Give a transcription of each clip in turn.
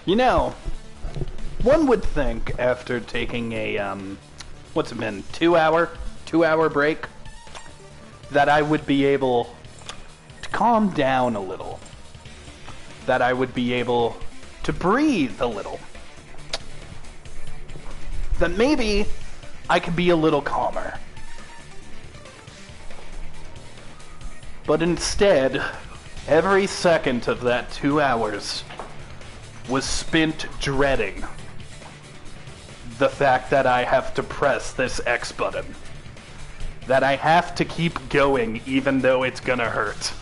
You know, one would think after taking a, what's it been, 2 hour break, that I would be able to calm down a little. That I would be able to breathe a little. That maybe I could be a little calmer. But instead, every second of that 2 hours was spent dreading the fact that I have to press this X button. That I have to keep going even though it's gonna hurt.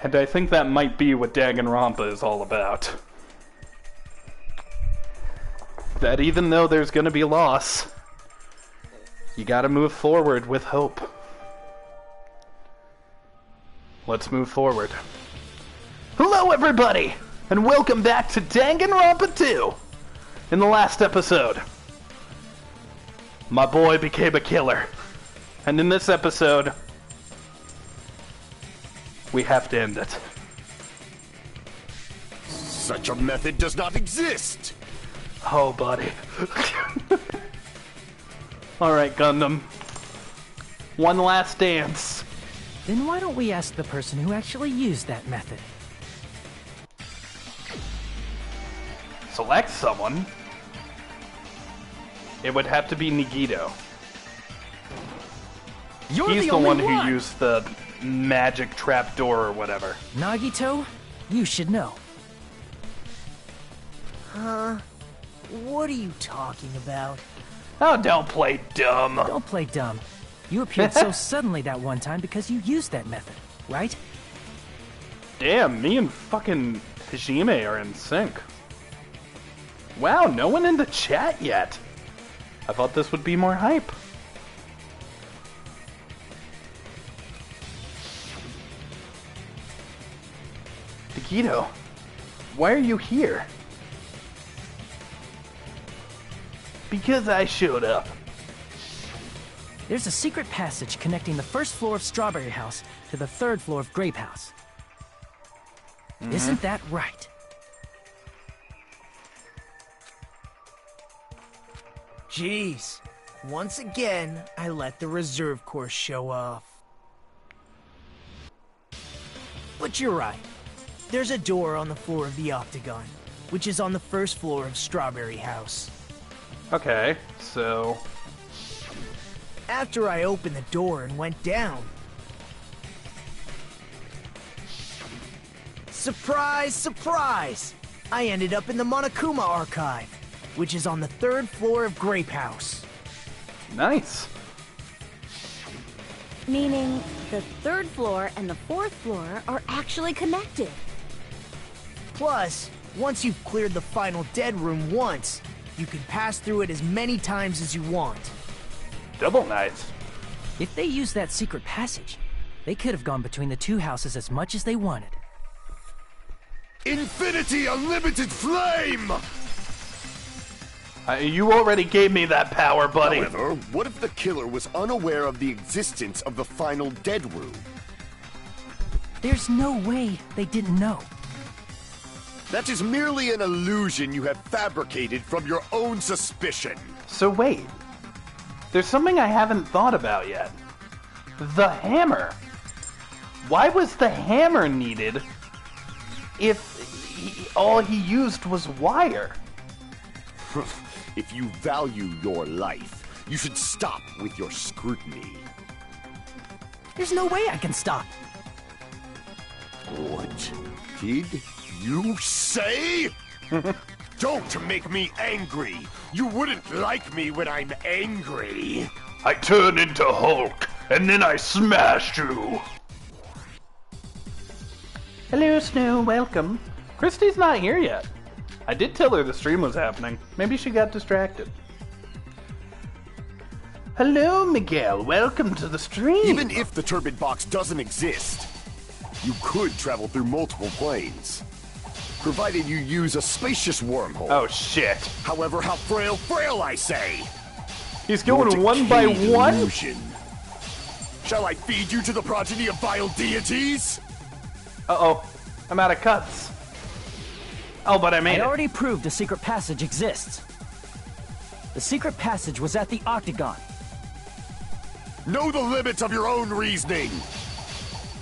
And I think that might be what Danganronpa is all about. That even though there's gonna be loss, you gotta move forward with hope. Let's move forward. Hello everybody, and welcome back to Danganronpa 2! In the last episode, my boy became a killer. And in this episode, we have to end it. Such a method does not exist! Oh, buddy. Alright, Gundam. One last dance. Then why don't we ask the person who actually used that method? Select someone. It would have to be Nagito. He's the one who used the magic trapdoor or whatever. Nagito, you should know. Huh? What are you talking about? Oh, don't play dumb. Don't play dumb. You appeared so suddenly that one time because you used that method, right? Damn, me and fucking Hajime are in sync. Wow, no one in the chat yet. I thought this would be more hype. Nagito, why are you here? Because I showed up. There's a secret passage connecting the first floor of Strawberry House to the third floor of Grape House. Isn't that right? Jeez. Once again, I let the reserve corps show off. But you're right. There's a door on the floor of the Octagon, which is on the first floor of Strawberry House. Okay, so... After I opened the door and went down... Surprise, surprise! I ended up in the Monokuma Archive, which is on the third floor of Grape House. Nice. Meaning, the third floor and the fourth floor are actually connected. Plus, once you've cleared the final dead room once, you can pass through it as many times as you want. Double nice. If they used that secret passage, they could have gone between the two houses as much as they wanted. Infinity Unlimited Flame! You already gave me that power, buddy. However, what if the killer was unaware of the existence of the final dead room? There's no way they didn't know. That is merely an illusion you have fabricated from your own suspicion. So wait. There's something I haven't thought about yet. The hammer. Why was the hammer needed if all he used was wire? If you value your life, you should stop with your scrutiny. There's no way I can stop. What did you say? Don't make me angry. You wouldn't like me when I'm angry. I turn into Hulk, and then I smash you. Hello, Snow. Welcome. Christy's not here yet. I did tell her the stream was happening. Maybe she got distracted. Hello, Miguel. Welcome to the stream. Even if the turbid box doesn't exist, you could travel through multiple planes, provided you use a spacious wormhole. Oh, shit. However, how frail I say. He's going one by one? Illusion. Shall I feed you to the progeny of vile deities? Uh-oh. I'm out of cuts. Oh, but I made I it. already proved a secret passage exists. The secret passage was at the Octagon. Know the limits of your own reasoning.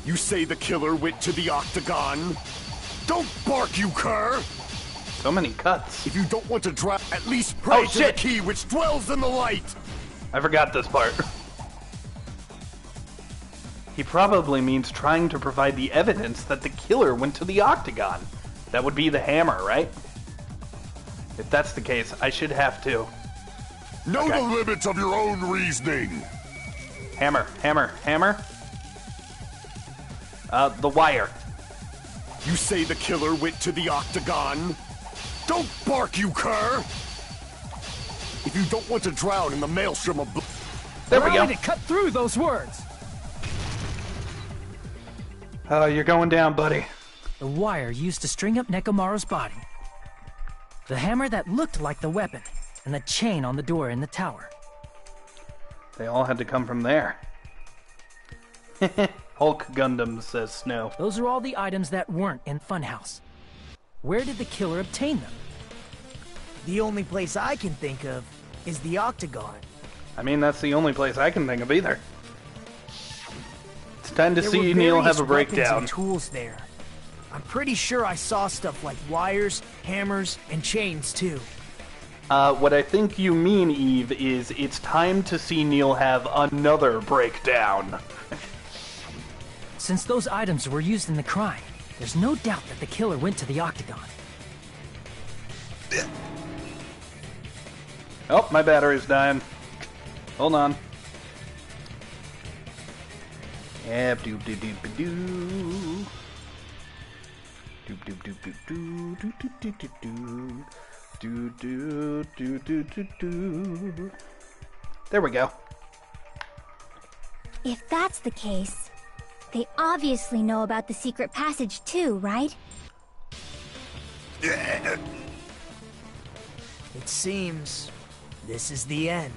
You say the killer went to the Octagon? Don't bark, you cur! So many cuts. If you don't want to drown, at least pray to the shit. key which dwells in the light! I forgot this part. He probably means trying to provide the evidence that the killer went to the Octagon. That would be the hammer, right? If that's the case, I should have to. Know the limits of your own reasoning! Hammer, hammer, hammer. The wire. You say the killer went to the Octagon? Don't bark, you cur! If you don't want to drown in the maelstrom of blood... There we Allow go. me to cut through those words. You're going down, buddy. The wire used to string up Nekomaru's body. The hammer that looked like the weapon, and the chain on the door in the tower. They all had to come from there. Hulk Gundam, says Snow. Those are all the items that weren't in Funhouse. Where did the killer obtain them? The only place I can think of is the Octagon. I mean, that's the only place I can think of either. It's time to There see were Kneale various have a weapons breakdown. and tools there. I'm pretty sure I saw stuff like wires, hammers, and chains too. What I think you mean, Eve, is it's time to see Kneale have another breakdown. Since those items were used in the crime, there's no doubt that the killer went to the Octagon. Oh, my battery's dying. Hold on. Yep, doop doop doop doo. Doop doop doop doop doo doo doo doo doo. Do do do do do do. There we go. If that's the case, they obviously know about the secret passage too, right? It seems this is the end.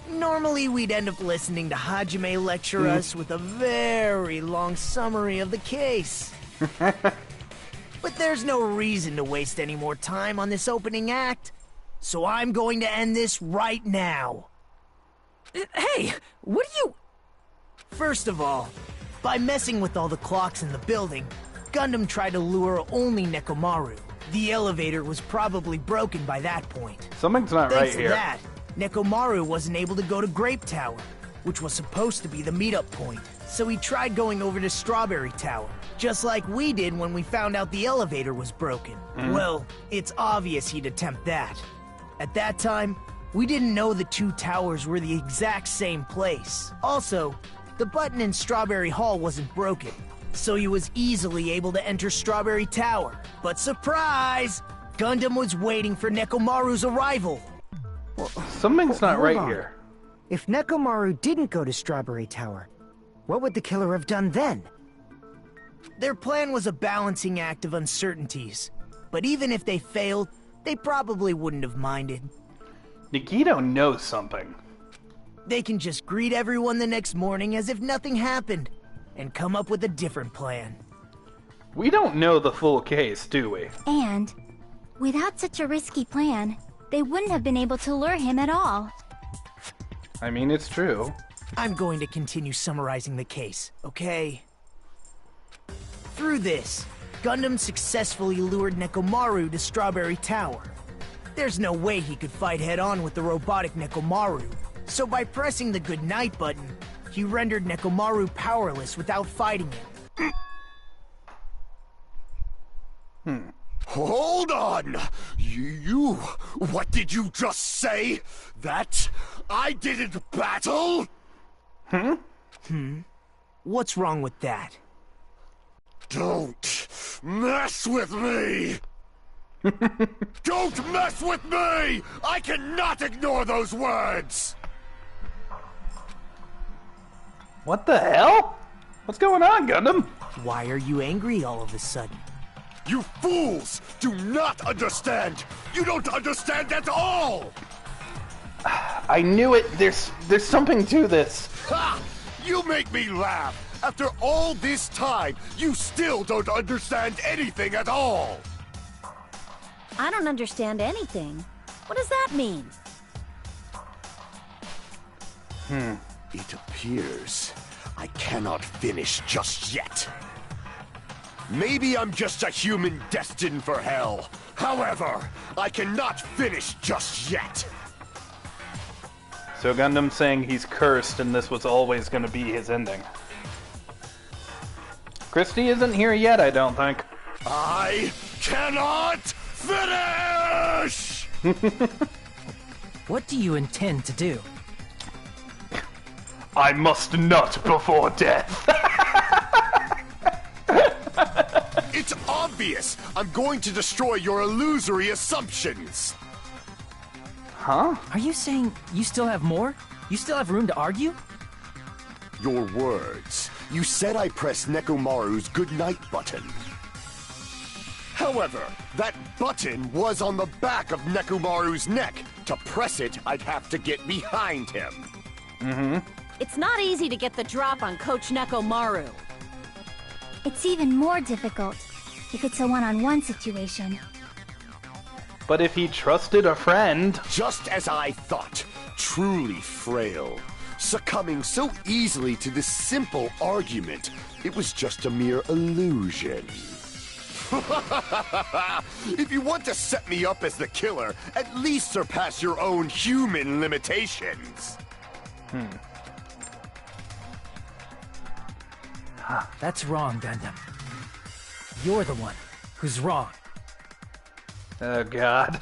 Normally we'd end up listening to Hajime lecture us with a very long summary of the case. But there's no reason to waste any more time on this opening act, so I'm going to end this right now. Hey, what are you... First of all, by messing with all the clocks in the building, Gundam tried to lure only Nekomaru. The elevator was probably broken by that point. Something's not right Thanks to here. that, Nekomaru wasn't able to go to Grape Tower, which was supposed to be the meetup point. So he tried going over to Strawberry Tower, just like we did when we found out the elevator was broken. Well, it's obvious he'd attempt that. At that time, we didn't know the two towers were the exact same place. Also, the button in Strawberry Hall wasn't broken, so he was easily able to enter Strawberry Tower. But surprise! Gundam was waiting for Nekomaru's arrival. Something's not Hold right on. here. If Nekomaru didn't go to Strawberry Tower, what would the killer have done then? Their plan was a balancing act of uncertainties, but even if they failed, they probably wouldn't have minded. Nikito knows something. They can just greet everyone the next morning as if nothing happened, and come up with a different plan. We don't know the full case, do we? And, without such a risky plan, they wouldn't have been able to lure him at all. I mean, it's true. I'm going to continue summarizing the case, okay? Through this, Gundam successfully lured Nekomaru to Strawberry Tower. There's no way he could fight head-on with the robotic Nekomaru, so by pressing the goodnight button, he rendered Nekomaru powerless without fighting him. Hold on! You... What did you just say? That I didn't battle? What's wrong with that? Don't mess with me! Don't mess with me! I cannot ignore those words! What the hell? What's going on, Gundam? Why are you angry all of a sudden? You fools do not understand! You don't understand at all! I knew it. There's something to this. Ha! You make me laugh! After all this time, you still don't understand anything at all! I don't understand anything. What does that mean? It appears I cannot finish just yet. Maybe I'm just a human destined for hell. However, I cannot finish just yet. So Gundam's saying he's cursed and this was always going to be his ending. Christy isn't here yet, I don't think. I cannot finish! What do you intend to do? I must not before death. It's obvious! I'm going to destroy your illusory assumptions! Huh? Are you saying you still have more? You still have room to argue? Your words. You said I pressed Nekomaru's goodnight button. However, that button was on the back of Nekomaru's neck. To press it, I'd have to get behind him. It's not easy to get the drop on Coach Nekomaru. It's even more difficult if it's a one-on-one situation. But if he trusted a friend... Just as I thought. Truly frail. Succumbing so easily to this simple argument. It was just a mere illusion. If you want to set me up as the killer, at least surpass your own human limitations. That's wrong, Gundam. You're the one who's wrong. Oh, God.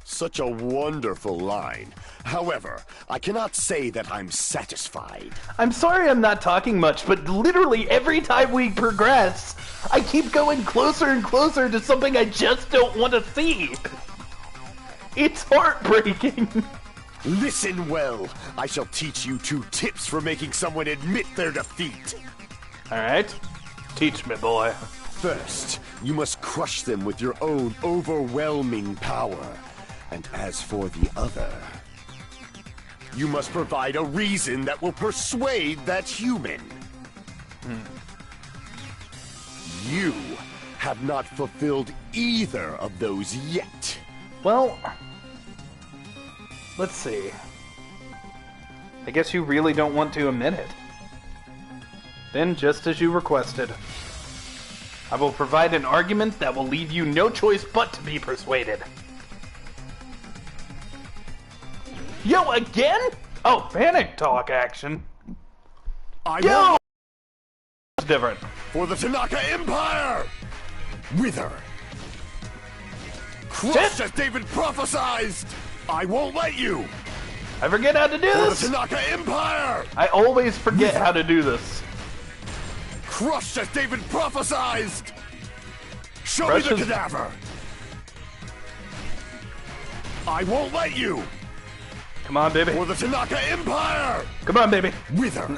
Such a wonderful line. However, I cannot say that I'm satisfied. I'm sorry I'm not talking much, but literally every time we progress, I keep going closer and closer to something I just don't want to see. It's heartbreaking. Listen well. I shall teach you 2 tips for making someone admit their defeat. Alright. Teach me, boy. First, you must crush them with your own overwhelming power. And as for the other, you must provide a reason that will persuade that human. You have not fulfilled either of those yet. Well, let's see. I guess you really don't want to admit it. Then, just as you requested, I will provide an argument that will leave you no choice but to be persuaded. Yo, again? Oh, panic talk action. Yo! It's different. For the Tanaka Empire! Wither! Crushed as David prophesied! I won't let you! I forget how to do For this! the Tanaka Empire! I always forget how to do this. Crushed as David prophesied! Show me Precious. the cadaver! I won't let you! Come on, baby. For the Tanaka Empire! Come on, baby. Wither!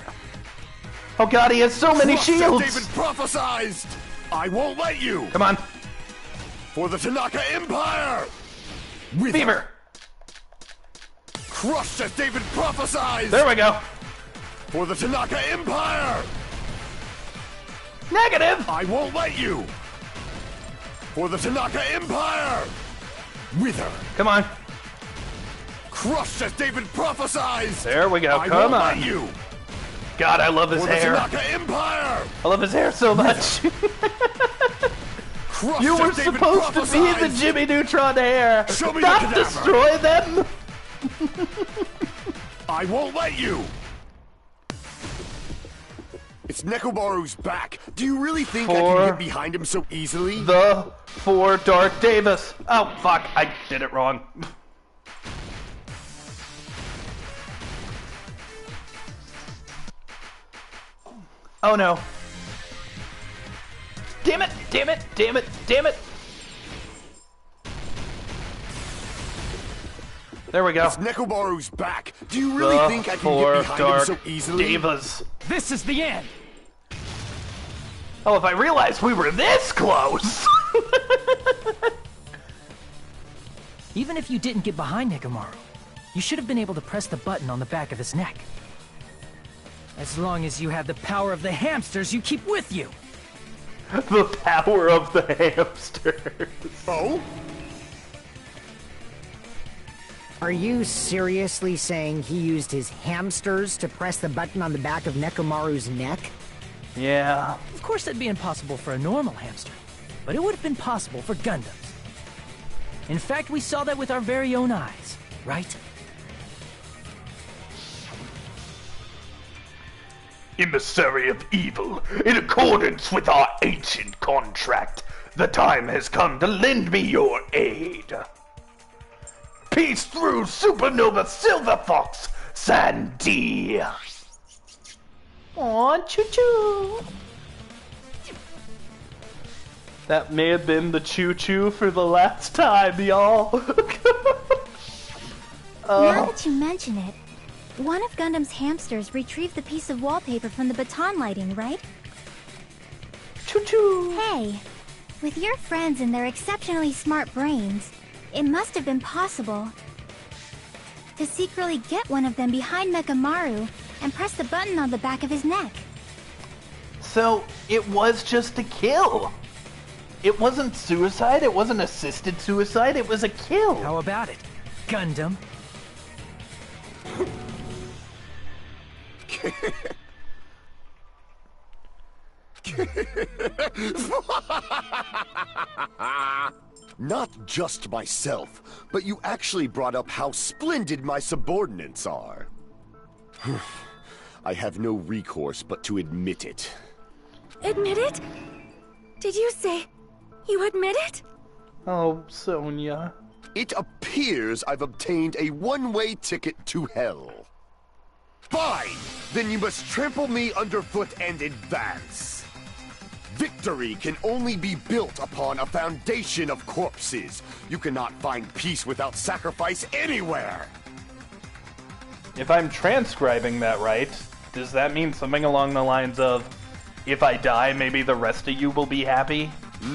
Oh god, he has so many Crushed as shields! David prophesied! I won't let you! Come on. For the Tanaka Empire! Wither! Fever! Crushed as David prophesied! There we go. For the Tanaka Empire! Negative! I won't let you! For the Tanaka Empire! Wither! Come on. Crushed as David prophesied! There we go. I Come won't on. let you! God, I love his For the hair. Tanaka Empire! I love his hair so much. Crushed You as were David supposed to be the prophesied! Jimmy Neutron hair. Show me the Not cadaver. destroy them. I won't let you! It's Nekomaru's back. Do you really think I For can get behind him so easily? For Dark Davis. Oh, fuck. I did it wrong. Oh, no. Damn it, damn it, damn it, damn it. There we go. It's Nekomaru's back. Do you really think I can get behind him so easily? Divas. This is the end! Oh, if I realized we were this close! Even if you didn't get behind Nekomaru, you should have been able to press the button on the back of his neck. As long as you have the power of the hamsters you keep with you. The power of the hamsters. Oh? Are you seriously saying he used his hamsters to press the button on the back of Nekomaru's neck? Yeah. Of course that'd be impossible for a normal hamster, but it would have been possible for Gundams. In fact, we saw that with our very own eyes, right? Emissary of evil, in accordance with our ancient contract, the time has come to lend me your aid. Peace through Supernova Silver Fox, Sandy. Aw, choo-choo. That may have been the choo-choo for the last time, y'all. Now that you mention it, one of Gundam's hamsters retrieved the piece of wallpaper from the baton lighting, right? Choo-choo. Hey, with your friends and their exceptionally smart brains, it must have been possible to secretly get one of them behind Nekomaru and press the button on the back of his neck. So, it was just a kill. It wasn't suicide, it wasn't assisted suicide, it was a kill. How about it, Gundam? Not just myself, but you actually brought up how splendid my subordinates are. I have no recourse but to admit it. Admit it? Did you say you admit it? Oh, Sonia. It appears I've obtained a one-way ticket to hell. Fine! Then you must trample me underfoot and advance. Victory can only be built upon a foundation of corpses. You cannot find peace without sacrifice anywhere! If I'm transcribing that right, does that mean something along the lines of, if I die, maybe the rest of you will be happy?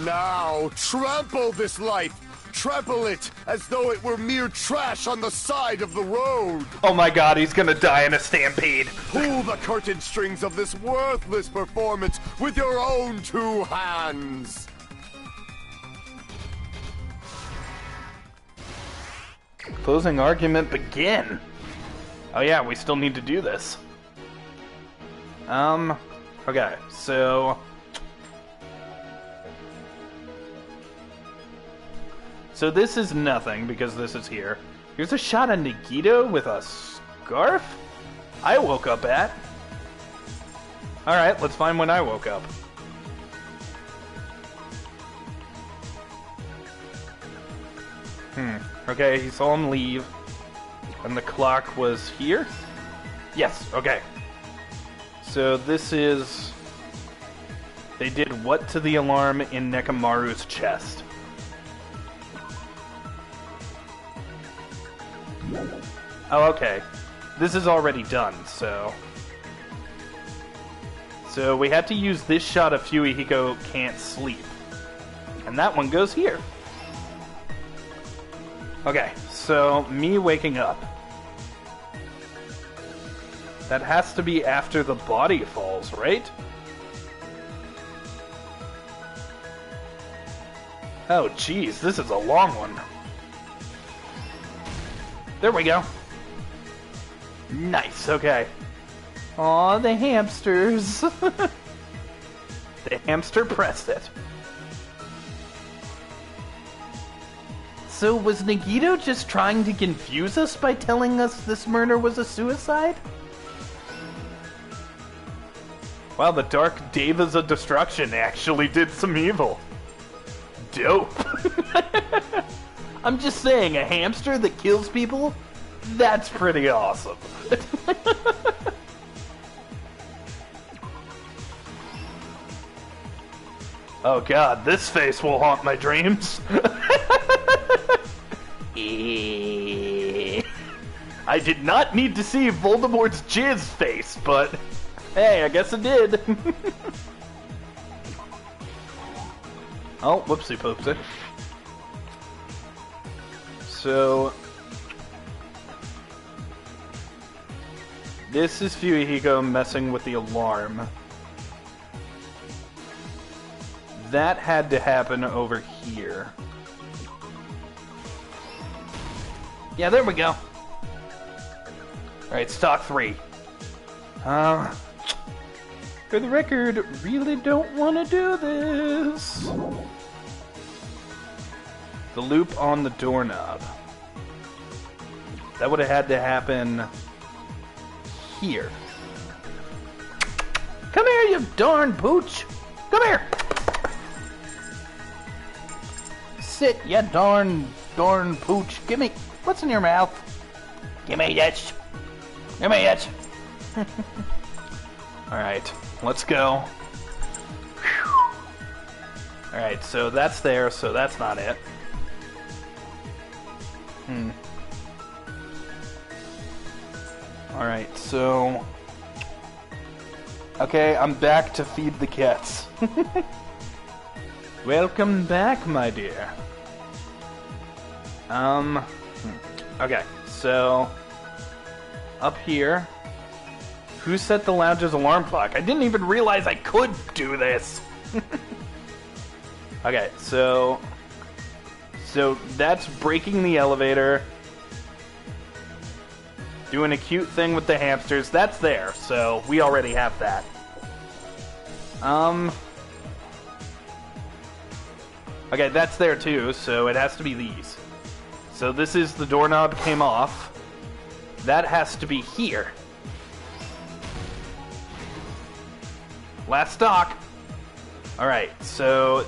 Now, trample this life! Trample it as though it were mere trash on the side of the road! Oh my god, he's gonna die in a stampede. Pull the curtain strings of this worthless performance with your own two hands! Closing argument begin. Oh yeah, we still need to do this. Okay, so... So this is nothing, because this is here. Here's a shot of Nagito with a scarf? I woke up at. Alright, let's find when I woke up. Okay, he saw him leave. And the clock was here? Yes, okay. So this is... They did what to the alarm in Nekomaru's chest? Oh, okay. This is already done, so... So we had to use this shot of Fuyuhiko can't sleep. And that one goes here. Okay, so me waking up. That has to be after the body falls, right? Oh, jeez, this is a long one. There we go. Nice, okay. Aw, the hamsters. The hamster pressed it. So was Nagito just trying to confuse us by telling us this murder was a suicide? Wow, the Dark Devas of Destruction actually did some evil. Dope. I'm just saying, a hamster that kills people? That's pretty awesome. Oh god, this face will haunt my dreams. I did not need to see Voldemort's jizz face, but hey, I guess it did. Oh, whoopsie poopsie. So This is Fuyuhiko messing with the alarm. That had to happen over here. Yeah, there we go. Alright, stock 3. For the record, really don't want to do this. The loop on the doorknob. That would have had to happen here. Come here, you darn pooch! Come here! Sit, you darn pooch. Give me... What's in your mouth? Give me that. Give me that. Alright, let's go. Alright, so that's there, so that's not it. Alright, so... Okay, I'm back to feed the cats. Welcome back, my dear. Okay, so... Up here... Who set the lounge's alarm clock? I didn't even realize I could do this! Okay, so that's breaking the elevator. Doing a cute thing with the hamsters. That's there, so we already have that. Okay, that's there too, so it has to be these. So this is the doorknob came off. That has to be here. Last stock. Alright, so...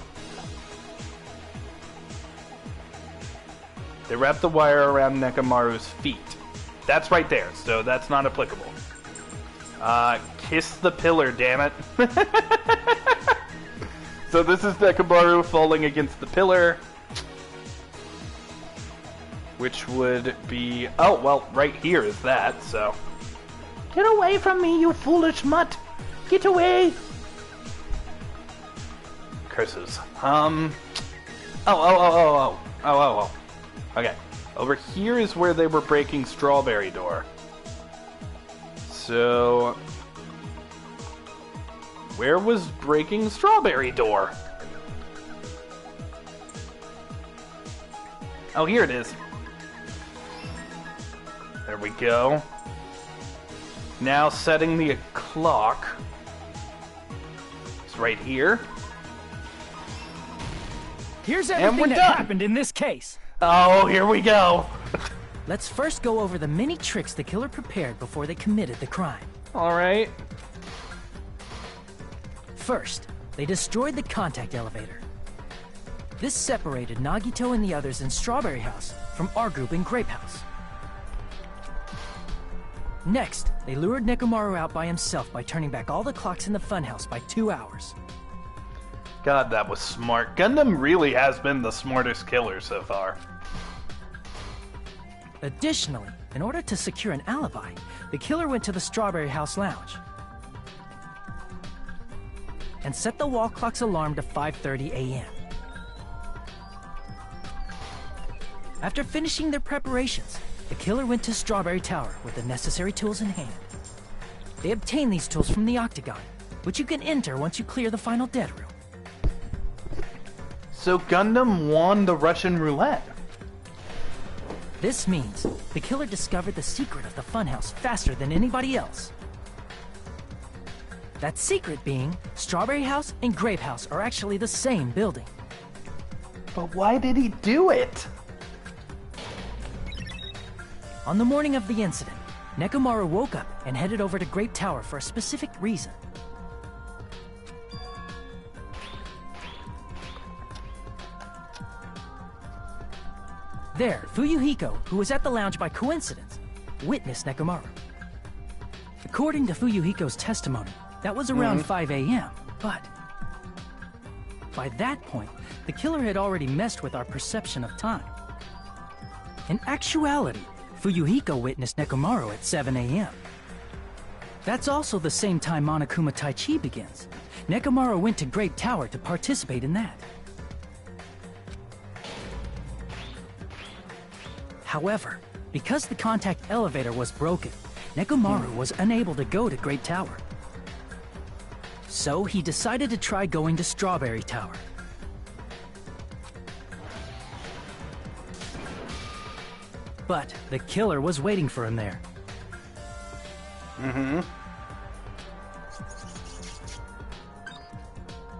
They wrap the wire around Nekomaru's feet. That's right there, so that's not applicable. Kiss the pillar, damn it. So this is Nekomaru falling against the pillar. Which would be... Oh, well, right here is that, so... Get away from me, you foolish mutt! Get away! Curses. Oh. Okay. Over here is where they were breaking Strawberry Door. So... Where was breaking Strawberry Door? Oh, here it is. There we go. Now setting the clock. It's right here. Here's everything that happened in this case. Oh, here we go. Let's first go over the many tricks the killer prepared before they committed the crime. Alright. First, they destroyed the contact elevator. This separated Nagito and the others in Strawberry House from our group in Grape House. Next, they lured Nekomaru out by himself by turning back all the clocks in the funhouse by 2 hours. God, that was smart. Gundam really has been the smartest killer so far. Additionally, in order to secure an alibi, the killer went to the Strawberry House lounge and set the wall clock's alarm to 5:30 a.m. After finishing their preparations, the killer went to Strawberry Tower with the necessary tools in hand. They obtained these tools from the Octagon, which you can enter once you clear the final dead room. So Gundam won the Russian roulette. This means the killer discovered the secret of the funhouse faster than anybody else. That secret being, Strawberry House and Grape House are actually the same building. But why did he do it? On the morning of the incident, Nekomaru woke up and headed over to Grape Tower for a specific reason. There, Fuyuhiko, who was at the lounge by coincidence, witnessed Nekomaru. According to Fuyuhiko's testimony, that was around 5 a.m., but by that point, the killer had already messed with our perception of time. In actuality, Fuyuhiko witnessed Nekomaru at 7 a.m. That's also the same time Monokuma Taichi begins. Nekomaru went to Grape Tower to participate in that. However, because the contact elevator was broken, Nekomaru was unable to go to Great Tower. So he decided to try going to Strawberry Tower. But the killer was waiting for him there.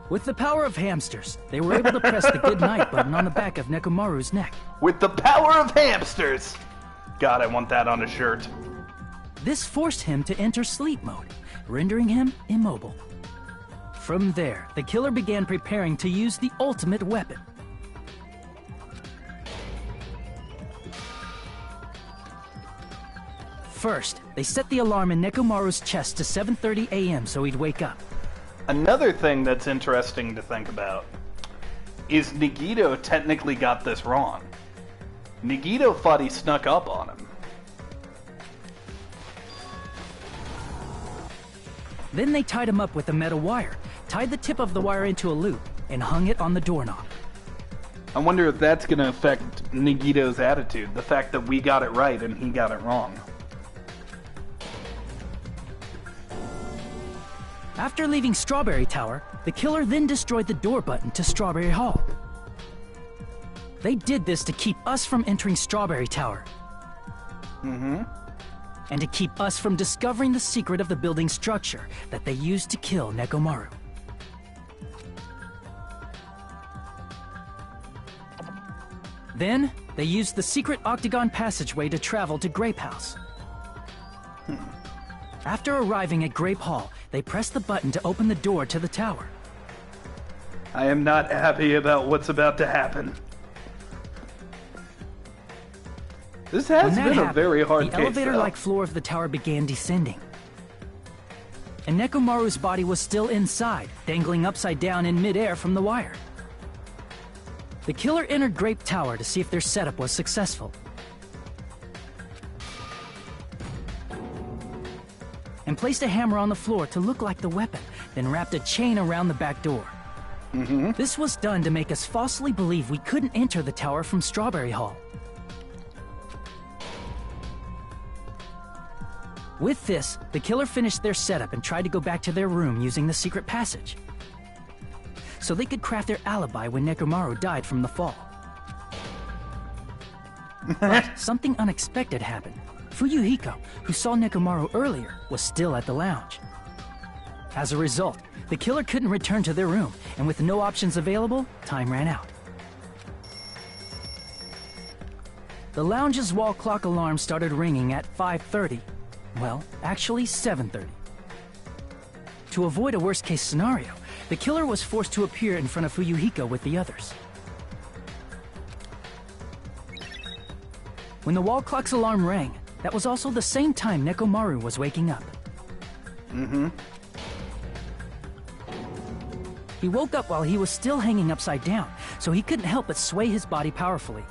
With the power of hamsters, they were able to press the good night button on the back of Nekomaru's neck. With the power of hamsters! God, I want that on a shirt. This forced him to enter sleep mode, rendering him immobile. From there, the killer began preparing to use the ultimate weapon. First, they set the alarm in Nekomaru's chest to 7:30 a.m. so he'd wake up. Another thing that's interesting to think about is Nagito technically got this wrong. Nagito thought he snuck up on him. Then they tied him up with a metal wire, tied the tip of the wire into a loop, and hung it on the doorknob. I wonder if that's going to affect Nagito's attitude, the fact that we got it right and he got it wrong. After leaving Strawberry Tower, the killer then destroyed the door button to Strawberry Hall. They did this to keep us from entering Strawberry Tower. And to keep us from discovering the secret of the building structure that they used to kill Nekomaru. Then, they used the secret octagon passageway to travel to Grape House. After arriving at Grape Hall, they pressed the button to open the door to the tower. I am not happy about what's about to happen. This has been a very hard case. The elevator-like floor of the tower began descending. And Nekomaru's body was still inside, dangling upside down in midair from the wire. The killer entered Grape Tower to see if their setup was successful. And placed a hammer on the floor to look like the weapon, then wrapped a chain around the back door. This was done to make us falsely believe we couldn't enter the tower from Strawberry Hall. With this, the killer finished their setup and tried to go back to their room using the secret passage, so they could craft their alibi when Nekomaru died from the fall. But something unexpected happened. Fuyuhiko, who saw Nekomaru earlier, was still at the lounge. As a result, the killer couldn't return to their room, and with no options available, time ran out. The lounge's wall clock alarm started ringing at 5:30. Well, actually 7:30. To avoid a worst-case scenario, the killer was forced to appear in front of Fuyuhiko with the others. When the wall clock's alarm rang, that was also the same time Nekomaru was waking up. He woke up while he was still hanging upside down, so he couldn't help but sway his body powerfully.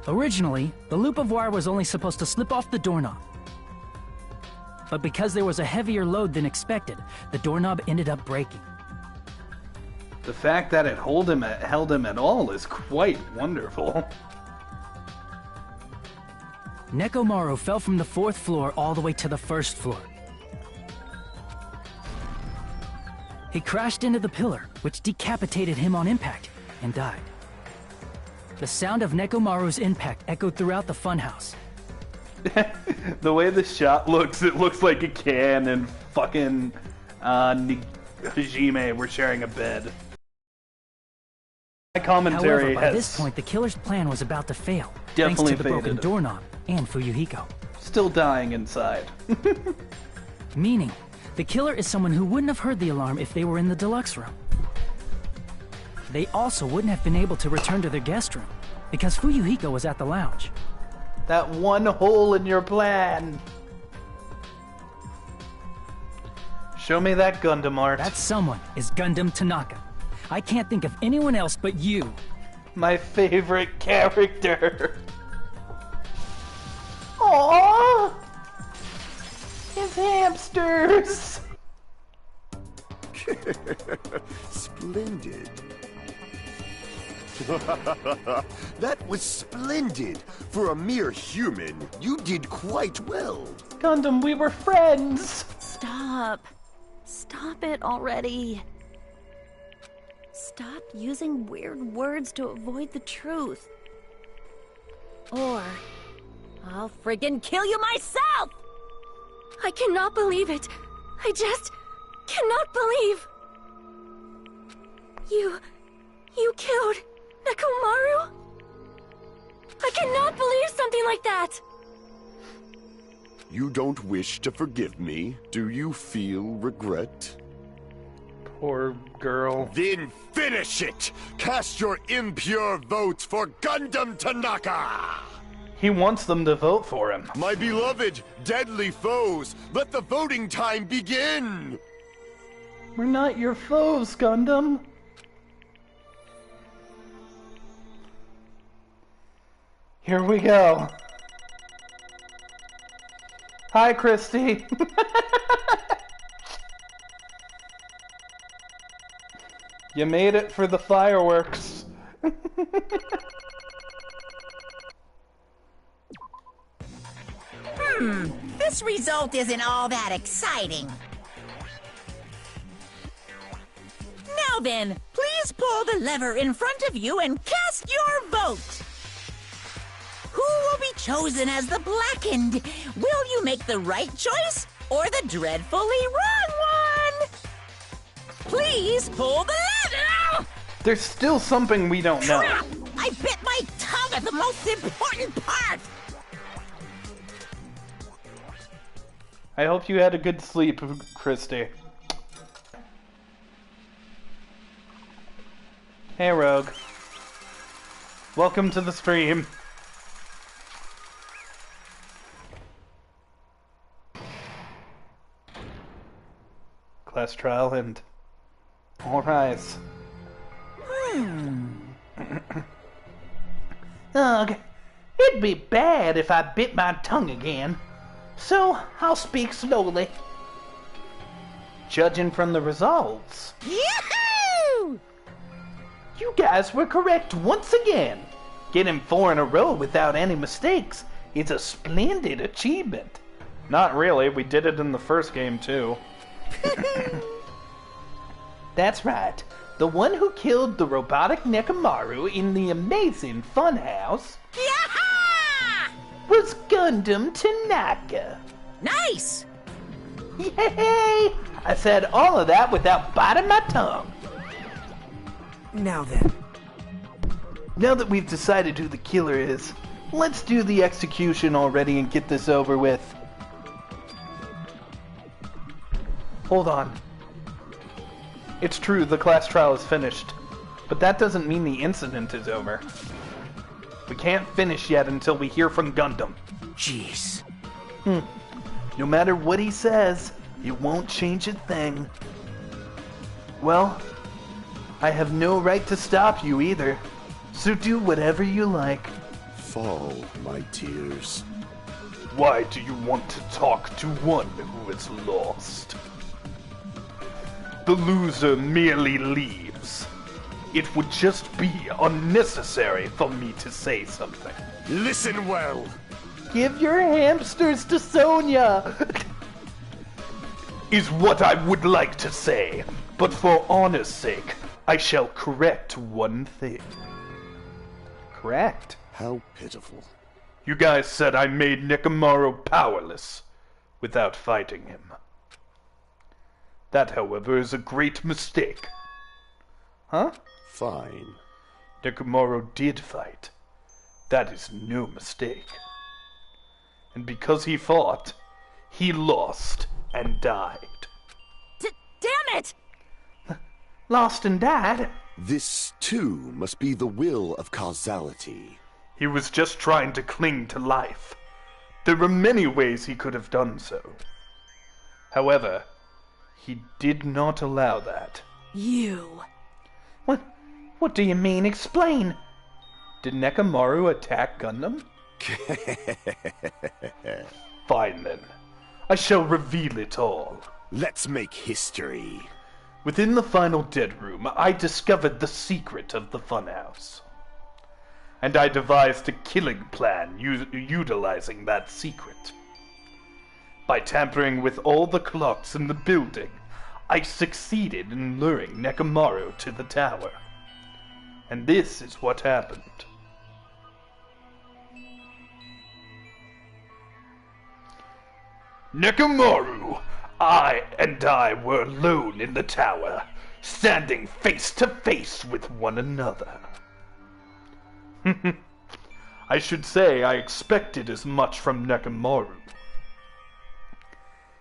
Originally, the loop of wire was only supposed to slip off the doorknob. But because there was a heavier load than expected, the doorknob ended up breaking. The fact that it held him at all is quite wonderful. Nekomaru fell from the 4th floor all the way to the 1st floor. He crashed into the pillar, which decapitated him on impact, and died. The sound of Nekomaru's impact echoed throughout the funhouse. The way the shot looks, it looks like a can and fucking Hajime were sharing a bed. My commentary However, by this point, the killer's plan was about to fail, thanks to the broken doorknob and Fuyuhiko. Still dying inside. Meaning, the killer is someone who wouldn't have heard the alarm if they were in the deluxe room. They also wouldn't have been able to return to their guest room, because Fuyuhiko was at the lounge. That one hole in your plan. Show me that Gundam art. That someone is Gundam Tanaka. I can't think of anyone else but you. My favorite character. Aww! His hamsters! Splendid. That was splendid. For a mere human, you did quite well. Gundam, we were friends! Stop. Stop it already. Stop using weird words to avoid the truth. Or I'll friggin' kill you myself! I cannot believe it. I just cannot believe. You killed Nekomaru? I cannot believe something like that! You don't wish to forgive me? Do you feel regret? Poor girl. Then finish it! Cast your impure votes for Gundam Tanaka! He wants them to vote for him. My beloved, deadly foes, let the voting time begin! We're not your foes, Gundam. Here we go. Hi, Christy. You made it for the fireworks. This result isn't all that exciting. Now then, please pull the lever in front of you and cast your vote. Who will be chosen as the blackened? Will you make the right choice or the dreadfully wrong one? Please pull the lever! There's still something we don't know. Crap! I bit my tongue at the most important part! I hope you had a good sleep, Christy. Hey, Rogue. Welcome to the stream. Class trial and all rise. Ugh, it'd be bad if I bit my tongue again. So, I'll speak slowly. Judging from the results, Yahoo! you guys were correct once again. Getting 4 in a row without any mistakes is a splendid achievement. Not really, we did it in the first game too. That's right. The one who killed the robotic Nekomaru in the amazing funhouse was Gundam Tanaka. Nice! Yay! I said all of that without biting my tongue. Now then. Now that we've decided who the killer is, let's do the execution already and get this over with. Hold on. It's true, the class trial is finished, but that doesn't mean the incident is over. We can't finish yet until we hear from Gundam. Jeez. No matter what he says, it won't change a thing. Well, I have no right to stop you either, so do whatever you like. Fall, my tears. Why do you want to talk to one who is lost? The loser merely leaves. It would just be unnecessary for me to say something. Listen well. Give your hamsters to Sonia! Is what I would like to say, but for honor's sake, I shall correct one thing. Correct? How pitiful. You guys said I made Nekomaru powerless without fighting him. That, however, is a great mistake. Huh? Fine. Nekomaru did fight. That is no mistake. And because he fought, he lost and died. Damn it! Lost and died? This, too, must be the will of causality. He was just trying to cling to life. There were many ways he could have done so. However, he did not allow that. You. What do you mean? Explain! Did Nekomaru attack Gundam? Fine then. I shall reveal it all. Let's make history. Within the final dead room, I discovered the secret of the funhouse. and I devised a killing plan utilizing that secret. By tampering with all the clocks in the building, I succeeded in luring Nekomaru to the tower. And this is what happened. Nekomaru, I were alone in the tower, standing face to face with one another. I should say I expected as much from Nekomaru.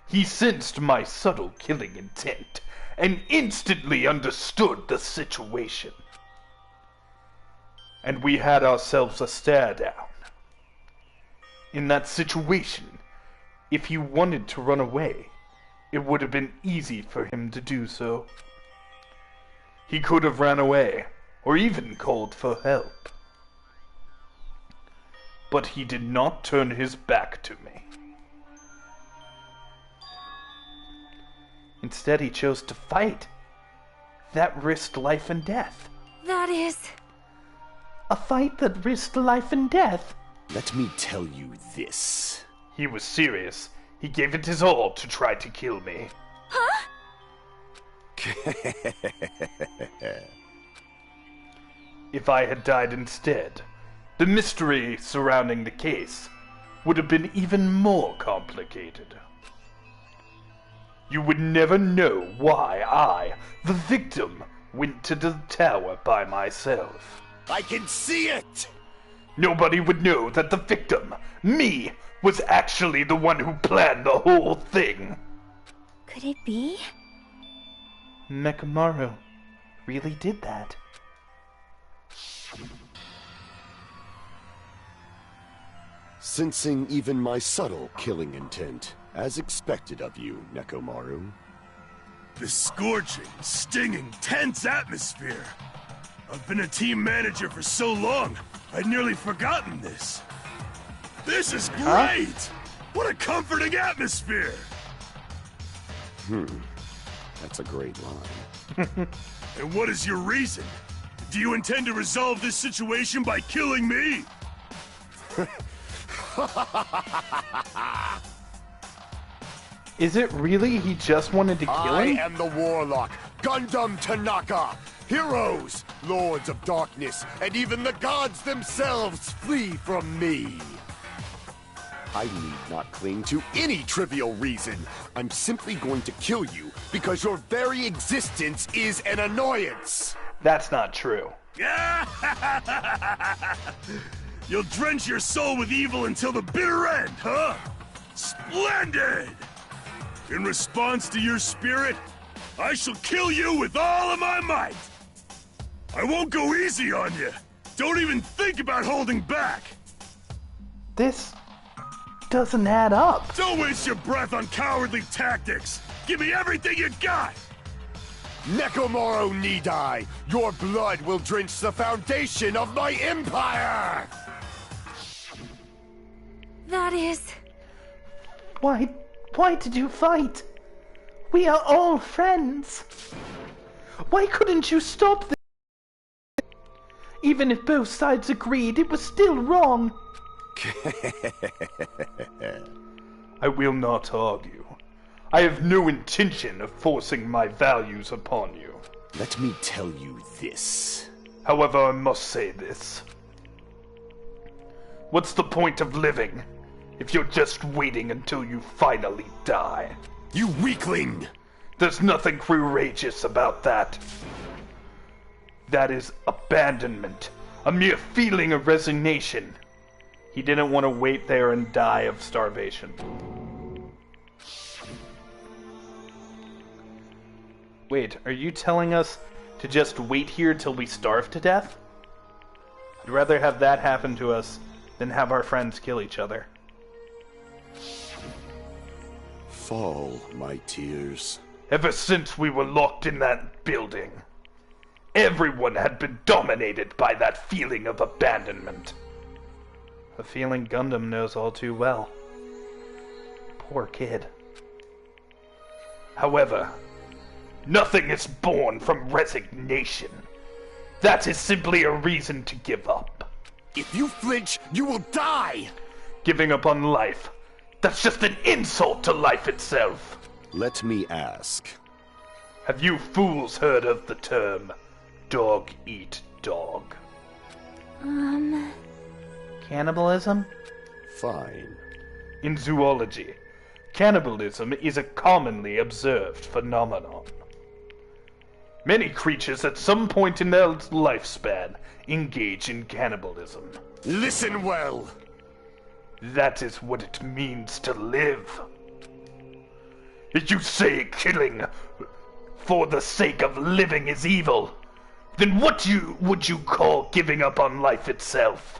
He sensed my subtle killing intent and instantly understood the situation. And we had ourselves a stare down. In that situation, if he wanted to run away, it would have been easy for him to do so. He could have ran away, or even called for help. But he did not turn his back to me. Instead, he chose to fight. That risked life and death. That is... A fight that risked life and death? Let me tell you this. He was serious. He gave it his all to try to kill me. Huh? If I had died instead, the mystery surrounding the case would have been even more complicated. You would never know why I, the victim, went to the tower by myself. I can see it! Nobody would know that the victim, me, was actually the one who planned the whole thing. Could it be? Nekomaru really did that. Sensing even my subtle killing intent, as expected of you, Nekomaru. The scorching, stinging, tense atmosphere. I've been a team manager for so long, I'd nearly forgotten this. This is great! What a comforting atmosphere! That's a great line. And what is your reason? Do you intend to resolve this situation by killing me? Is it really he just wanted to kill him? I am the Warlock, Gundam Tanaka. Heroes, Lords of Darkness, and even the gods themselves flee from me. I need not cling to any trivial reason. I'm simply going to kill you because your very existence is an annoyance. That's not true. You'll drench your soul with evil until the bitter end, huh? Splendid! In response to your spirit, I shall kill you with all of my might. I won't go easy on you. Don't even think about holding back. This doesn't add up. Don't waste your breath on cowardly tactics. Give me everything you got. Nekomaru Nidai, your blood will drench the foundation of my empire! That is... Why did you fight? We are all friends. Why couldn't you stop this? Even if both sides agreed, it was still wrong. I will not argue. I have no intention of forcing my values upon you. Let me tell you this. However, I must say this. What's the point of living if you're just waiting until you finally die? You weakling! There's nothing courageous about that. That is abandonment, a mere feeling of resignation. He didn't want to wait there and die of starvation. Wait, are you telling us to just wait here till we starve to death? I'd rather have that happen to us than have our friends kill each other. Fall, my tears. Ever since we were locked in that building, everyone had been dominated by that feeling of abandonment. A feeling Gundam knows all too well. Poor kid. However, nothing is born from resignation. That is simply a reason to give up. If you flinch, you will die! Giving up on life. That's just an insult to life itself. Let me ask. Have you fools heard of the term dog eat dog? Cannibalism? Fine. In zoology, cannibalism is a commonly observed phenomenon. Many creatures at some point in their lifespan engage in cannibalism. Listen well! That is what it means to live. If you say killing for the sake of living is evil, then what would you call giving up on life itself?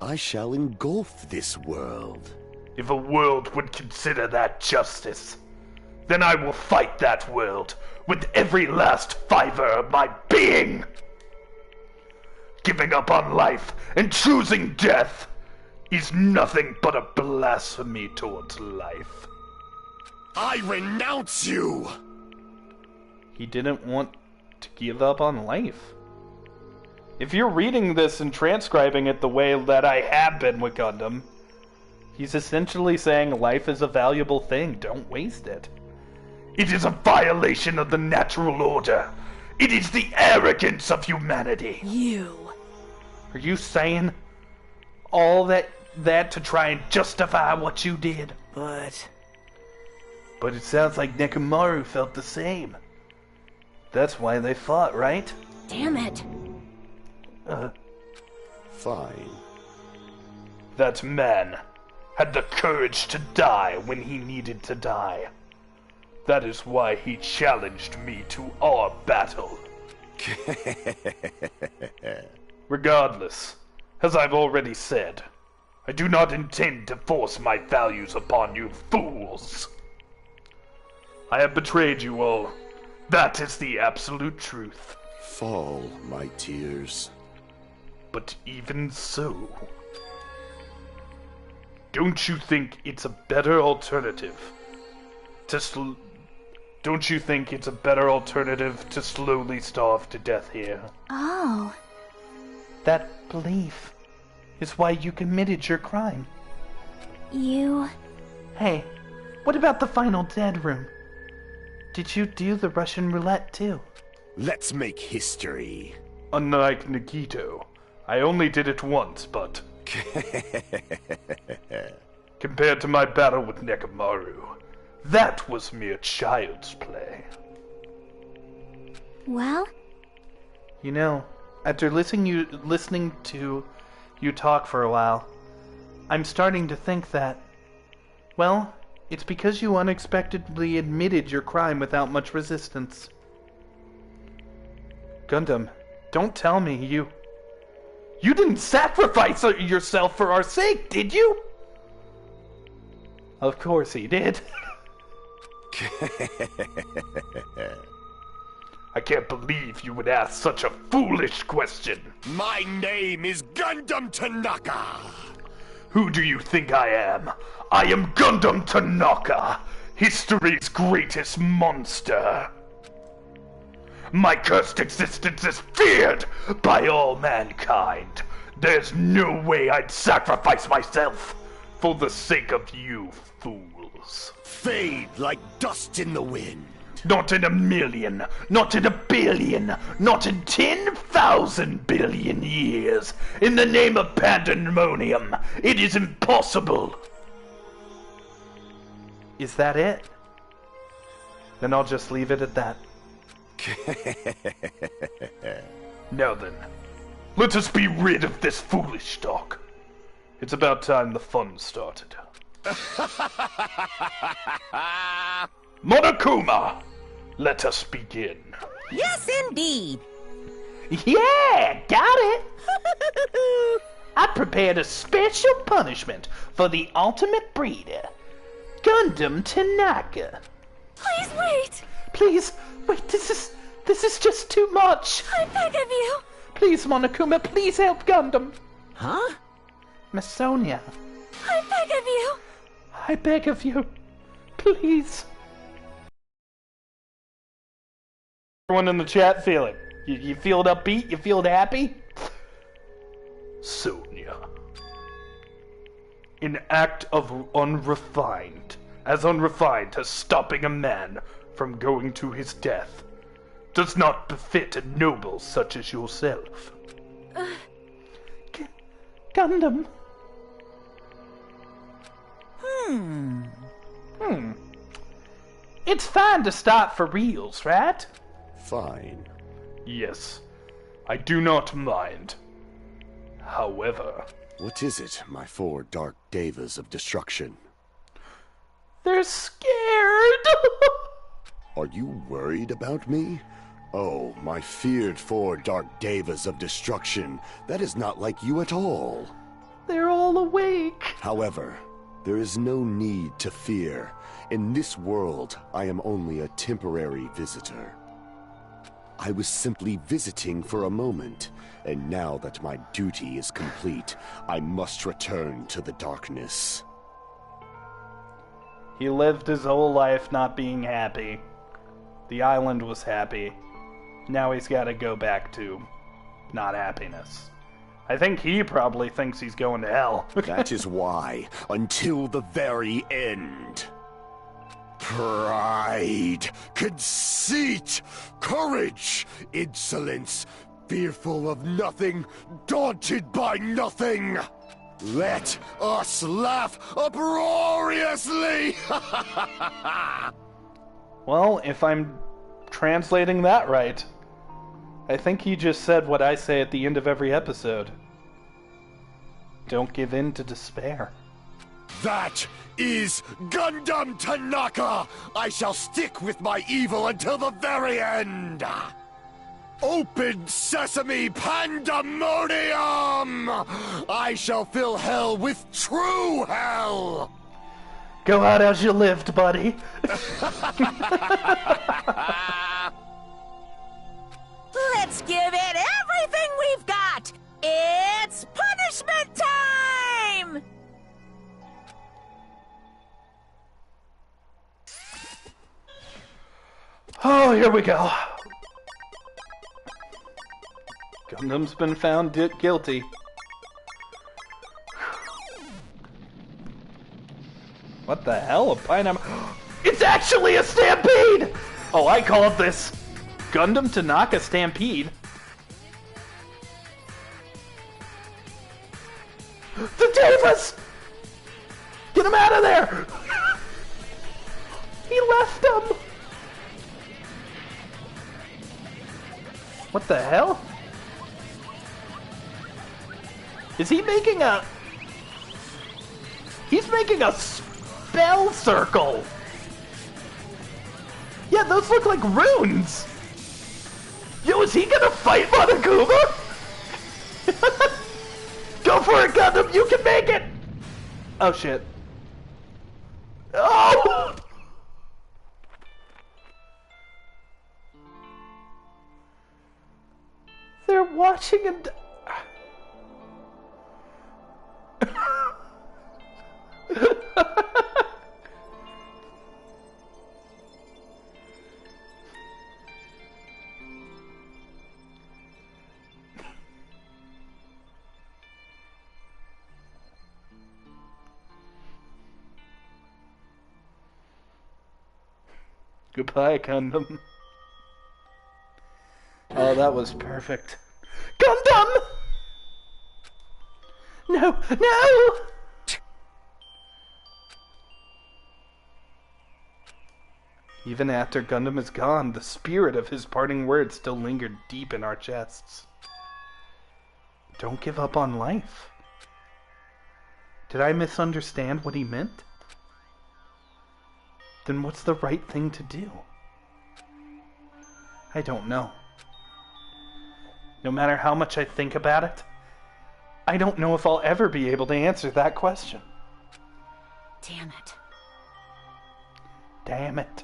I shall engulf this world. If a world would consider that justice, then I will fight that world with every last fiber of my being. Giving up on life and choosing death is nothing but a blasphemy towards life. I renounce you! He didn't want to give up on life. If you're reading this and transcribing it the way that I have been with Gundam, he's essentially saying life is a valuable thing, don't waste it. It is a violation of the natural order. It is the arrogance of humanity. Are you saying all that to try and justify what you did? But it sounds like Nekomaru felt the same. That's why they fought, right? Damn it. Fine. That man had the courage to die when he needed to die. That is why he challenged me to our battle. Regardless, as I've already said, I do not intend to force my values upon you fools. I have betrayed you all. That is the absolute truth. Fall, my tears. But even so, don't you think it's a better alternative to slowly starve to death here? Oh. That belief is why you committed your crime. Hey, what about the final dead room? Did you do the Russian roulette too? Let's make history. Unlike Nagito, I only did it once, but compared to my battle with Nekomaru, that was mere child's play. Well? You know, after listening to you talk for a while, I'm starting to think that, well, it's because you unexpectedly admitted your crime without much resistance. Gundam, don't tell me you didn't sacrifice yourself for our sake, did you? Of course he did. I can't believe you would ask such a foolish question. My name is Gundam Tanaka. Who do you think I am? I am Gundam Tanaka, history's greatest monster. My cursed existence is feared by all mankind. There's no way I'd sacrifice myself for the sake of you fools. Fade like dust in the wind. Not in a million, not in a billion, not in 10,000 billion years. In the name of pandemonium, it is impossible. Is that it? Then I'll just leave it at that. Now then, let us be rid of this foolish talk. It's about time the fun started. Monokuma, let us begin. Yes, indeed. Yeah, got it. I prepared a special punishment for the ultimate breeder, Gundam Tanaka. Please wait! Please, wait, this is just too much. I beg of you! Please, Monokuma, please help Gundam. Huh? Miss Sonia. I beg of you! I beg of you, please. Everyone in the chat feeling? You feel upbeat? You feel happy? Sonia. An act of unrefined as stopping a man from going to his death does not befit a noble such as yourself. Gundam. It's fine to start for reals, right? Fine. Yes, I do not mind. However... What is it, my 4 dark devas of destruction? They're scared! Are you worried about me? Oh, my feared 4 dark devas of destruction. That is not like you at all. They're all awake. However, there is no need to fear. In this world, I am only a temporary visitor. I was simply visiting for a moment, and now that my duty is complete, I must return to the darkness. He lived his whole life not being happy. The island was happy. Now he's got to go back to not happiness. I think he probably thinks he's going to hell. That is why, until the very end. Pride, conceit, courage, insolence, fearful of nothing, daunted by nothing. Let us laugh uproariously! Well, if I'm translating that right, I think he just said what I say at the end of every episode. Don't give in to despair. That is Gundam Tanaka! I shall stick with my evil until the very end! Open sesame pandemonium! I shall fill hell with true hell! Go out as you lived, buddy. Let's give it everything we've got! It's punishment time! Oh, here we go. Gundam's been found guilty. What the hell? A pineapple? It's actually a stampede! Oh, I called this Gundam Tanaka Stampede. The Devas! Get him out of there! He left them! What the hell? Is he making a... He's making a spell circle! Yeah, those look like runes! Yo, is he gonna fight Monokuma? Go for it, Gundam! You can make it! Oh, shit. Oh! They're watching him... Goodbye, Gundam. Oh, that was perfect. Gundam! No, no! Even after Gundam is gone, the spirit of his parting words still lingered deep in our chests. Don't give up on life. Did I misunderstand what he meant? Then what's the right thing to do? I don't know. No matter how much I think about it, I don't know if I'll ever be able to answer that question. Damn it. Damn it.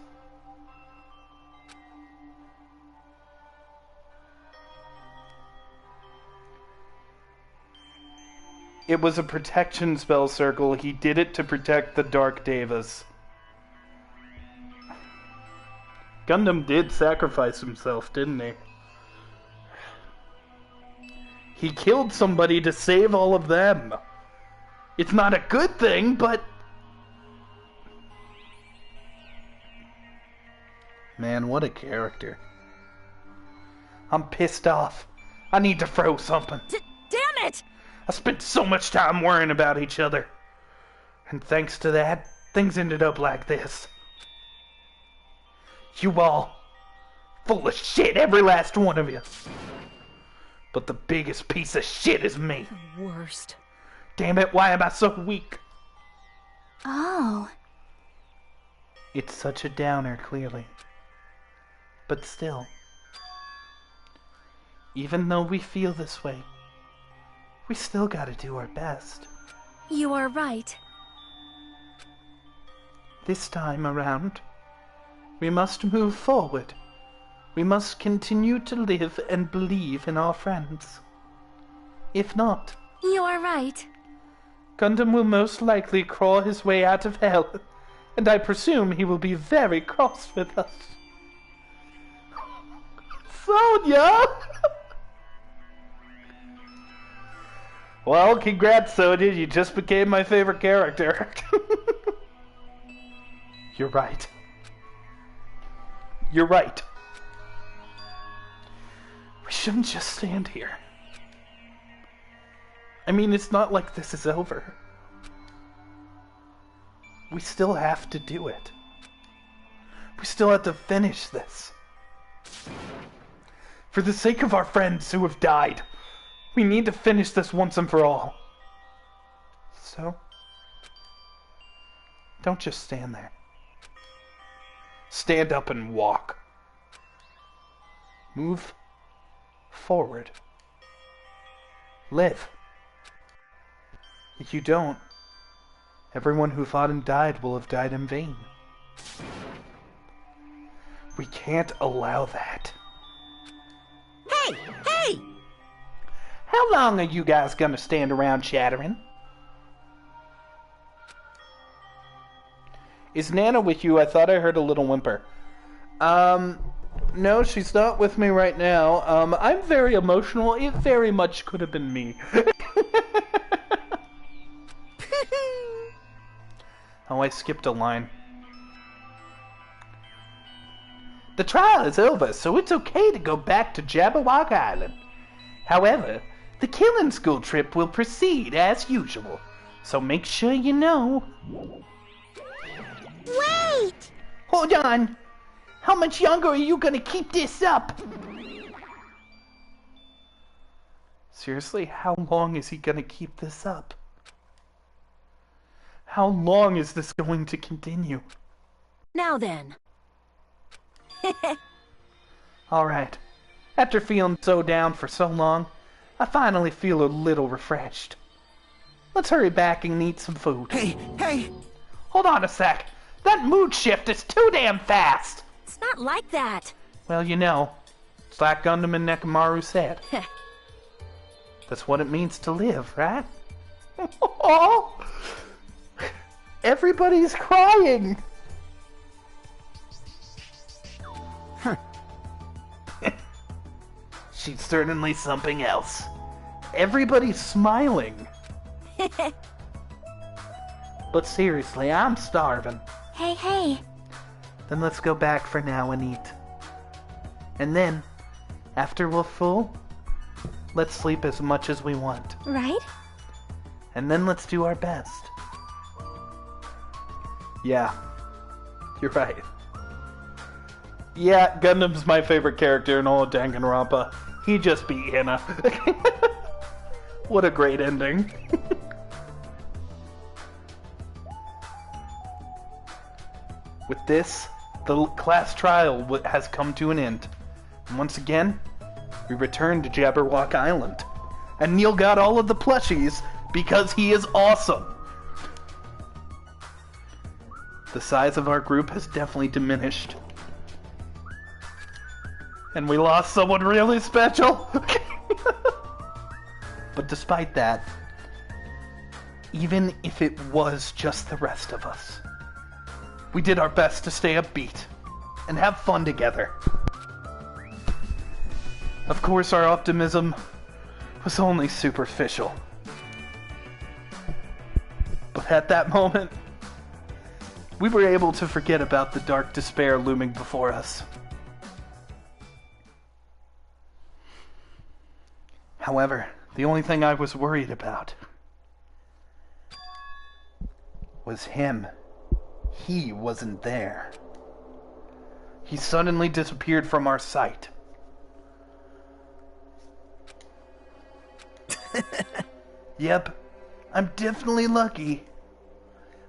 It was a protection spell circle. He did it to protect the Dark Devas. Gundam did sacrifice himself, didn't he? He killed somebody to save all of them. It's not a good thing, but... Man, what a character. I'm pissed off. I need to throw something. Damn it! I spent so much time worrying about each other. And thanks to that, things ended up like this. You all, full of shit, every last one of you. But the biggest piece of shit is me. The worst. Damn it, why am I so weak? Oh. It's such a downer, clearly. But still. Even though we feel this way, we still gotta do our best. You are right. This time around, we must move forward. We must continue to live and believe in our friends. If not... You are right. Gundam will most likely crawl his way out of hell, and I presume he will be very cross with us. Sonya! Well, congrats, Sonya. You just became my favorite character. You're right. You're right. We shouldn't just stand here. I mean, it's not like this is over. We still have to do it. We still have to finish this. For the sake of our friends who have died, we need to finish this once and for all. So, don't just stand there. Stand up and walk. Move forward. Live. If you don't, everyone who fought and died will have died in vain. We can't allow that. Hey! Hey! How long are you guys gonna stand around chattering? Is Nana with you? I thought I heard a little whimper. No, she's not with me right now. I'm very emotional. It very much could have been me. Oh, I skipped a line. The trial is over, so it's okay to go back to Jabberwock Island. However, the killing school trip will proceed as usual, so make sure you know. Wait! Hold on! How much longer are you gonna keep this up? Seriously, how long is he gonna keep this up? How long is this going to continue? Now then. Alright. After feeling so down for so long, I finally feel a little refreshed. Let's hurry back and eat some food. Hey! Hold on a sec. That mood shift is too damn fast! It's not like that. Well, you know, it's like Gundam and Nekomaru said. That's what it means to live, right? Oh! Everybody's crying! She's certainly something else. Everybody's smiling. But seriously, I'm starving. Hey. Then let's go back for now and eat. And then, after we're full, let's sleep as much as we want. Right? And then let's do our best. Yeah, you're right. Yeah, Gundam's my favorite character in all of Danganronpa. He just beat Hina. What a great ending. With this, the class trial has come to an end. And once again, we return to Jabberwock Island. And Kneale got all of the plushies because he is awesome. The size of our group has definitely diminished. And we lost someone really special. But despite that, even if it was just the rest of us, we did our best to stay upbeat and have fun together. Of course, our optimism was only superficial. But at that moment, we were able to forget about the dark despair looming before us. However, the only thing I was worried about was him. He wasn't there. He suddenly disappeared from our sight. Yep, I'm definitely lucky.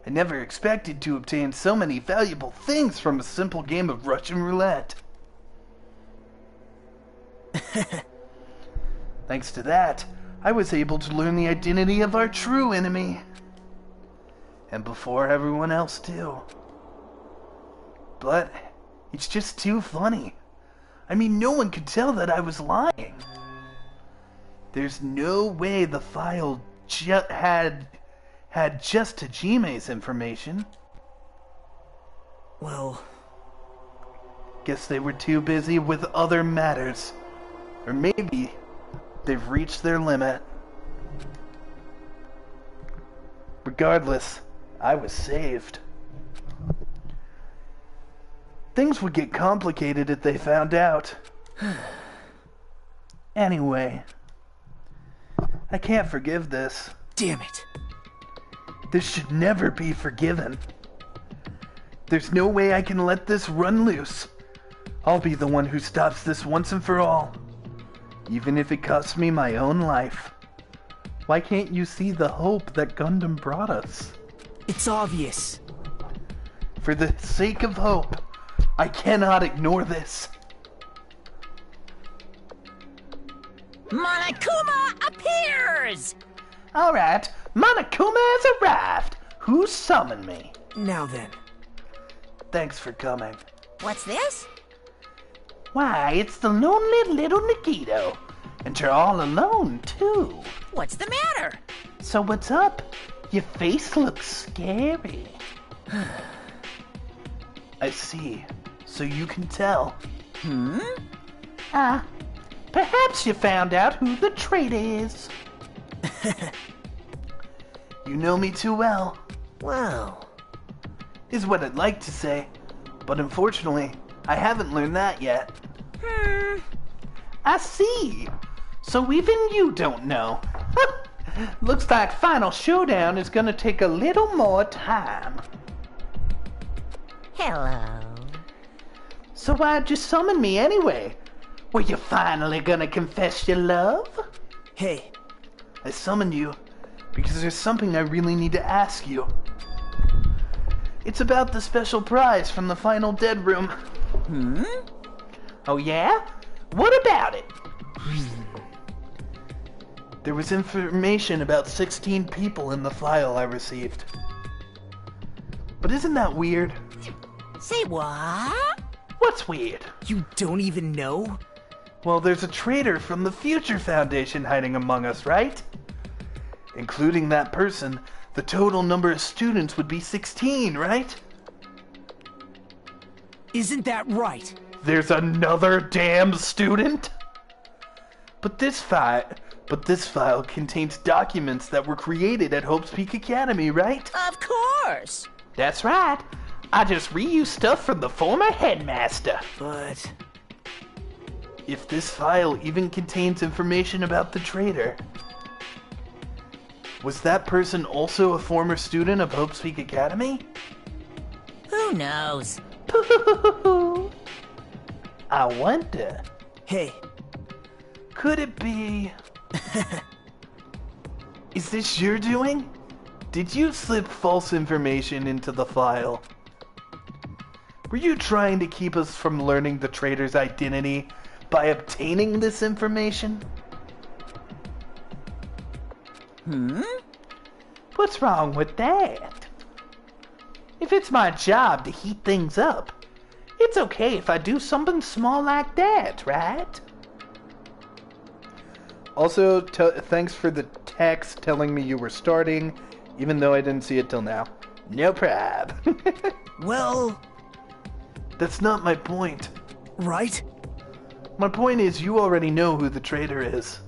I never expected to obtain so many valuable things from a simple game of Russian roulette. Thanks to that, I was able to learn the identity of our true enemy. And before everyone else too. But it's just too funny. I mean, no one could tell that I was lying. There's no way the file had just Hajime's information. Well, guess they were too busy with other matters. Or maybe they've reached their limit. Regardless, I was saved. Things would get complicated if they found out. Anyway, I can't forgive this. Damn it. This should never be forgiven. There's no way I can let this run loose. I'll be the one who stops this once and for all. Even if it costs me my own life. Why can't you see the hope that Gundam brought us? It's obvious. For the sake of hope, I cannot ignore this. Monokuma appears! Alright, Monokuma has arrived. Who summoned me? Now then. Thanks for coming. What's this? Why, it's the lonely little Nikito. And you're all alone, too. What's the matter? So what's up? Your face looks scary. I see. So you can tell. Perhaps you found out who the traitor is. You know me too well. Well, is what I'd like to say. But unfortunately, I haven't learned that yet. I see. So even you don't know. Looks like Final Showdown is gonna take a little more time. Hello. So why'd you summon me anyway? Were you finally gonna confess your love? hey, I summoned you because there's something I really need to ask you. It's about the special prize from the final dead room. Oh yeah? What about it? There was information about 16 people in the file I received. But isn't that weird? Say what? What's weird? you don't even know? Well, there's a traitor from the Future Foundation hiding among us, right? Including that person, the total number of students would be 16, right? Isn't that right? There's another damn student? But this file contains documents that were created at Hope's Peak Academy, right? Of course. That's right. I just reused stuff from the former headmaster. But If this file even contains information about the traitor, was that person also a former student of Hope's Peak Academy? Who knows? I wonder. hey, Could it be... Is this your doing? Did you slip false information into the file? Were you trying to keep us from learning the traitor's identity by obtaining this information? What's wrong with that? If it's my job to heat things up, it's okay if I do something small like that, right? Also, thanks for the text telling me you were starting, even though I didn't see it till now. No prob. well, That's not my point. right? My point is you already know who the traitor is.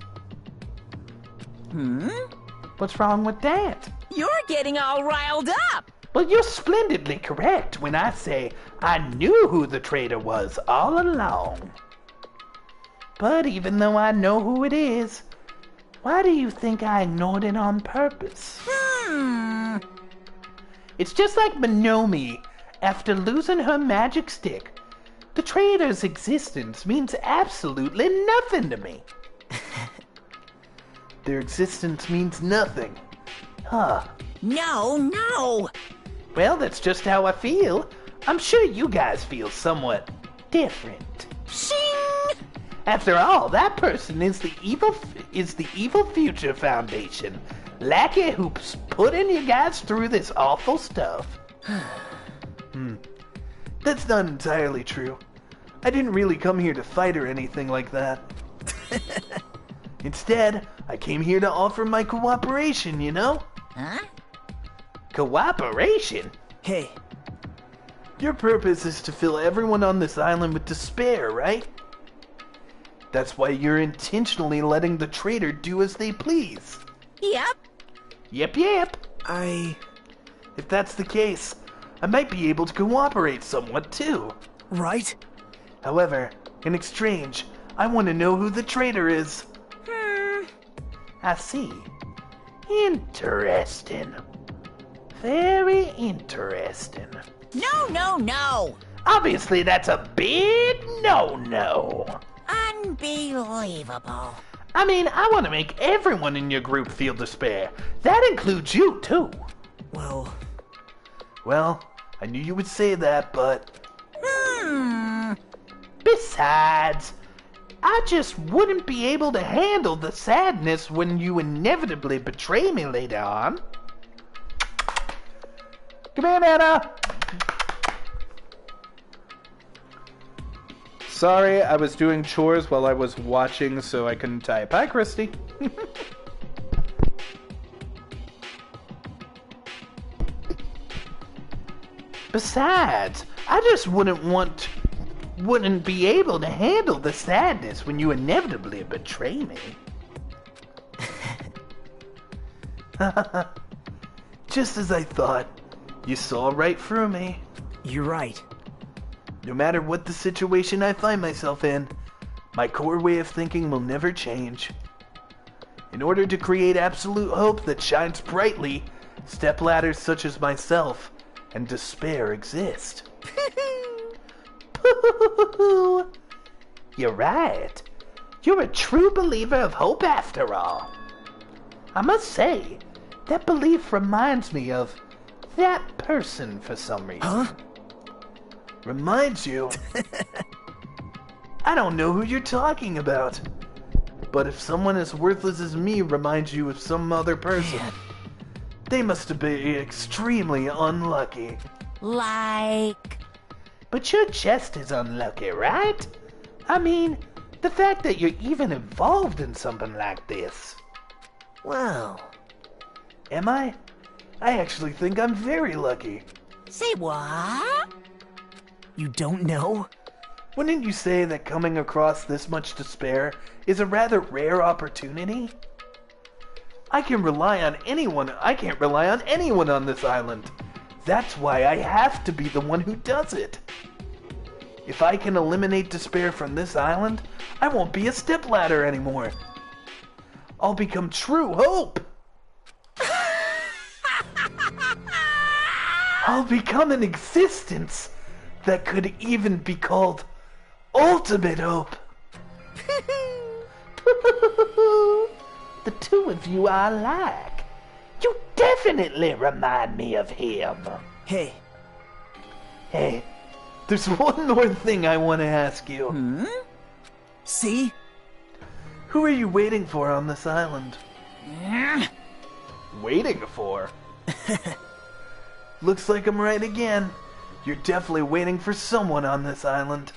What's wrong with that? You're getting all riled up! Well, you're splendidly correct when I say I knew who the traitor was all along. But even though I know who it is, why do you think I ignored it on purpose? It's just like Minomi after losing her magic stick. The traitor's existence means absolutely nothing to me. Their existence means nothing. Huh. No! Well, that's just how I feel. I'm sure you guys feel somewhat different. Shing! After all, that person is the evil Future Foundation. Lackey who's putting you guys through this awful stuff. That's not entirely true. I didn't really come here to fight or anything like that. Instead, I came here to offer my cooperation, you know? Huh? Cooperation? Hey. Your purpose is to fill everyone on this island with despair, right? That's why you're intentionally letting the traitor do as they please. Yep. Yep. If that's the case, I might be able to cooperate somewhat too. Right? However, in exchange, I want to know who the traitor is. I see. Interesting. Very interesting. No! Obviously, that's a big no-no. Unbelievable. I mean, I want to make everyone in your group feel despair. That includes you, too. Well, I knew you would say that, but... Besides, I just wouldn't be able to handle the sadness when you inevitably betray me later on. Come here, Nana. Sorry, I was doing chores while I was watching, so I couldn't type. Hi, Christy. Besides, I just wouldn't be able to handle the sadness when you inevitably betray me. Just as I thought, you saw right through me. You're right. No matter what the situation I find myself in, my core way of thinking will never change. In order to create absolute hope that shines brightly, stepladders such as myself and despair exist. You're right. You're a true believer of hope after all. I must say, that belief reminds me of that person for some reason. Huh? Reminds you? I don't know who you're talking about. But if someone as worthless as me reminds you of some other person, they must have been extremely unlucky. Like... But you're just as unlucky, right? I mean, the fact that you're even involved in something like this. Well... Am I? I actually think I'm very lucky. Say what? You don't know? Wouldn't you say that coming across this much despair is a rather rare opportunity? I can't rely on anyone on this island. That's why I have to be the one who does it. If I can eliminate despair from this island, I won't be a stepladder anymore. I'll become true hope. I'll become an existence that could even be called ultimate hope. The two of you are alike. You definitely remind me of him. Hey, there's one more thing I want to ask you. see? Who are you waiting for on this island? Waiting for? Looks like I'm right again. You're definitely waiting for someone on this island.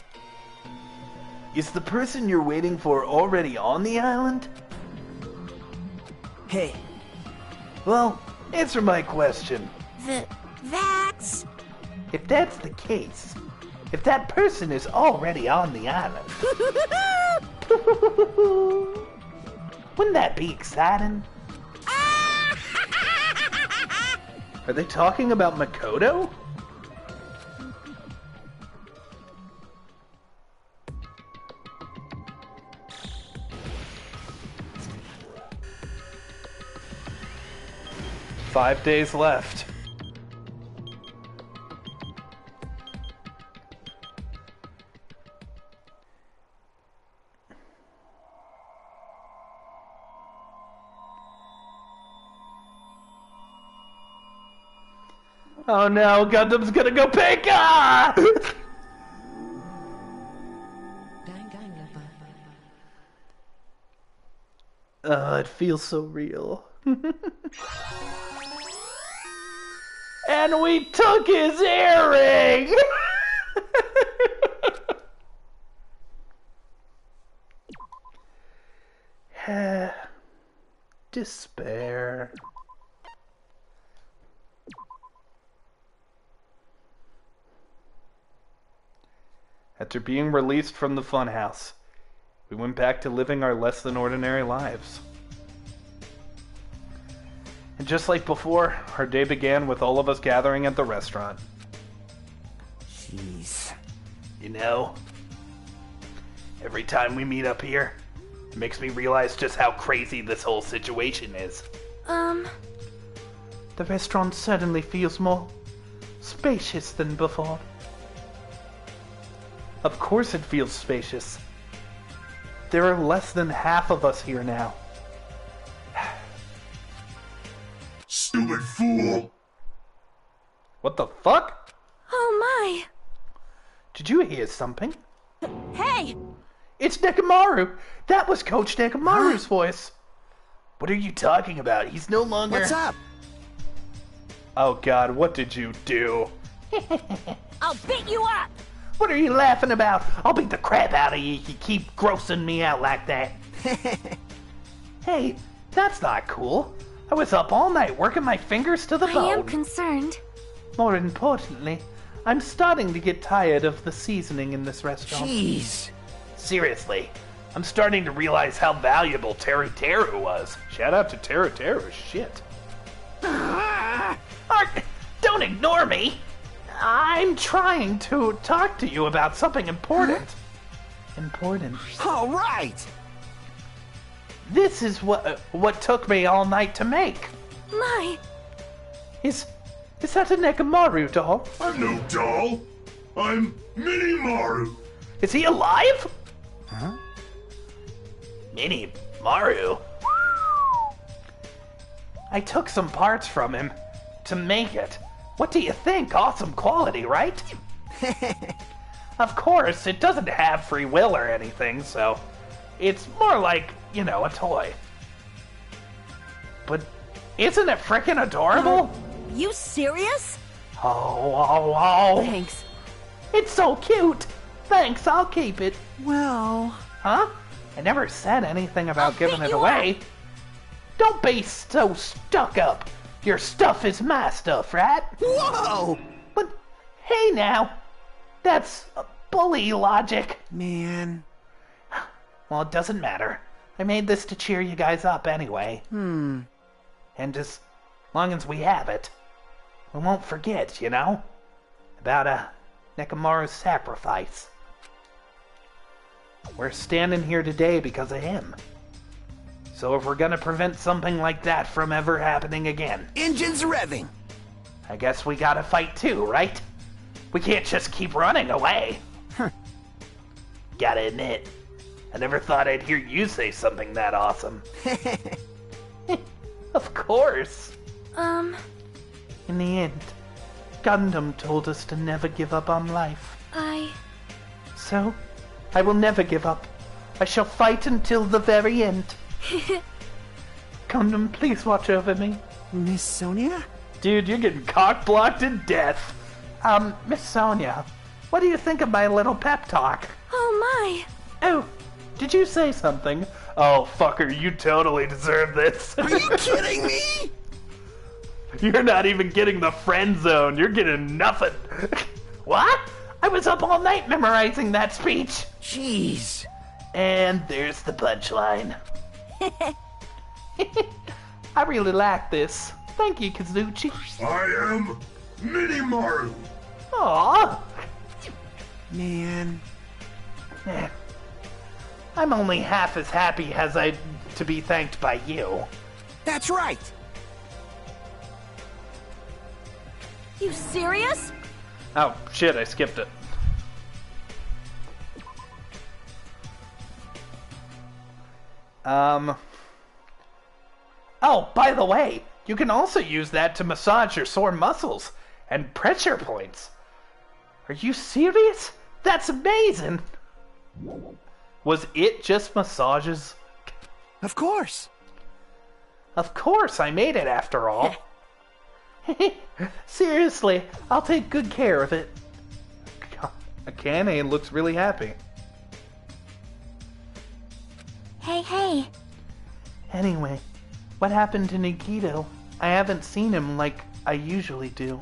Is the person you're waiting for already on the island? Hey. Well, answer my question. That's... If that's the case, if that person is already on the island, wouldn't that be exciting? Are they talking about Makoto? Five days left. Oh no, Gundam's gonna go pink! Ah! Oh, it feels so real. And we took his earring! Despair. After being released from the funhouse, we went back to living our less than ordinary lives. And just like before, our day began with all of us gathering at the restaurant. Jeez. You know, every time we meet up here, it makes me realize just how crazy this whole situation is. The restaurant certainly feels more spacious than before. Of course it feels spacious. There are less than half of us here now. Stupid fool! What the fuck? Oh my! Did you hear something? Hey! It's Nekomaru! That was Coach Nekomaru's voice! What are you talking about? He's no longer... What's up? Oh god, what did you do? I'll beat you up! What are you laughing about? I'll beat the crap out of you if you keep grossing me out like that. Hey, that's not cool. I was up all night working my fingers to the bone. I am concerned. More importantly, I'm starting to get tired of the seasoning in this restaurant. Jeez. Seriously, I'm starting to realize how valuable Teru Teru was. Shout out to Teru Teru, shit. Don't ignore me! I'm trying to talk to you about something important. Important. All right. This is what took me all night to make. My! Is that a Nekomaru doll? I'm no doll. I'm Mini-Maru. Is he alive? Huh? Mini-Maru? I took some parts from him to make it. What do you think? Awesome quality, right? Of course, it doesn't have free will or anything, so it's more like, you know, a toy. But isn't it frickin' adorable? You serious? Oh. Thanks. It's so cute. Thanks, I'll keep it. Well... Huh? I never said anything about I'll giving beat it you away. up. Don't be so stuck up. Your stuff is my stuff, right? Whoa! But hey now, that's bully logic. Man. Well, it doesn't matter. I made this to cheer you guys up anyway. And as long as we have it, we won't forget, you know? About Nekomaru's sacrifice. We're standing here today because of him. So if we're gonna prevent something like that from ever happening again, Engines revving. I guess we gotta fight too, right? We can't just keep running away. Gotta admit, I never thought I'd hear you say something that awesome. Of course. In the end, Gundam told us to never give up on life. So, I will never give up. I shall fight until the very end. Gundam, please watch over me. Miss Sonia? Dude, you're getting cock-blocked to death. Miss Sonia, what do you think of my little pep talk? Oh my! Oh, did you say something? Oh, fucker, you totally deserve this. Are you kidding me? You're not even getting the friend zone. You're getting nothing. What? I was up all night memorizing that speech. Jeez. And there's the punchline. I really like this. Thank you, Kazuchi. I am Minimaru. Aww. Man. I'm only half as happy as I to be thanked by you. That's right. You serious? Oh, shit, I skipped it. Oh, by the way, you can also use that to massage your sore muscles and pressure points. Are you serious? That's amazing! Was it just massages? Of course. Of course, I made it after all. Seriously, I'll take good care of it. Akane looks really happy. Hey. Anyway, what happened to Nikito? I haven't seen him like I usually do.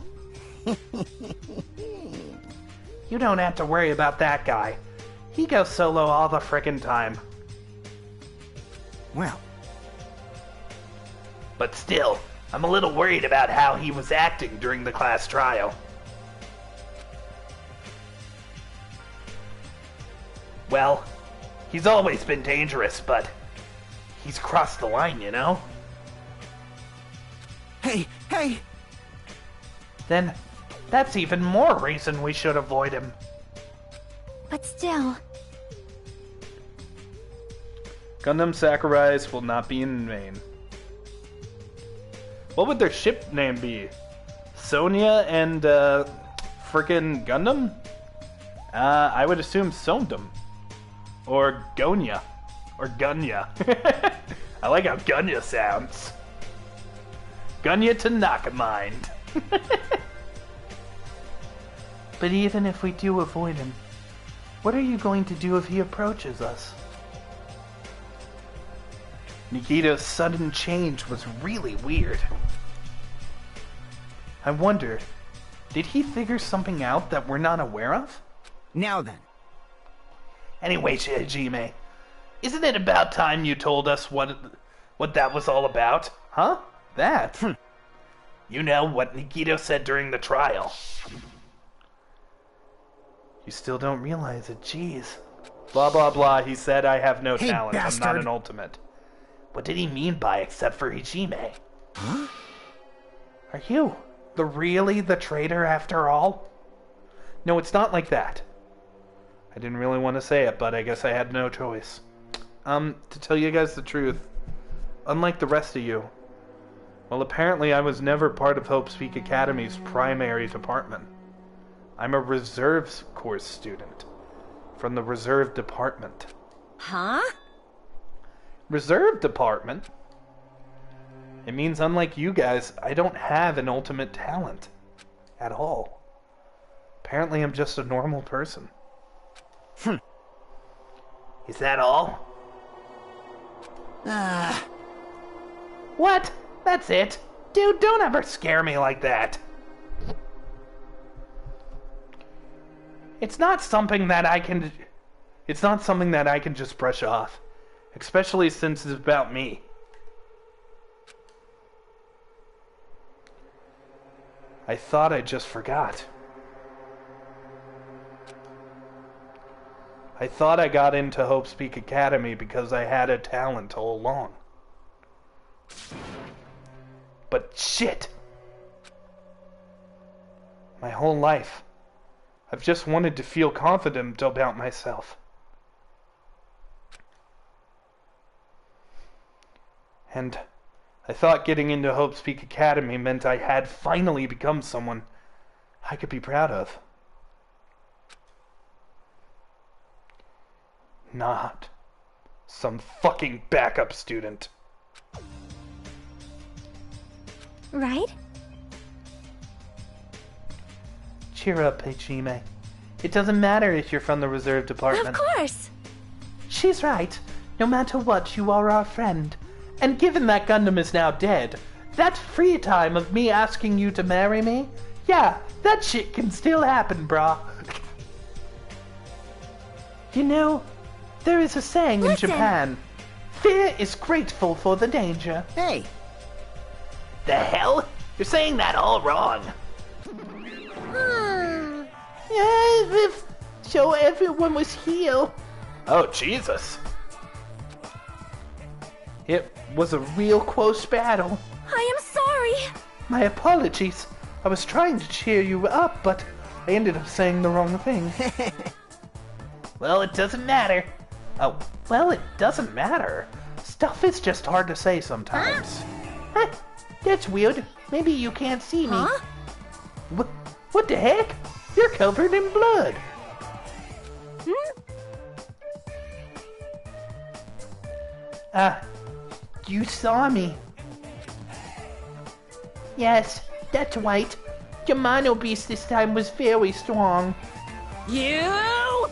You don't have to worry about that guy. He goes solo all the frickin' time. Well. But still, I'm a little worried about how he was acting during the class trial. Well, he's always been dangerous, but he's crossed the line, you know? Hey! Then, that's even more reason we should avoid him. But still... Gundam Sakurais will not be in vain. What would their ship name be? Sonia and, frickin' Gundam? I would assume Sondam. Or Gonya. Or Gunya. I like how Gunya sounds. Gunya to Nakamind. But even if we do avoid him, what are you going to do if he approaches us? Nikito's sudden change was really weird. I wonder, did he figure something out that we're not aware of? Now then. Anyway, Hajime, isn't it about time you told us what that was all about? Huh? That? You know what Nikito said during the trial. You still don't realize it, jeez. Blah blah blah, he said I have no talent, bastard. I'm not an ultimate. What did he mean by except for Hajime? Huh? Are you really the traitor after all? No, it's not like that. I didn't really want to say it, but I guess I had no choice. To tell you guys the truth, unlike the rest of you, well, apparently I was never part of Hope's Peak Academy's primary department. I'm a reserves course student from the reserve department. Huh? Reserve department? It means unlike you guys, I don't have an ultimate talent. At all. Apparently I'm just a normal person. Is that all? What? That's it? Dude, don't ever scare me like that. It's not something that I can just brush off. Especially since it's about me. I thought I just forgot. I thought I got into Hope's Peak Academy because I had a talent all along. But shit! My whole life, I've just wanted to feel confident about myself. And I thought getting into Hope's Peak Academy meant I had finally become someone I could be proud of. Not some fucking backup student. Right? Cheer up, Hajime. It doesn't matter if you're from the reserve department. Of course! She's right. No matter what, you are our friend. And given that Gundam is now dead, that free time of me asking you to marry me, yeah, that shit can still happen, brah. You know, there is a saying in Japan, fear is grateful for the danger. Hey, The hell? You're saying that all wrong. Yeah, so everyone was healed. Oh, Jesus. It was a real close battle. I am sorry. My apologies. I was trying to cheer you up, but I ended up saying the wrong thing. Well, it doesn't matter. Oh, well, it doesn't matter. Stuff is just hard to say sometimes. Huh? That's weird. Maybe you can't see me. Huh? What the heck? You're covered in blood. You saw me. Yes, that's right. Your mono beast this time was very strong. You!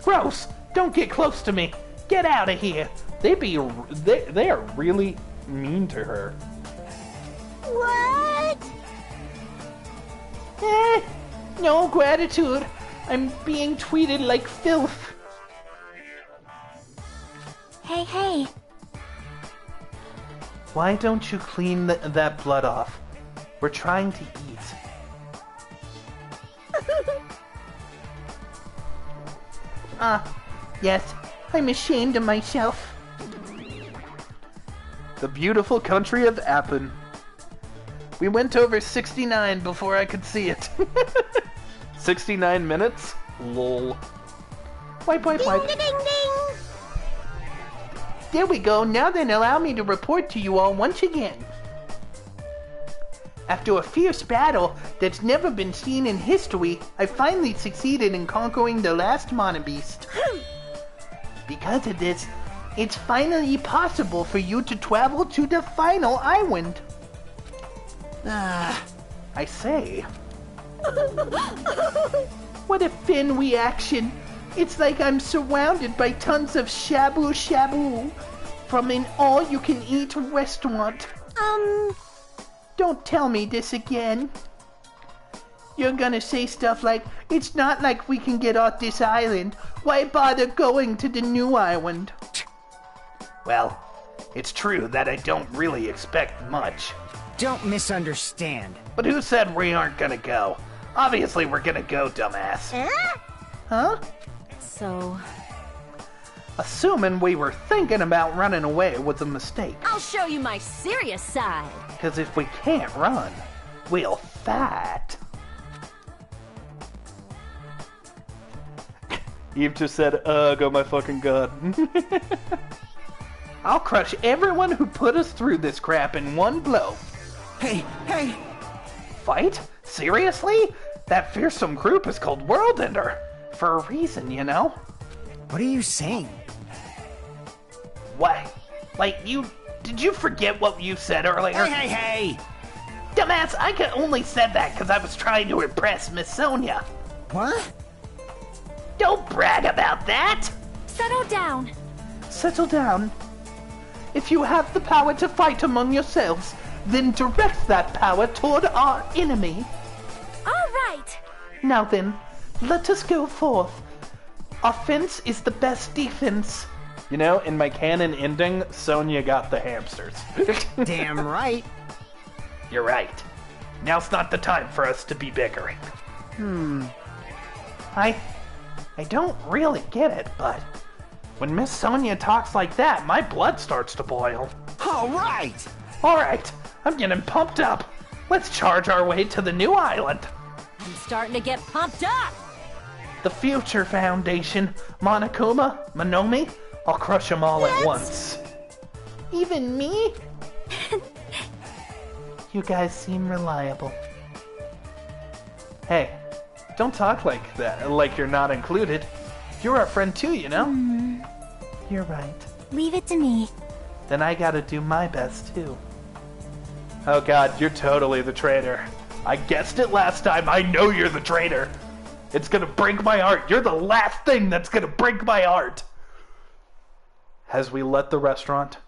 Gross! Don't get close to me. Get out of here. They are really mean to her. What? No gratitude. I'm being treated like filth. Hey. Why don't you clean that blood off? We're trying to eat. Yes. I'm ashamed of myself. The beautiful country of Appen. We went over 69 before I could see it. 69 minutes? Lol. Wipe. Ding, ding, ding. There we go. Now then, allow me to report to you all once again. After a fierce battle that's never been seen in history, I finally succeeded in conquering the last monobeast. Because of this, it's finally possible for you to travel to the final island. I say. What a thin reaction. It's like I'm surrounded by tons of shabu shabu from an all-you-can-eat restaurant. Don't tell me this again. You're gonna say stuff like, it's not like we can get off this island. Why bother going to the new island? Well, it's true that I don't really expect much. Don't misunderstand. But who said we aren't gonna go? Obviously we're gonna go, dumbass. Huh? So... Assuming we were thinking about running away was a mistake. I'll show you my serious side. Because if we can't run, we'll fight. Eve just said, ugh, oh my fucking god. I'll crush everyone who put us through this crap in one blow. Hey! Fight? Seriously? That fearsome group is called World Ender. For a reason, you know? What are you saying? What? Like, did you forget what you said earlier? Hey! Dumbass, I could only said that because I was trying to impress Miss Sonia. What? Don't brag about that! Settle down. Settle down. If you have the power to fight among yourselves, then direct that power toward our enemy. All right. Now then, let us go forth. Offense is the best defense. You know, in my canon ending, Sonya got the hamsters. Damn right. You're right. Now's not the time for us to be bickering. I don't really get it, but when Miss Sonia talks like that, my blood starts to boil. All right, I'm getting pumped up. Let's charge our way to the new island. I'm starting to get pumped up. The Future Foundation, Monokuma, Monomi, I'll crush them all at once. Even me? You guys seem reliable. Hey, don't talk like that, like you're not included. You're our friend too, you know? You're right. Leave it to me. Then I gotta do my best too. Oh god, you're totally the traitor. I guessed it last time, I know you're the traitor. It's gonna break my heart. You're the last thing that's gonna break my heart. As we left the restaurant,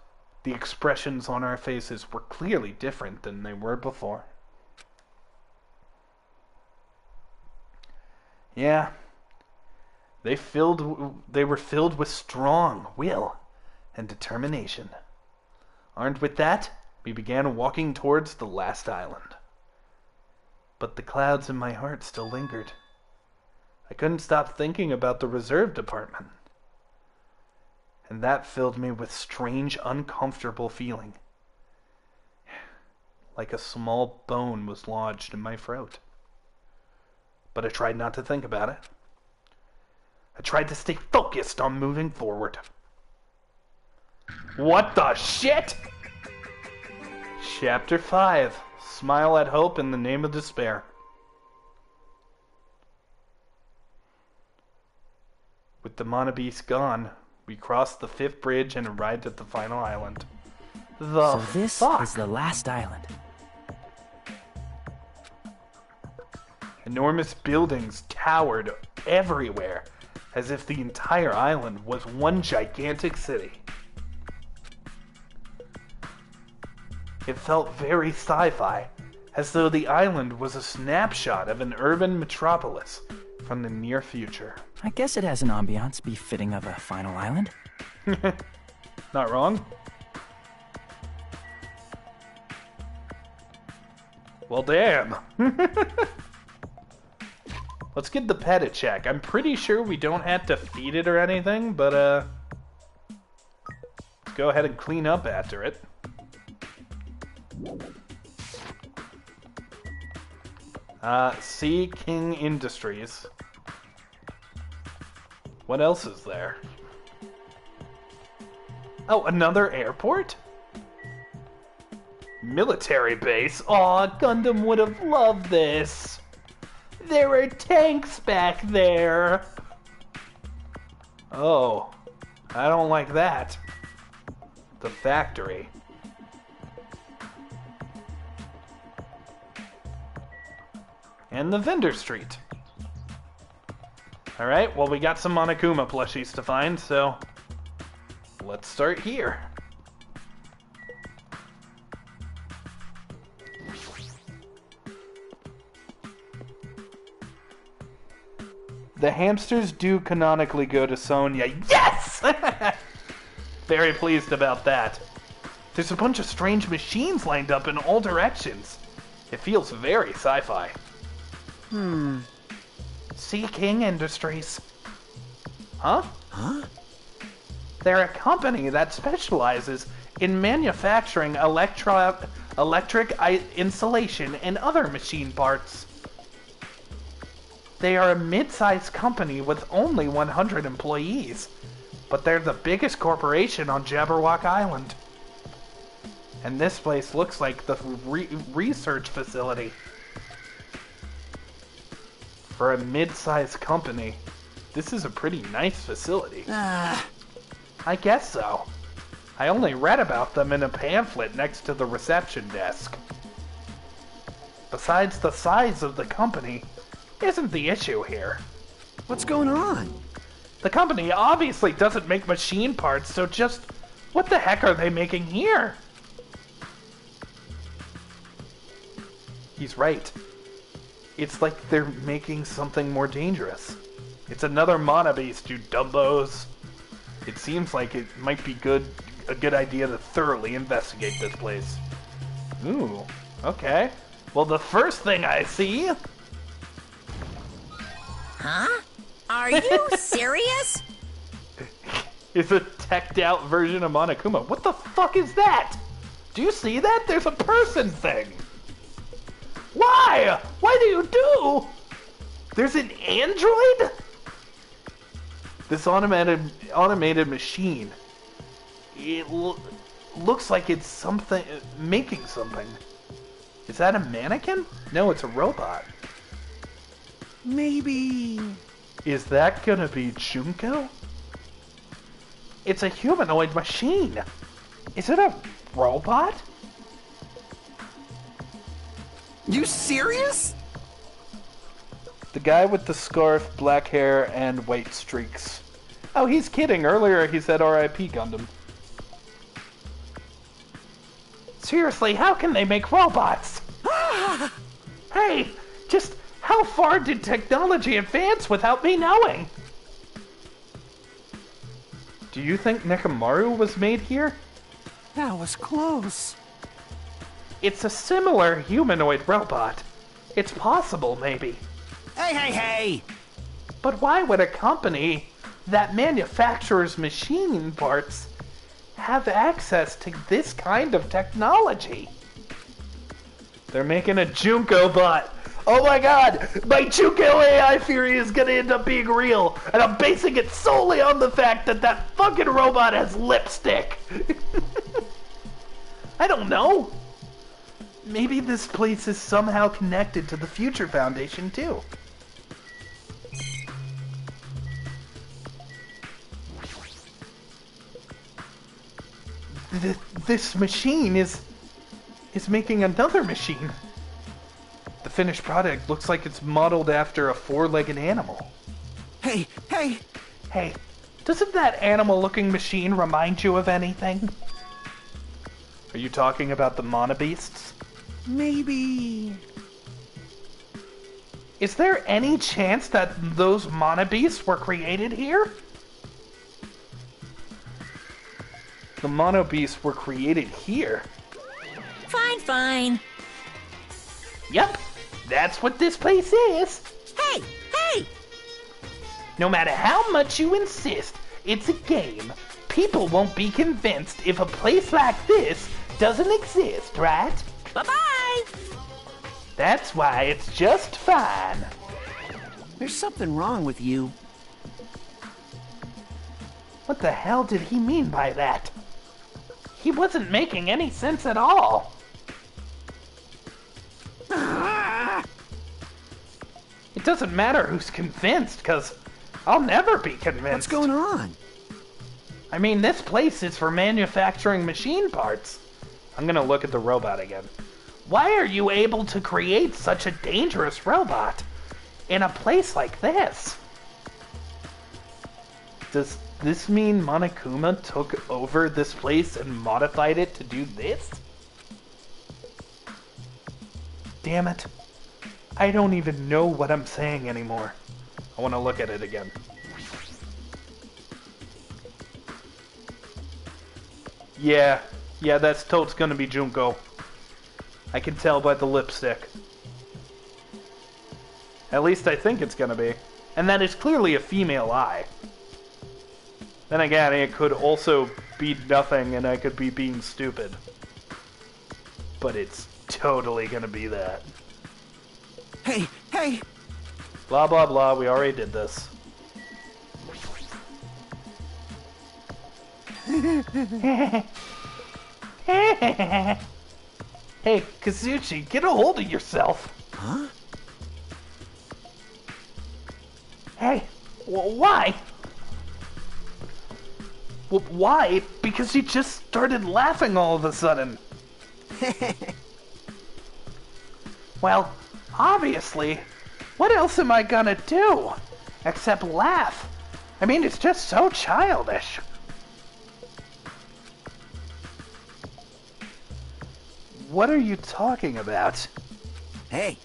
the expressions on our faces were clearly different than they were before. Yeah, they were filled with strong will and determination. Armed with that, We began walking towards the last island. But the clouds in my heart still lingered. I couldn't stop thinking about the reserve department. And that filled me with strange, uncomfortable feeling. Like a small bone was lodged in my throat. But I tried not to think about it. I tried to stay focused on moving forward. What the shit? Chapter 5. Smile at hope in the name of despair. With the Monobeast gone, we crossed the 5th bridge and arrived at the final island. So this is the last island. Enormous buildings towered everywhere, as if the entire island was one gigantic city. It felt very sci-fi, as though the island was a snapshot of an urban metropolis from the near future. I guess it has an ambiance befitting of a final island. Not wrong. Well, damn. Let's give the pet a check. I'm pretty sure we don't have to feed it or anything, but let's go ahead and clean up after it. Sea King Industries. What else is there? Oh, another airport? Military base? Aw, Gundam would have loved this. There were tanks back there. Oh, I don't like that. The factory. And the vendor street. Alright, well we got some Monokuma plushies to find, so let's start here. The hamsters do canonically go to Sonia. Yes! Very pleased about that. There's a bunch of strange machines lined up in all directions. It feels very sci-fi. Sea King Industries. Huh? They're a company that specializes in manufacturing electric insulation and other machine parts. They are a mid-sized company with only 100 employees, but they're the biggest corporation on Jabberwock Island. And this place looks like the research facility. For a mid-sized company, this is a pretty nice facility. I guess so. I only read about them in a pamphlet next to the reception desk. Besides, the size of the company isn't the issue here. What's going on? The company obviously doesn't make machine parts, so just what the heck are they making here? He's right. It's like they're making something more dangerous. It's another Monobeast, you dumbos. It seems like it might be a good idea to thoroughly investigate this place. Ooh, okay. Well, the first thing I see... Huh? Are you serious? Is a teched out version of Monokuma. What the fuck is that? Do you see that? There's a person thing. Why? Why do? There's an android? This automated machine. It looks like it's something, making something. Is that a mannequin? No, it's a robot. Maybe... Is that gonna be Junko? It's a humanoid machine. Is it a robot? You serious? The guy with the scarf, black hair, and white streaks. Oh, he's kidding. Earlier he said R.I.P. Gundam. Seriously, how can they make robots? Hey, just how far did technology advance without me knowing? Do you think Nekomaru was made here? That was close. It's a similar humanoid robot. It's possible, maybe. Hey! But why would a company that manufactures machine parts have access to this kind of technology? They're making a Junko bot. Oh my god! My Junko AI theory is gonna end up being real, and I'm basing it solely on the fact that that fucking robot has lipstick. I don't know. Maybe this place is somehow connected to the Future Foundation, too. This machine is making another machine. The finished product looks like it's modeled after a four-legged animal. Hey! Hey, doesn't that animal-looking machine remind you of anything? Are you talking about the Monobeasts? Maybe... Is there any chance that those Monobeasts were created here? The Monobeasts were created here. Fine. Yep, that's what this place is. Hey! No matter how much you insist, it's a game. People won't be convinced if a place like this doesn't exist, right? Bye-bye! That's why it's just fine. There's something wrong with you. What the hell did he mean by that? He wasn't making any sense at all. It doesn't matter who's convinced, because I'll never be convinced. What's going on? I mean, this place is for manufacturing machine parts. I'm gonna look at the robot again. Why are you able to create such a dangerous robot in a place like this? Does this mean Monokuma took over this place and modified it to do this? Damn it. I don't even know what I'm saying anymore. I want to look at it again. Yeah, that's totes gonna be Junko. I can tell by the lipstick. At least I think it's gonna be. And that is clearly a female eye. Then again, it could also be nothing and I could be being stupid. But it's totally gonna be that. Hey! Blah blah blah, we already did this. Hey, Kazuchi, get a hold of yourself. Huh? Hey, why? Well, why? Because you just started laughing all of a sudden. Well, obviously, what else am I gonna do? Except laugh. I mean, it's just so childish. What are you talking about? Hey.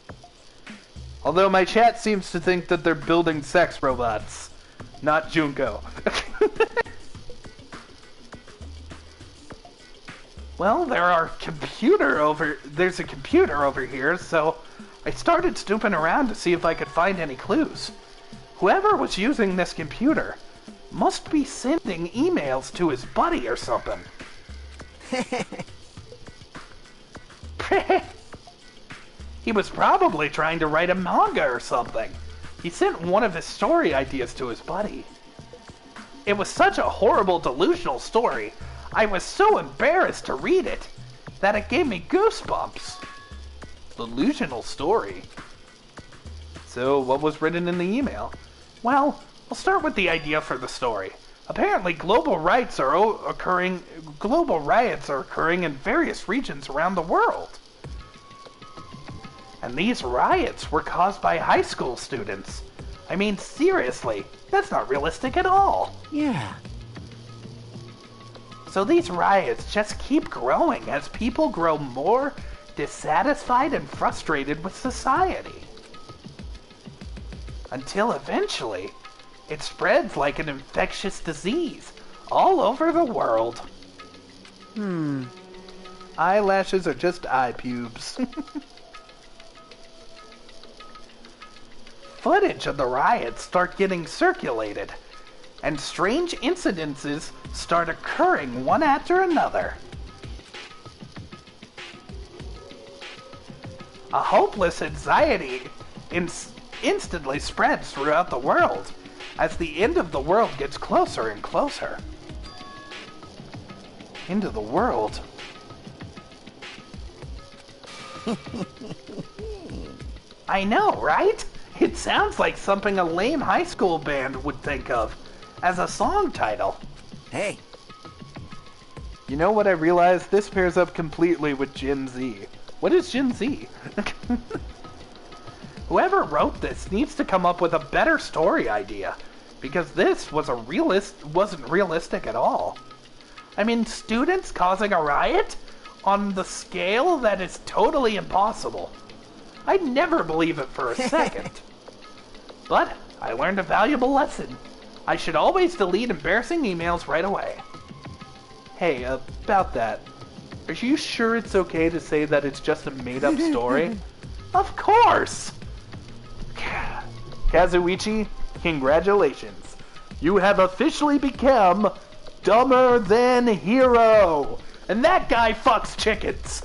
Although my chat seems to think that they're building sex robots, not Junko. Well, there's a computer over here, so I started snooping around to see if I could find any clues. Whoever was using this computer must be sending emails to his buddy or something. He was probably trying to write a manga or something. He sent one of his story ideas to his buddy. It was such a horrible, delusional story. I was so embarrassed to read it that it gave me goosebumps. Delusional story. So, what was written in the email? Well, I'll start with the idea for the story. Apparently, global riots are occurring in various regions around the world. And these riots were caused by high school students. I mean, seriously, that's not realistic at all. Yeah. So these riots just keep growing as people grow more dissatisfied and frustrated with society. Until eventually, it spreads like an infectious disease all over the world. Eyelashes are just eye pubes. Footage of the riots start getting circulated, and strange incidences start occurring one after another. A hopeless anxiety instantly spreads throughout the world as the end of the world gets closer and closer. End of the world? I know, right? It sounds like something a lame high school band would think of as a song title. Hey. You know what I realized? This pairs up completely with Gen Z. What is Gen Z? Whoever wrote this needs to come up with a better story idea, because this was wasn't realistic at all. I mean, students causing a riot on the scale that is totally impossible. I'd never believe it for a second. But I learned a valuable lesson. I should always delete embarrassing emails right away. Hey, about that. Are you sure it's okay to say that it's just a made-up story? Of course! Kazuichi, congratulations. You have officially become dumber than Hero. And that guy fucks chickens.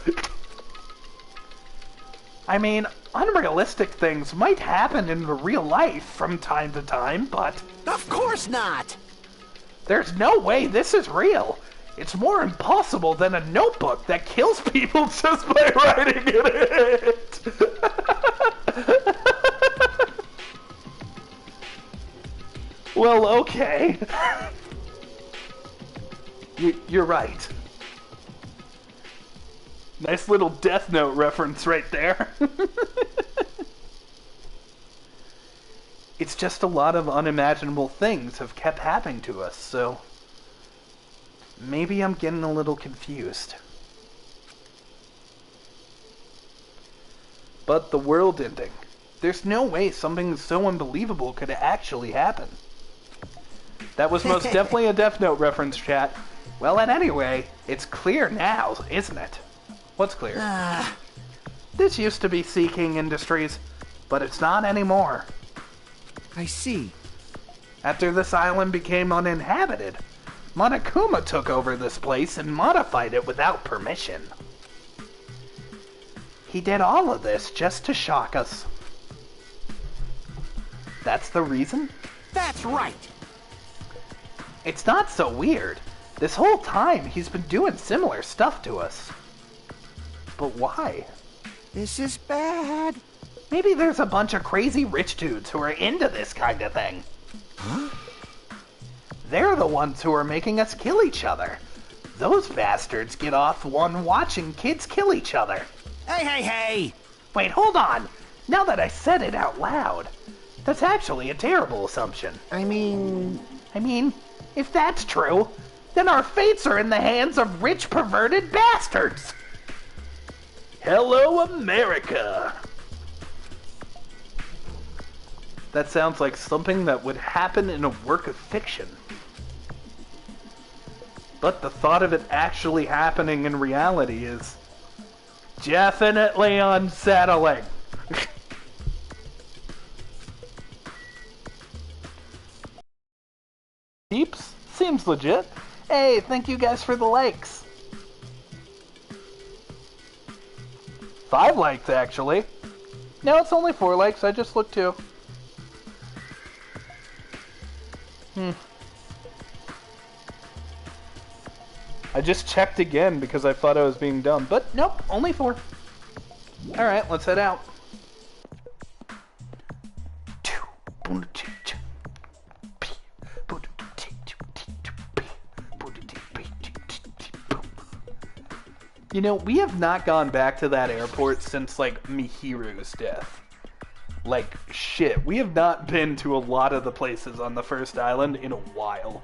I mean, unrealistic things might happen in real life from time to time, but... Of course not! There's no way this is real. It's more impossible than a notebook that kills people just by writing in it. Well, okay. You're right. Nice little Death Note reference right there. It's just a lot of unimaginable things have kept happening to us, so... maybe I'm getting a little confused. But the world ending. There's no way something so unbelievable could actually happen. That was most definitely a Death Note reference, chat. Well, and anyway, it's clear now, isn't it? What's clear? This used to be Sea King Industries, but it's not anymore. I see. After this island became uninhabited, Monokuma took over this place and modified it without permission. He did all of this just to shock us. That's the reason? That's right! It's not so weird. This whole time, he's been doing similar stuff to us. But why? This is bad. Maybe there's a bunch of crazy rich dudes who are into this kind of thing. Huh? They're the ones who are making us kill each other. Those bastards get off on watching kids kill each other. Hey! Wait, hold on. Now that I said it out loud, that's actually a terrible assumption. I mean, if that's true, then our fates are in the hands of rich, perverted bastards. Hello, America. That sounds like something that would happen in a work of fiction. But the thought of it actually happening in reality is definitely unsettling. Peeps? Seems legit. Hey, thank you guys for the likes. 5 likes, actually. No, it's only 4 likes. I just looked 2. I just checked again because I thought I was being dumb. But nope, only 4. Alright, let's head out. You know, we have not gone back to that airport since, like, Mihiru's death. Like, shit. We have not been to a lot of the places on the first island in a while.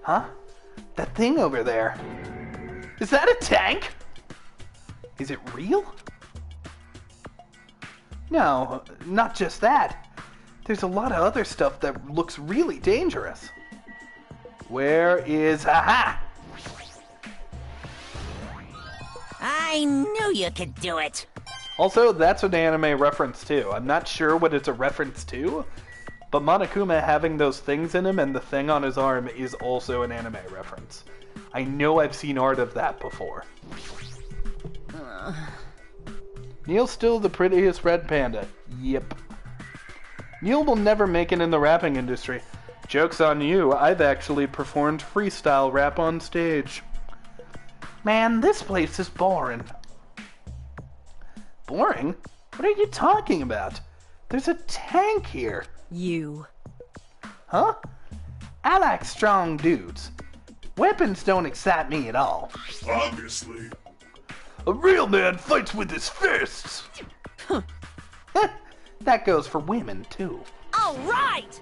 Huh? That thing over there. Is that a tank? Is it real? No, not just that. There's a lot of other stuff that looks really dangerous. Where is... Aha! I knew you could do it. Also, that's an anime reference too. I'm not sure what it's a reference to, but Monokuma having those things in him and the thing on his arm is also an anime reference. I know I've seen art of that before. Kneale's still the prettiest red panda. Yep. Kneale will never make it in the rapping industry. Joke's on you, I've actually performed freestyle rap on stage. Man, this place is boring. Boring? What are you talking about? There's a tank here. You. Huh? I like strong dudes. Weapons don't excite me at all. Obviously. A real man fights with his fists. That goes for women, too. All right!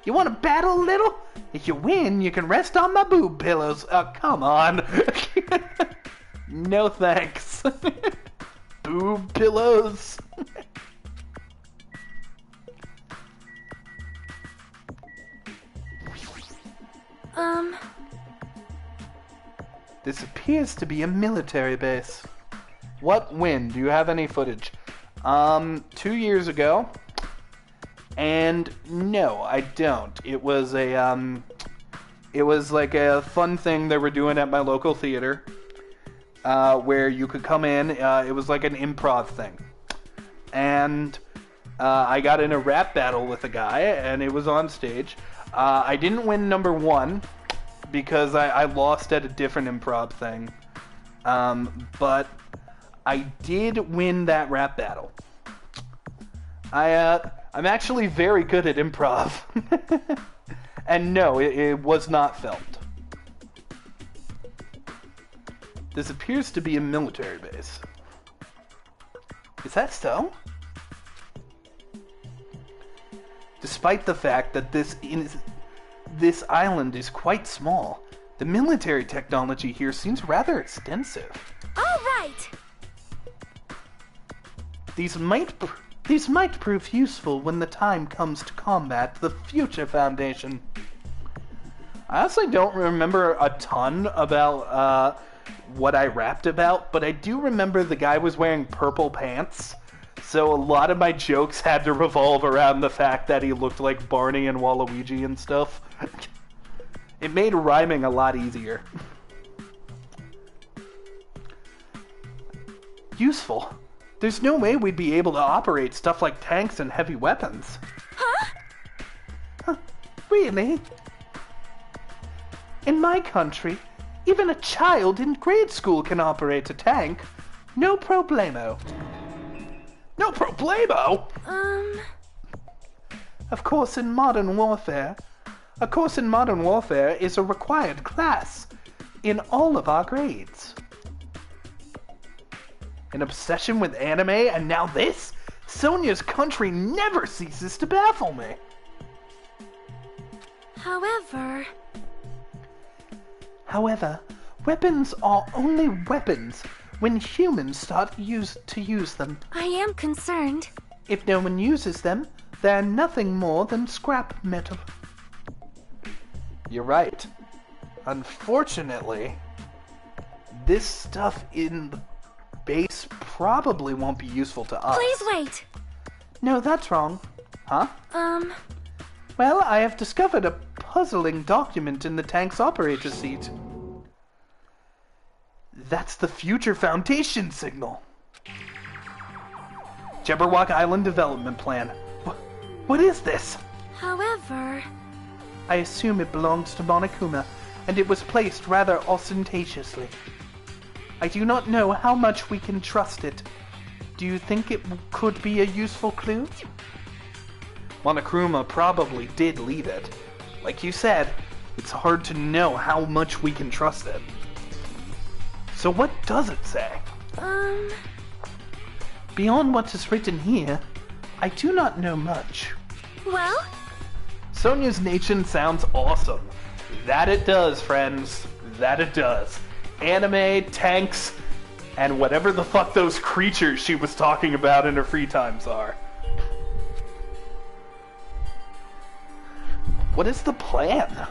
You want to battle a little? If you win, you can rest on my boob pillows. Come on. No thanks. Boob pillows. This appears to be a military base. What when? Do you have any footage? 2 years ago. And no, I don't. It was a it was like a fun thing they were doing at my local theater, where you could come in. It was like an improv thing, and I got in a rap battle with a guy, and it was on stage. I didn't win number one because I lost at a different improv thing, but I did win that rap battle. I'm actually very good at improv. And no, it was not filmed. This appears to be a military base. Is that so? Despite the fact that this island is quite small, the military technology here seems rather extensive. All right! These might prove useful when the time comes to combat the future Foundation. I honestly don't remember a ton about what I rapped about, but I do remember the guy was wearing purple pants, so a lot of my jokes had to revolve around the fact that he looked like Barney and Waluigi and stuff. It made rhyming a lot easier. Useful? There's no way we'd be able to operate stuff like tanks and heavy weapons. Huh? Really? In my country, even a child in grade school can operate a tank. No problemo. No problemo? Of course, in modern warfare. A course in modern warfare is a required class in all of our grades. An obsession with anime, and now this? Sonia's country never ceases to baffle me. However, weapons are only weapons when humans start to use them. I am concerned. If no one uses them, they're nothing more than scrap metal. You're right. Unfortunately, this stuff in the base probably won't be useful to us. Please wait. No, that's wrong. Huh? Well, I have discovered a puzzling document in the tank's operator seat. That's the Future Foundation signal. Jabberwock Island Development Plan. What is this? However... I assume it belongs to Monokuma, and it was placed rather ostentatiously. I do not know how much we can trust it. Do you think it could be a useful clue? Monokuma probably did leave it. Like you said, it's hard to know how much we can trust it. So what does it say? Beyond what is written here, I do not know much. Well? Sonia's Nation sounds awesome. That it does, friends. That it does. Anime, tanks, and whatever the fuck those creatures she was talking about in her free times are. What is the plan?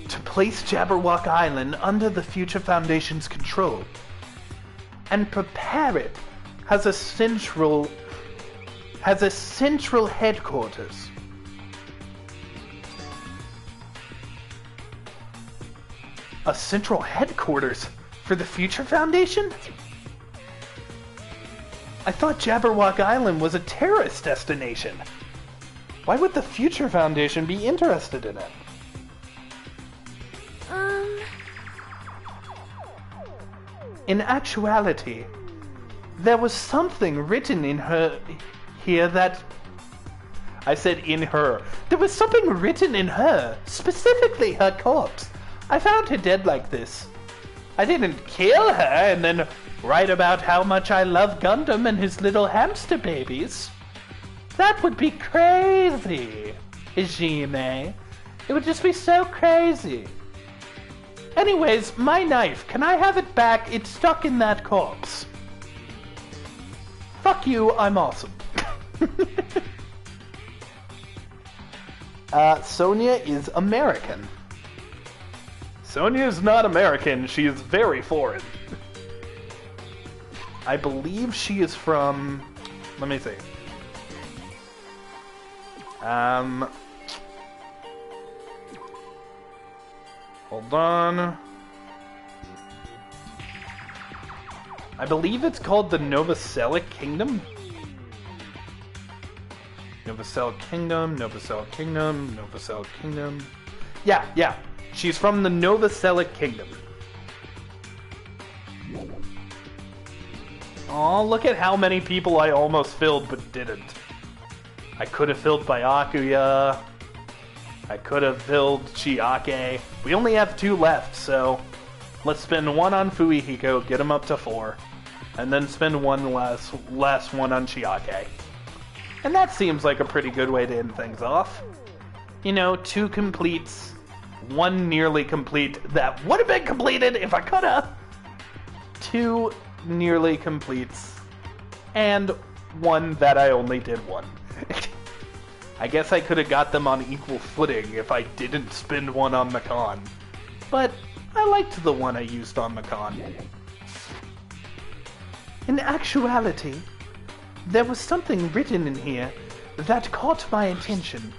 To place Jabberwock Island under the Future Foundation's control and prepare it as a central headquarters. A central headquarters for the Future Foundation? I thought Jabberwock Island was a terrorist destination. Why would the Future Foundation be interested in it? In actuality, there was something written in her here that... I said in her. There was something written in her, specifically her corpse. I found her dead like this. I didn't kill her and then write about how much I love Gundam and his little hamster babies. That would be crazy, Hajime. It would just be so crazy. Anyways, my knife, can I have it back? It's stuck in that corpse. Fuck you, I'm awesome. Sonia is American. Sonia is not American, she is very foreign. I believe she is from... let me see. Hold on. I believe it's called the Novoselic Kingdom. Novoselic Kingdom, Novoselic Kingdom, Novoselic Kingdom. Yeah. She's from the Novoselic Kingdom. Aw, look at how many people I almost filled but didn't. I could have filled Byakuya. I could have filled Chiake. We only have 2 left, so let's spend 1 on Fuihiko, get him up to 4, and then spend 1 last one on Chiake. And that seems like a pretty good way to end things off. You know, 2 completes, 1 nearly complete that would have been completed if I could have. 2 nearly completes, and 1 that I only did 1. I guess I could have got them on equal footing if I didn't spend 1 on Makan. But I liked the 1 I used on Makan. In actuality, there was something written in here that caught my attention.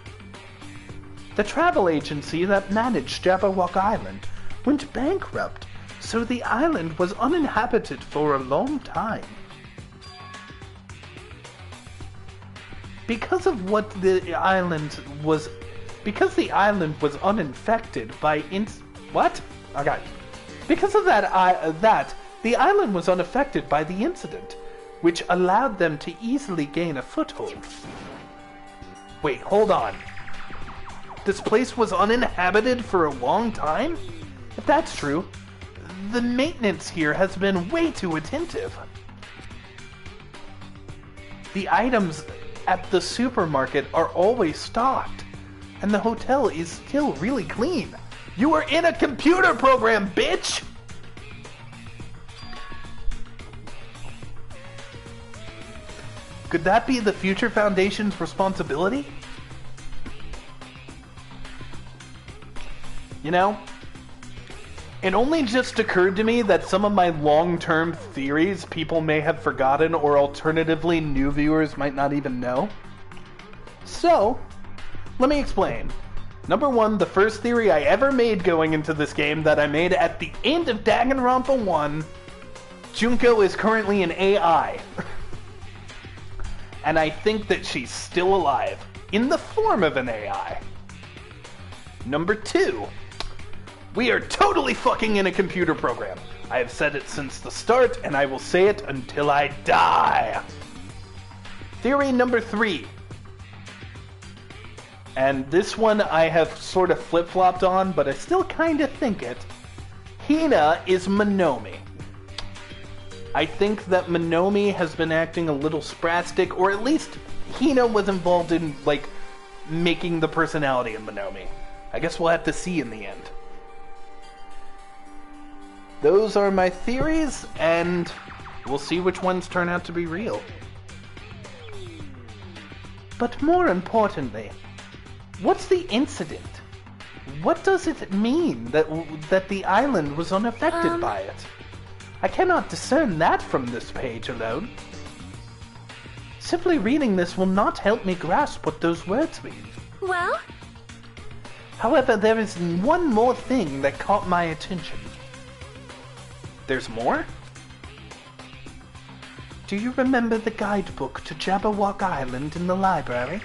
The travel agency that managed Jabberwock Island went bankrupt, so the island was uninhabited for a long time. Because the island was uninfected by what? Okay. Because of that, the island was unaffected by the incident, which allowed them to easily gain a foothold. Wait, hold on. This place was uninhabited for a long time? If that's true, the maintenance here has been way too attentive. The items at the supermarket are always stocked, and the hotel is still really clean. You are in a computer program, bitch! Could that be the Future Foundation's responsibility? You know, it only just occurred to me that some of my long-term theories people may have forgotten, or alternatively new viewers might not even know. So, let me explain. Number 1, the first theory I ever made going into this game that I made at the end of Danganronpa 1, Junko is currently an AI. And I think that she's still alive, in the form of an AI. Number 2, we are totally fucking in a computer program. I have said it since the start, and I will say it until I die. Theory number 3. And this one I have sort of flip-flopped on, but I still kind of think it. Hina is Monomi. I think that Monomi has been acting a little spastic, or at least Hina was involved in, like, making the personality of Monomi. I guess we'll have to see in the end. Those are my theories, and we'll see which ones turn out to be real. But more importantly, what's the incident? What does it mean that the island was unaffected by it? I cannot discern that from this page alone. Simply reading this will not help me grasp what those words mean. Well? However, there is one more thing that caught my attention. There's more? Do you remember the guidebook to Jabberwock Island in the library?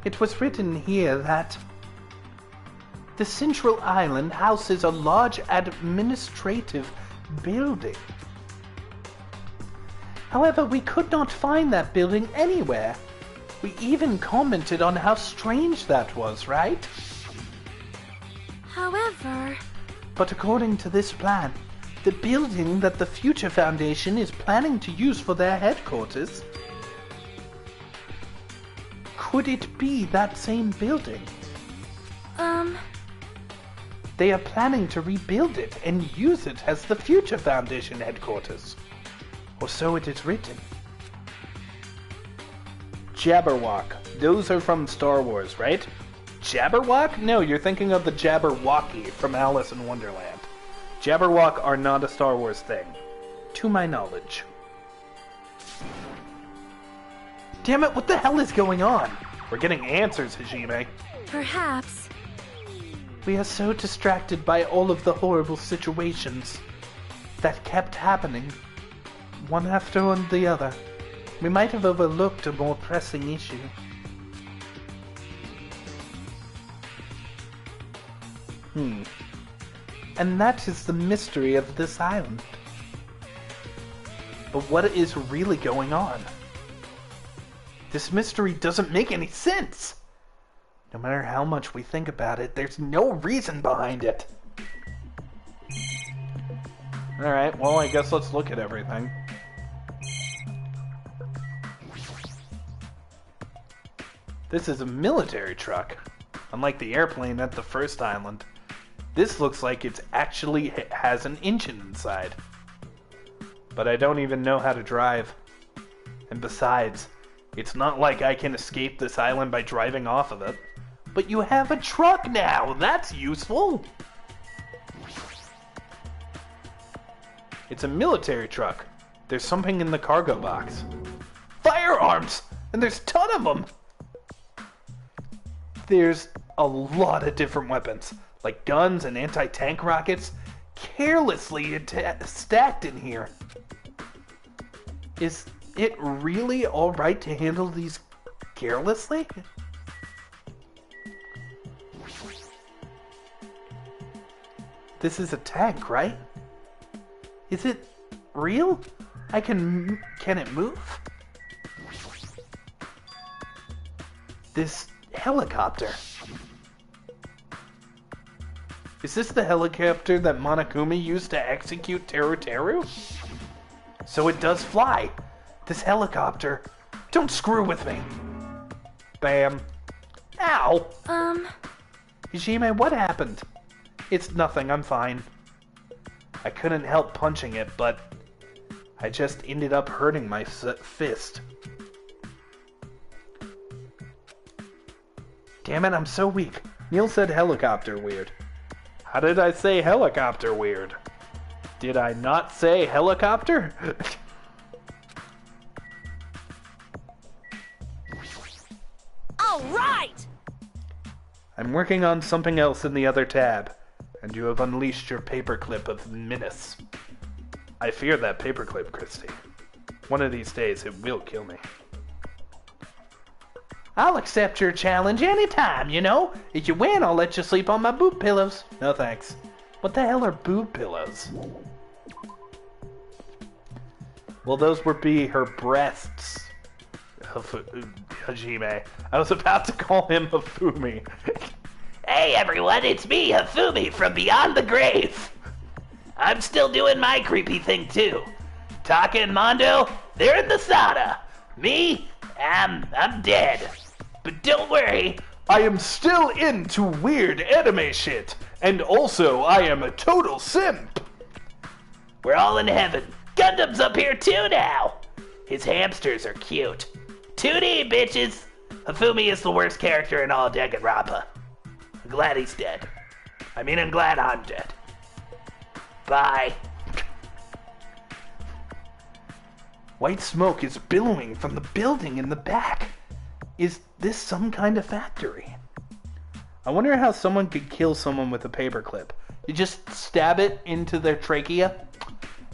It was written here that the central island houses a large administrative building. However, we could not find that building anywhere. We even commented on how strange that was, right? However... But according to this plan, the building that the Future Foundation is planning to use for their headquarters... Could it be that same building? They are planning to rebuild it and use it as the Future Foundation headquarters. Or so it is written. Jabberwock. Those are from Star Wars, right? Jabberwock? No, you're thinking of the Jabberwocky from Alice in Wonderland. Jabberwock are not a Star Wars thing, to my knowledge. Damn it, what the hell is going on? We're getting answers, Hajime. Perhaps. We are so distracted by all of the horrible situations that kept happening, one after the other. We might have overlooked a more pressing issue. And that is the mystery of this island. But what is really going on? This mystery doesn't make any sense! No matter how much we think about it, there's no reason behind it. Alright, well, I guess let's look at everything. This is a military truck. Unlike the airplane at the first island, this looks like it actually has an engine inside. But I don't even know how to drive. And besides, it's not like I can escape this island by driving off of it. But you have a truck now! That's useful! It's a military truck. There's something in the cargo box. Firearms! And there's a ton of them! There's a lot of different weapons, like guns and anti-tank rockets, carelessly stacked in here. Is it really alright to handle these carelessly? This is a tank, right? Is it real? Can it move? This helicopter. Is this the helicopter that Monokuma used to execute Teru? So it does fly. This helicopter. Don't screw with me. Bam. Ow. Hajime, what happened? It's nothing, I'm fine. I couldn't help punching it, but I just ended up hurting my fist. Damn it, I'm so weak. Kneale said helicopter weird. How did I say helicopter weird? Did I not say helicopter? All right! I'm working on something else in the other tab, and you have unleashed your paperclip of menace. I fear that paperclip, Christy. One of these days, it will kill me. I'll accept your challenge anytime, you know. If you win, I'll let you sleep on my boob pillows. No thanks. What the hell are boob pillows? Well, those would be her breasts. Hajime. I was about to call him Hafumi. Hey everyone, it's me, Hafumi, from beyond the grave. I'm still doing my creepy thing too. Taka and Mondo, they're in the sauna. Me, I'm dead. But don't worry, I am still into weird anime shit. And also, I am a total simp. We're all in heaven. Gundam's up here too now. His hamsters are cute. 2D, bitches. Hifumi is the worst character in all Danganronpa. I'm glad he's dead. I mean, I'm glad I'm dead. Bye. White smoke is billowing from the building in the back. Is this some kind of factory? I wonder how someone could kill someone with a paperclip. You just stab it into their trachea,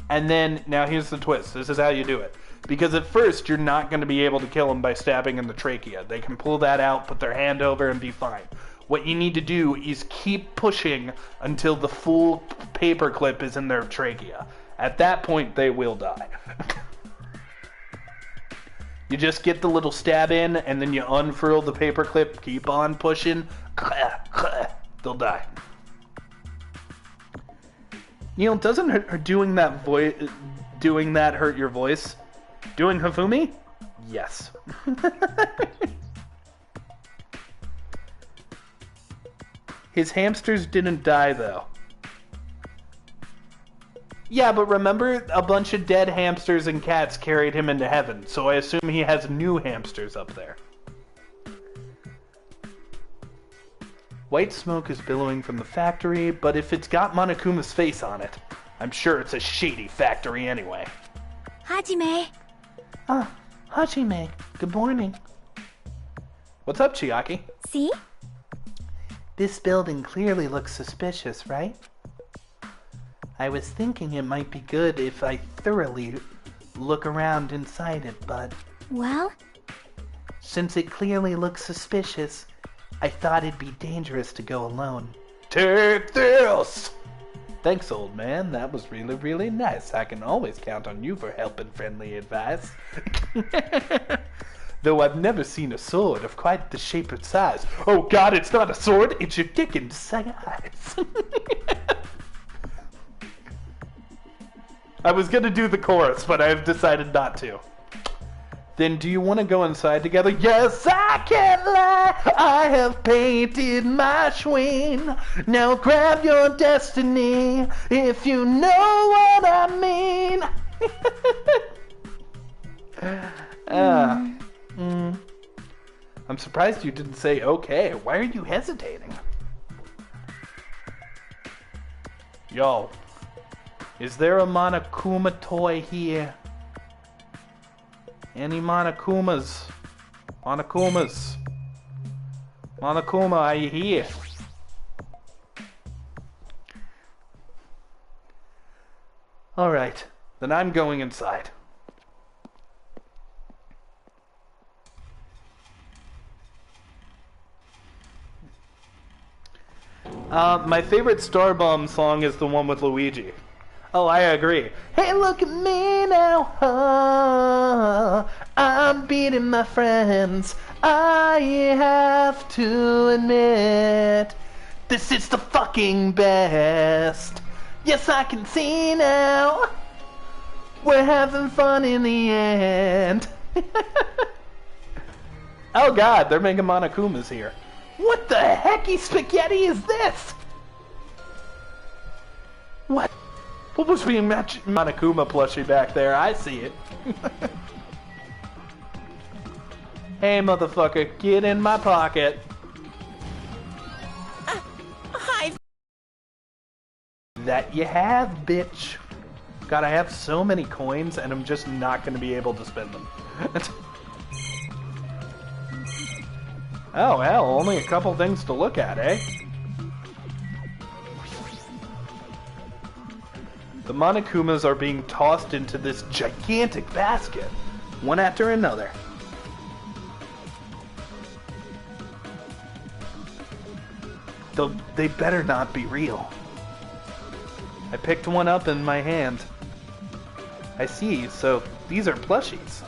and then, now here's the twist. This is how you do it. Because at first, you're not going to be able to kill them by stabbing in the trachea. They can pull that out, put their hand over, and be fine. What you need to do is keep pushing until the full paperclip is in their trachea. At that point, they will die. You just get the little stab in, and then you unfurl the paperclip, keep on pushing, they'll die. Neil, doesn't doing that hurt your voice? Doing Hifumi? Yes. His hamsters didn't die, though. Yeah, but remember, a bunch of dead hamsters and cats carried him into heaven, so I assume he has new hamsters up there. White smoke is billowing from the factory, but if it's got Monokuma's face on it, I'm sure it's a shady factory anyway. Hajime. Ah, Hajime. Good morning. What's up, Chiaki? See? This building clearly looks suspicious, right? I was thinking it might be good if I thoroughly look around inside it, but... Well? Since it clearly looks suspicious, I thought it'd be dangerous to go alone. Take this! Thanks, old man. That was really, really nice. I can always count on you for help and friendly advice. Though I've never seen a sword of quite the shape and size. Oh god, it's not a sword, it's your dick in size. I was gonna do the chorus, but I've decided not to. Then do you want to go inside together? Yes, I can't lie. I have painted my schween. Now grab your destiny, if you know what I mean. I'm surprised you didn't say okay. Why are you hesitating? Yo, is there a Monokuma toy here? Any Monokumas? Monokumas? Monokuma, are you here? Alright, then I'm going inside. My favorite Starbomb song is the one with Luigi. Oh, I agree. Hey, look at me now. I'm beating my friends. I have to admit, this is the fucking best. Yes, I can see now. We're having fun in the end. Oh god, they're making Monokumas here. What the hecky spaghetti is this? What? What was being matched? Monokuma plushie back there. I see it. Hey, motherfucker, get in my pocket. Hi. That you have, bitch. God, I have so many coins, and I'm just not going to be able to spend them. Oh, hell, only a couple things to look at, eh? The Monokumas are being tossed into this gigantic basket, one after another. Though they better not be real. I picked one up in my hand. I see, so these are plushies.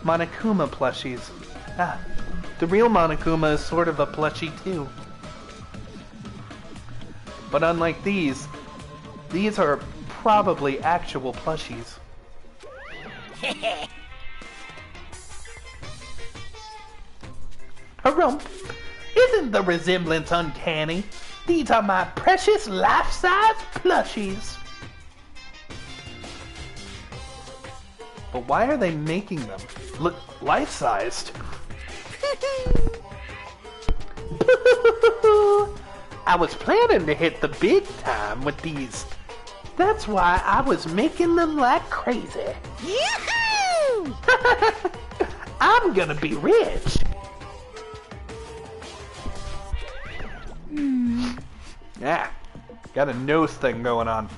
Monokuma plushies. Ah, the real Monokuma is sort of a plushie too. But unlike these are probably actual plushies. Harump! Isn't the resemblance uncanny? These are my precious life-size plushies. But why are they making them? life-sized. I was planning to hit the big time with these. That's why I was making them like crazy. Yoo-hoo! I'm gonna be rich. Yeah, got a nose thing going on.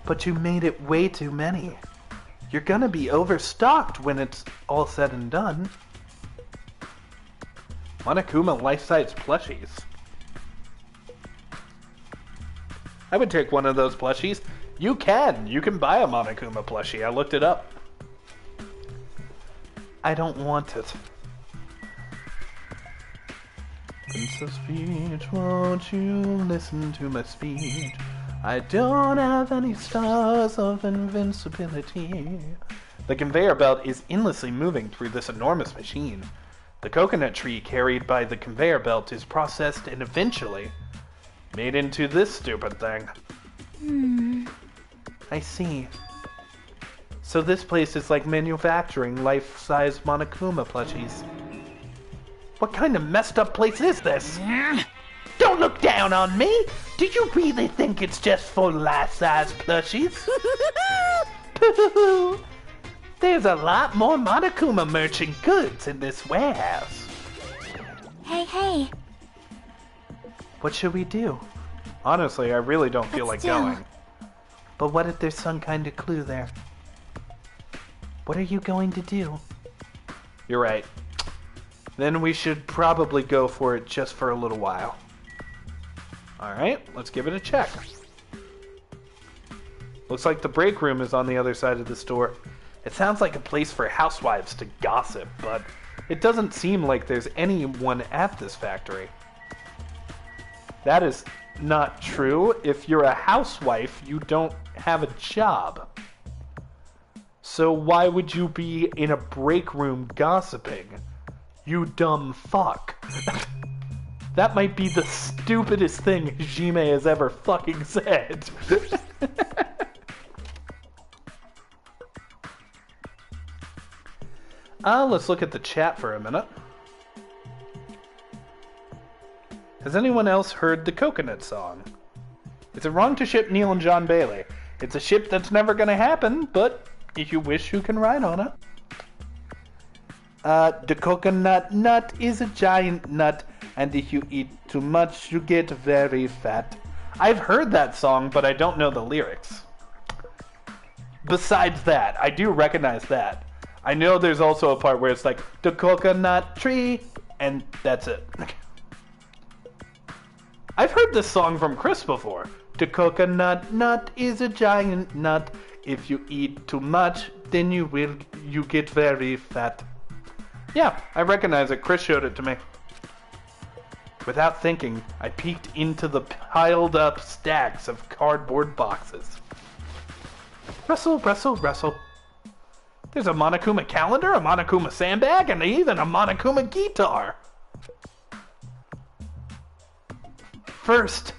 But you made it way too many. You're gonna be overstocked when it's all said and done. Monokuma life-size plushies. I would take one of those plushies. You can buy a Monokuma plushie. I looked it up. I don't want it. Princess Peach, won't you listen to my speech? I don't have any stars of invincibility. The conveyor belt is endlessly moving through this enormous machine. The coconut tree carried by the conveyor belt is processed and eventually made into this stupid thing. I see. So this place is like manufacturing life-size Monokuma plushies. What kind of messed up place is this? Don't look down on me! Do you really think it's just for life-size plushies? There's a lot more Monokuma merchant goods in this warehouse. Hey. What should we do? Honestly, I really don't feel like going. But what if there's some kind of clue there? What are you going to do? You're right. Then we should probably go for it just for a little while. Alright, let's give it a check. Looks like the break room is on the other side of the store. It sounds like a place for housewives to gossip, but it doesn't seem like there's anyone at this factory. That is not true. If you're a housewife, you don't have a job. So why would you be in a break room gossiping? You dumb fuck. That might be the stupidest thing Hajime has ever fucking said. Let's look at the chat for a minute. Has anyone else heard the Coconut Song? Is it wrong to ship Kneale and Jon Bailey? It's a ship that's never gonna happen, but if you wish, you can ride on it. The coconut nut is a giant nut, and if you eat too much, you get very fat. I've heard that song, but I don't know the lyrics. Besides that, I do recognize that. I know there's also a part where it's like, the coconut tree, and that's it. I've heard this song from Chris before. The coconut nut is a giant nut. If you eat too much, then you get very fat. Yeah, I recognize it. Chris showed it to me. Without thinking, I peeked into the piled up stacks of cardboard boxes. Wrestle, wrestle, wrestle. There's a Monokuma calendar, a Monokuma sandbag, and even a Monokuma guitar. First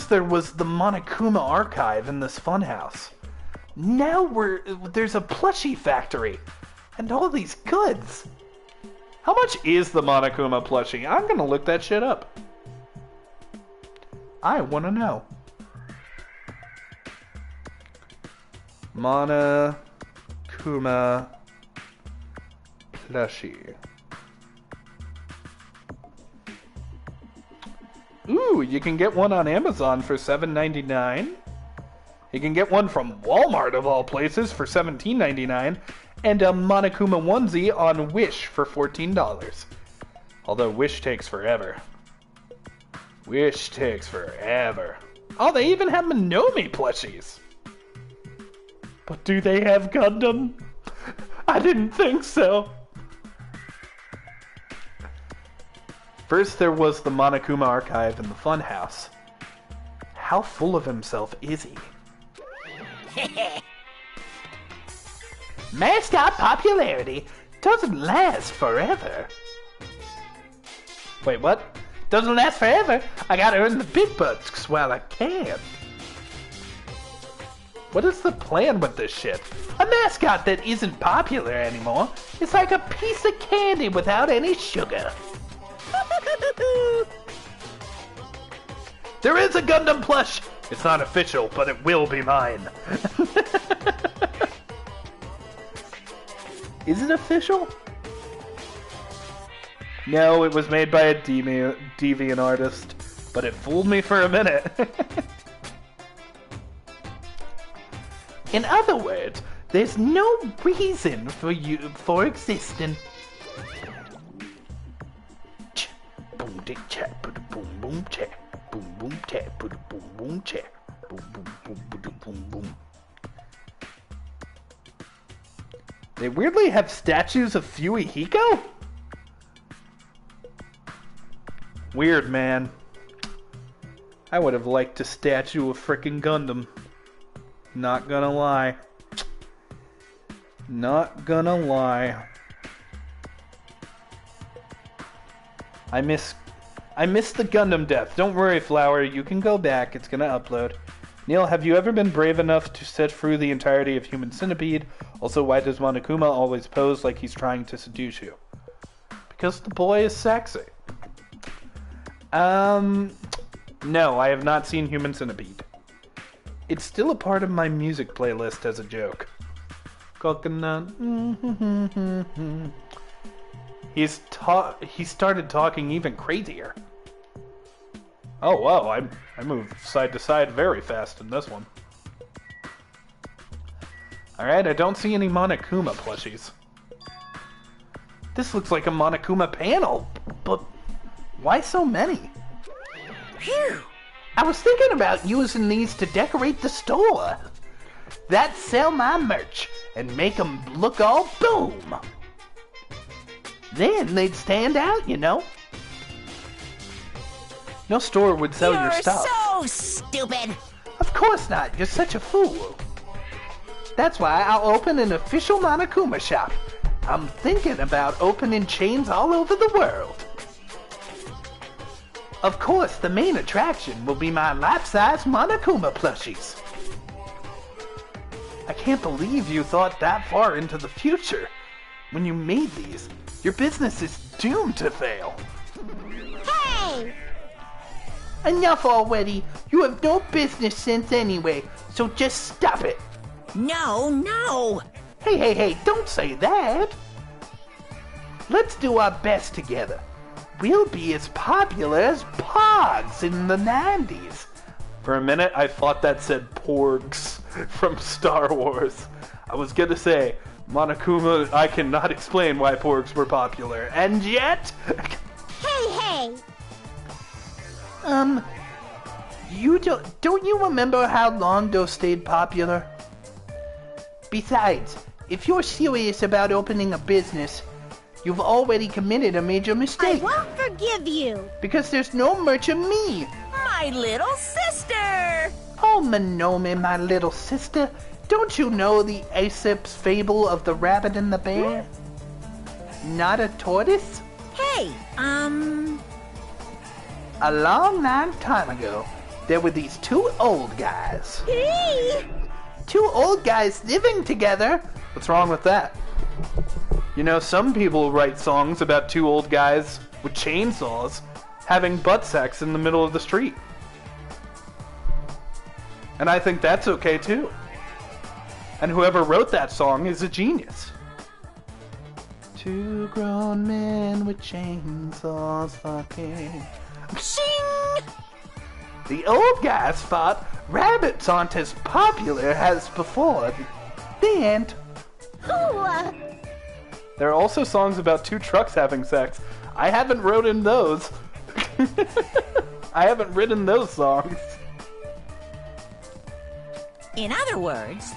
there was the Monokuma archive in this funhouse. Now there's a plushie factory. And all these goods. How much is the Monokuma plushie? I'm gonna look that shit up. I wanna know. Monokuma plushie. Ooh, you can get one on Amazon for $7.99. You can get one from Walmart of all places for $17.99. And a Monokuma onesie on Wish for $14. Although Wish takes forever. Wish takes forever. Oh, they even have Minome plushies. But do they have Gundam? I didn't think so. First there was the Monokuma archive in the funhouse. How full of himself is he? Mascot popularity doesn't last forever. Wait, what? Doesn't last forever? I gotta earn the big bucks while I can. What is the plan with this shit? A mascot that isn't popular anymore is like a piece of candy without any sugar. There is a Gundam plush! It's not official, but it will be mine. Is it official? No, it was made by a deviant artist, but it fooled me for a minute. In other words, there's no reason for you for existing. Boom dick chat, boom boom chat, boom boom chat, boom boom chat, boom boom boom boom boom. They weirdly have statues of Fuyuhiko? Weird, man. I would have liked a statue of frickin' Gundam. Not gonna lie. Not gonna lie. I miss the Gundam death. Don't worry, Flower. You can go back. It's gonna upload. Kneale, have you ever been brave enough to sit through the entirety of Human Centipede? Also, why does Monokuma always pose like he's trying to seduce you? Because the boy is sexy. No, I have not seen Human Centipede. It's still a part of my music playlist as a joke. Coconut. He started talking even crazier. Oh, wow, I moved side to side very fast in this one. Alright, I don't see any Monokuma plushies. This looks like a Monokuma panel, but why so many? Phew! I was thinking about using these to decorate the store. That'd sell my merch and make them look all boom. Then they'd stand out, you know. No store would sell your stuff. You're so stupid. Of course not. You're such a fool. That's why I'll open an official Monokuma shop. I'm thinking about opening chains all over the world. Of course, the main attraction will be my life-size Monokuma plushies. I can't believe you thought that far into the future. When you made these, your business is doomed to fail. Hey! Enough already. You have no business sense anyway, so just stop it. No. Hey, don't say that. Let's do our best together. We'll be as popular as Pogs in the 90s. For a minute, I thought that said Porgs from Star Wars. I was gonna say, Monokuma, I cannot explain why Porgs were popular, and yet... Hey! Don't you remember how Londo stayed popular? Besides, if you're serious about opening a business, you've already committed a major mistake. I won't forgive you. Because there's no merch of me. My little sister. Oh, Minome, my little sister. Don't you know the Aesop's fable of the rabbit and the bear? Not a tortoise? Hey, A long time ago, there were these two old guys. Hey! Two old guys living together. What's wrong with that? You know, some people write songs about two old guys with chainsaws having butt sex in the middle of the street. And I think that's okay too. And whoever wrote that song is a genius. Two grown men with chainsaws fucking. Shing! The old guys thought rabbits aren't as popular as before. The end. There are also songs about two trucks having sex. I haven't written those. I haven't written those songs. In other words...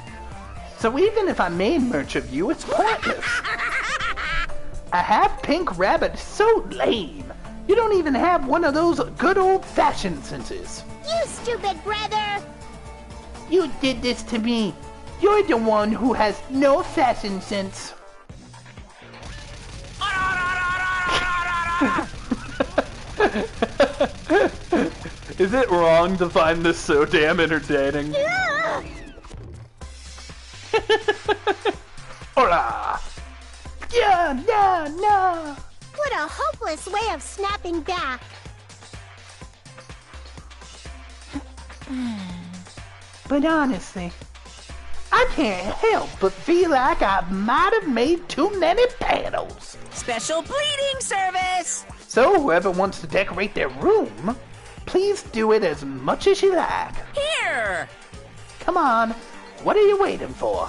So even if I made merch of you, it's pointless. A half-pink rabbit is so lame. You don't even have one of those good old-fashioned senses. You stupid brother! You did this to me. You're the one who has no fashion sense. Is it wrong to find this so damn entertaining? Hola! Yeah, no. What a hopeless way of snapping back. But honestly, I can't help but feel like I might have made too many panels. Special bleeding service! So whoever wants to decorate their room, please do it as much as you like. Here! Come on, what are you waiting for?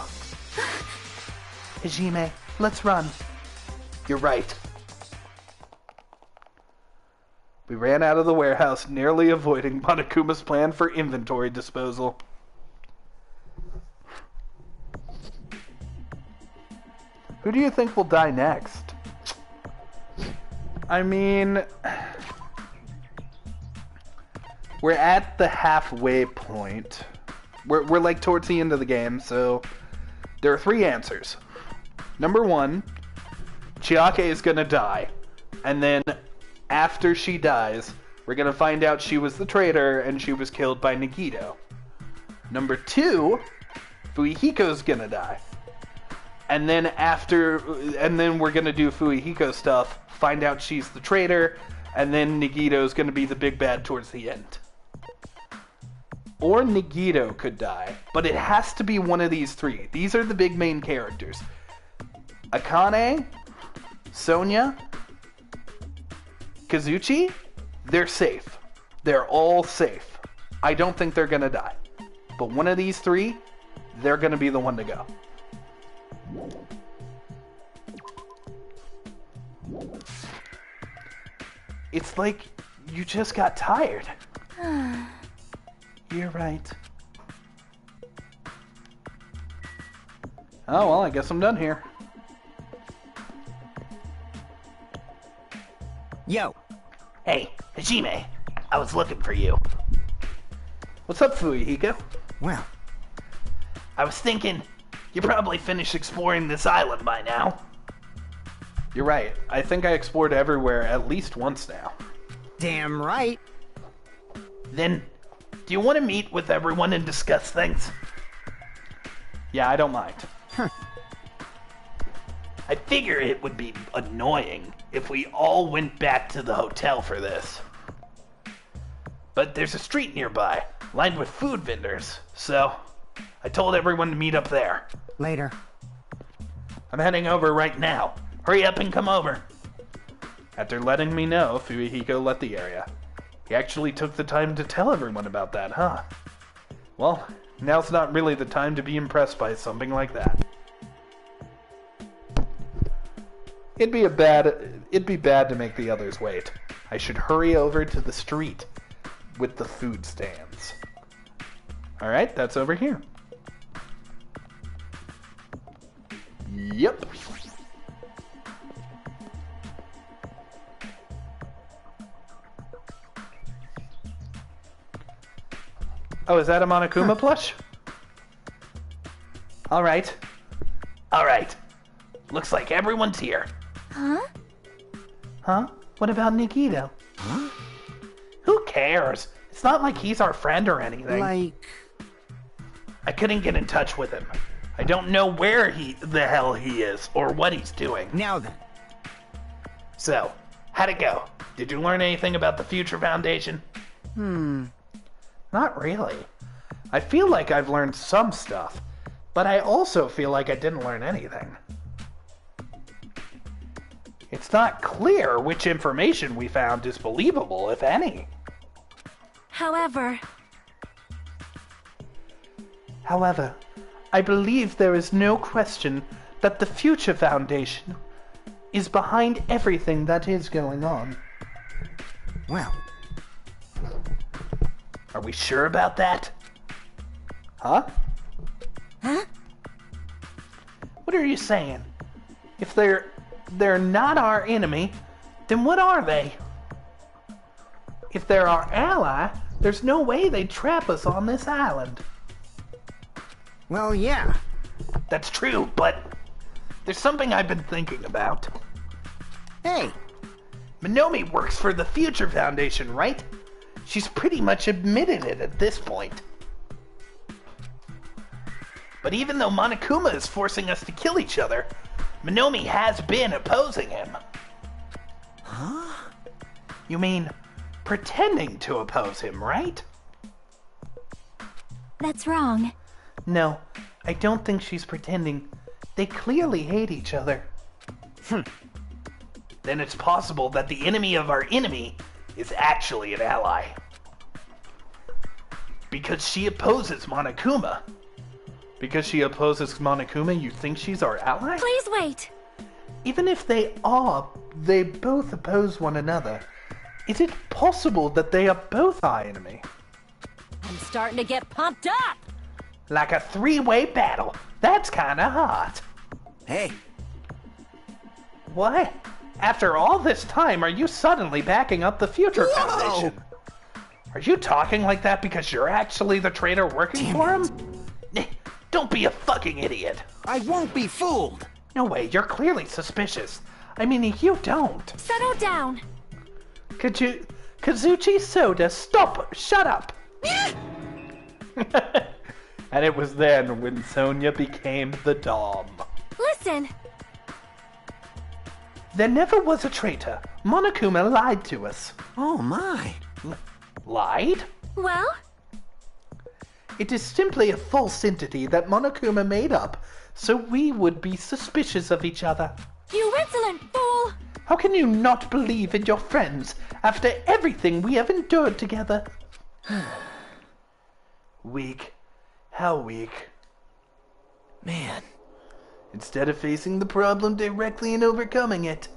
Hajime, let's run. You're right. We ran out of the warehouse, nearly avoiding Monokuma's plan for inventory disposal. Who do you think will die next? I mean, we're at the halfway point. We're like towards the end of the game, so there are 3 answers. Number 1, Chiake is gonna die, and then after she dies, we're gonna find out she was the traitor and she was killed by Nagito. Number 2, Fuyuhiko's gonna die. And then we're gonna do Fuyuhiko stuff, find out she's the traitor, and then Nagito's gonna be the big bad towards the end. Or Nagito could die, but it has to be one of these 3. These are the big main characters. Akane, Sonya, Kazuchi, they're safe. They're all safe. I don't think they're gonna die. But one of these 3, they're gonna be the one to go. It's like you just got tired. You're right. Oh, well, I guess I'm done here. Yo. Hey, Hajime, I was looking for you. What's up, Fuyuhiko? Well, I was thinking you probably finished exploring this island by now. You're right. I think I explored everywhere at least once now. damn right. Then, do you want to meet with everyone and discuss things? Yeah, I don't mind. I figure it would be annoying if we all went back to the hotel for this. But there's a street nearby, lined with food vendors, so I told everyone to meet up there. Later. I'm heading over right now. Hurry up and come over. After letting me know, Fuyuhiko left the area. He actually took the time to tell everyone about that, huh? Well, now's not really the time to be impressed by something like that. It'd be bad to make the others wait. I should hurry over to the street with the food stands. Alright, that's over here. Yep. Oh, is that a Monokuma plush? Alright. Alright. Looks like everyone's here. Huh? Huh? What about Nagito? Huh? Who cares? It's not like he's our friend or anything. Like... I couldn't get in touch with him. I don't know where the hell he is or what he's doing. Now then. So, how'd it go? Did you learn anything about the Future Foundation? Not really. I feel like I've learned some stuff, but I also feel like I didn't learn anything. It's not clear which information we found is believable, if any. However, I believe there is no question that the Future Foundation is behind everything that is going on. Well. Are we sure about that? Huh? Huh? What are you saying? If they're not our enemy, then what are they? If they're our ally, there's no way they'd trap us on this island. Well, yeah. That's true, but there's something I've been thinking about. Hey. Minomi works for the Future Foundation, right? She's pretty much admitted it at this point. But even though Monokuma is forcing us to kill each other, Minomi has been opposing him. Huh? You mean pretending to oppose him, right? That's wrong. No, I don't think she's pretending. They clearly hate each other. Then it's possible that the enemy of our enemy is actually an ally. Because she opposes Monokuma. Because she opposes Monokuma, you think she's our ally? Please wait. Even if they both oppose one another. Is it possible that they are both our enemy? I'm starting to get pumped up. Like a three-way battle. That's kinda hot. Hey. What? After all this time, are you suddenly backing up the Future Foundation? Are you talking like that because you're actually the traitor working for him? Don't be a fucking idiot. I won't be fooled. No way, you're clearly suspicious. I mean, you don't. Settle down. Kazuchi Soda, stop! Shut up! And it was then when Sonia became the Dom. Listen. There never was a traitor. Monokuma lied to us. Oh my. Lied? Well? It is simply a false entity that Monokuma made up, so we would be suspicious of each other. You insolent fool! How can you not believe in your friends after everything we have endured together? Weak. How weak. Man. Instead of facing the problem directly and overcoming it,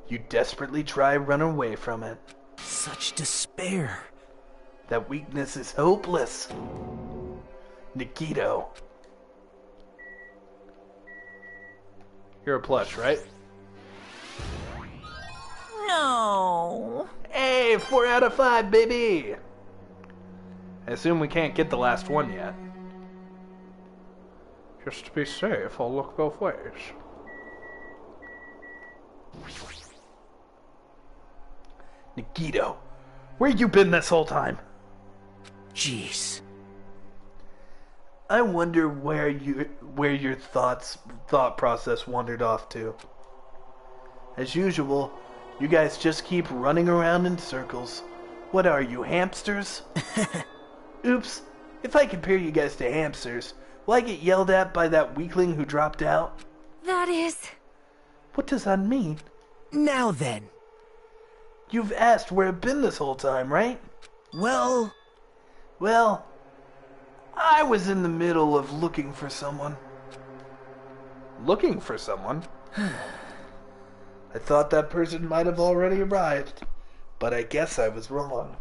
you desperately try run away from it. Such despair. That weakness is hopeless. Nikito. You're a plush, right? No. Hey, 4 out of 5, baby! I assume we can't get the last one yet. Just to be safe, I'll look both ways. Nikito, where you been this whole time? Jeez. I wonder where your thought process wandered off to. As usual, you guys just keep running around in circles. What are you, hamsters? Oops, if I compare you guys to hamsters, will I get yelled at by that weakling who dropped out? That is... What does that mean? Now then. You've asked where I've been this whole time, right? Well, I was in the middle of looking for someone. Looking for someone? I thought that person might have already arrived, but I guess I was wrong.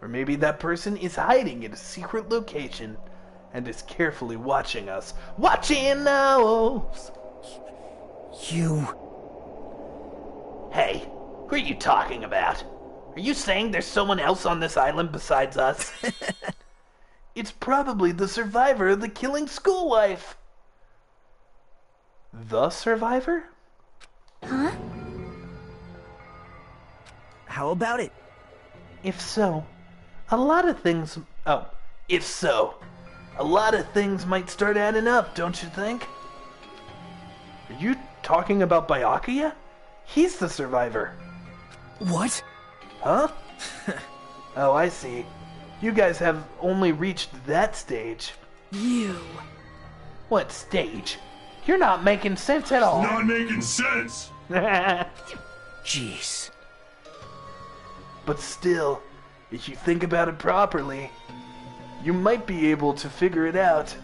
Or maybe that person is hiding in a secret location and is carefully watching us. Watching now! you... Hey, who are you talking about? Are you saying there's someone else on this island besides us? It's probably the survivor of the killing school life. The survivor? Huh? How about it? If so, a lot of things might start adding up, don't you think? Are you talking about Byakuya? He's the survivor. What? Huh? Oh, I see. You guys have only reached that stage. You... What stage? You're not making sense at all. Not making sense! Jeez. But still, if you think about it properly, you might be able to figure it out.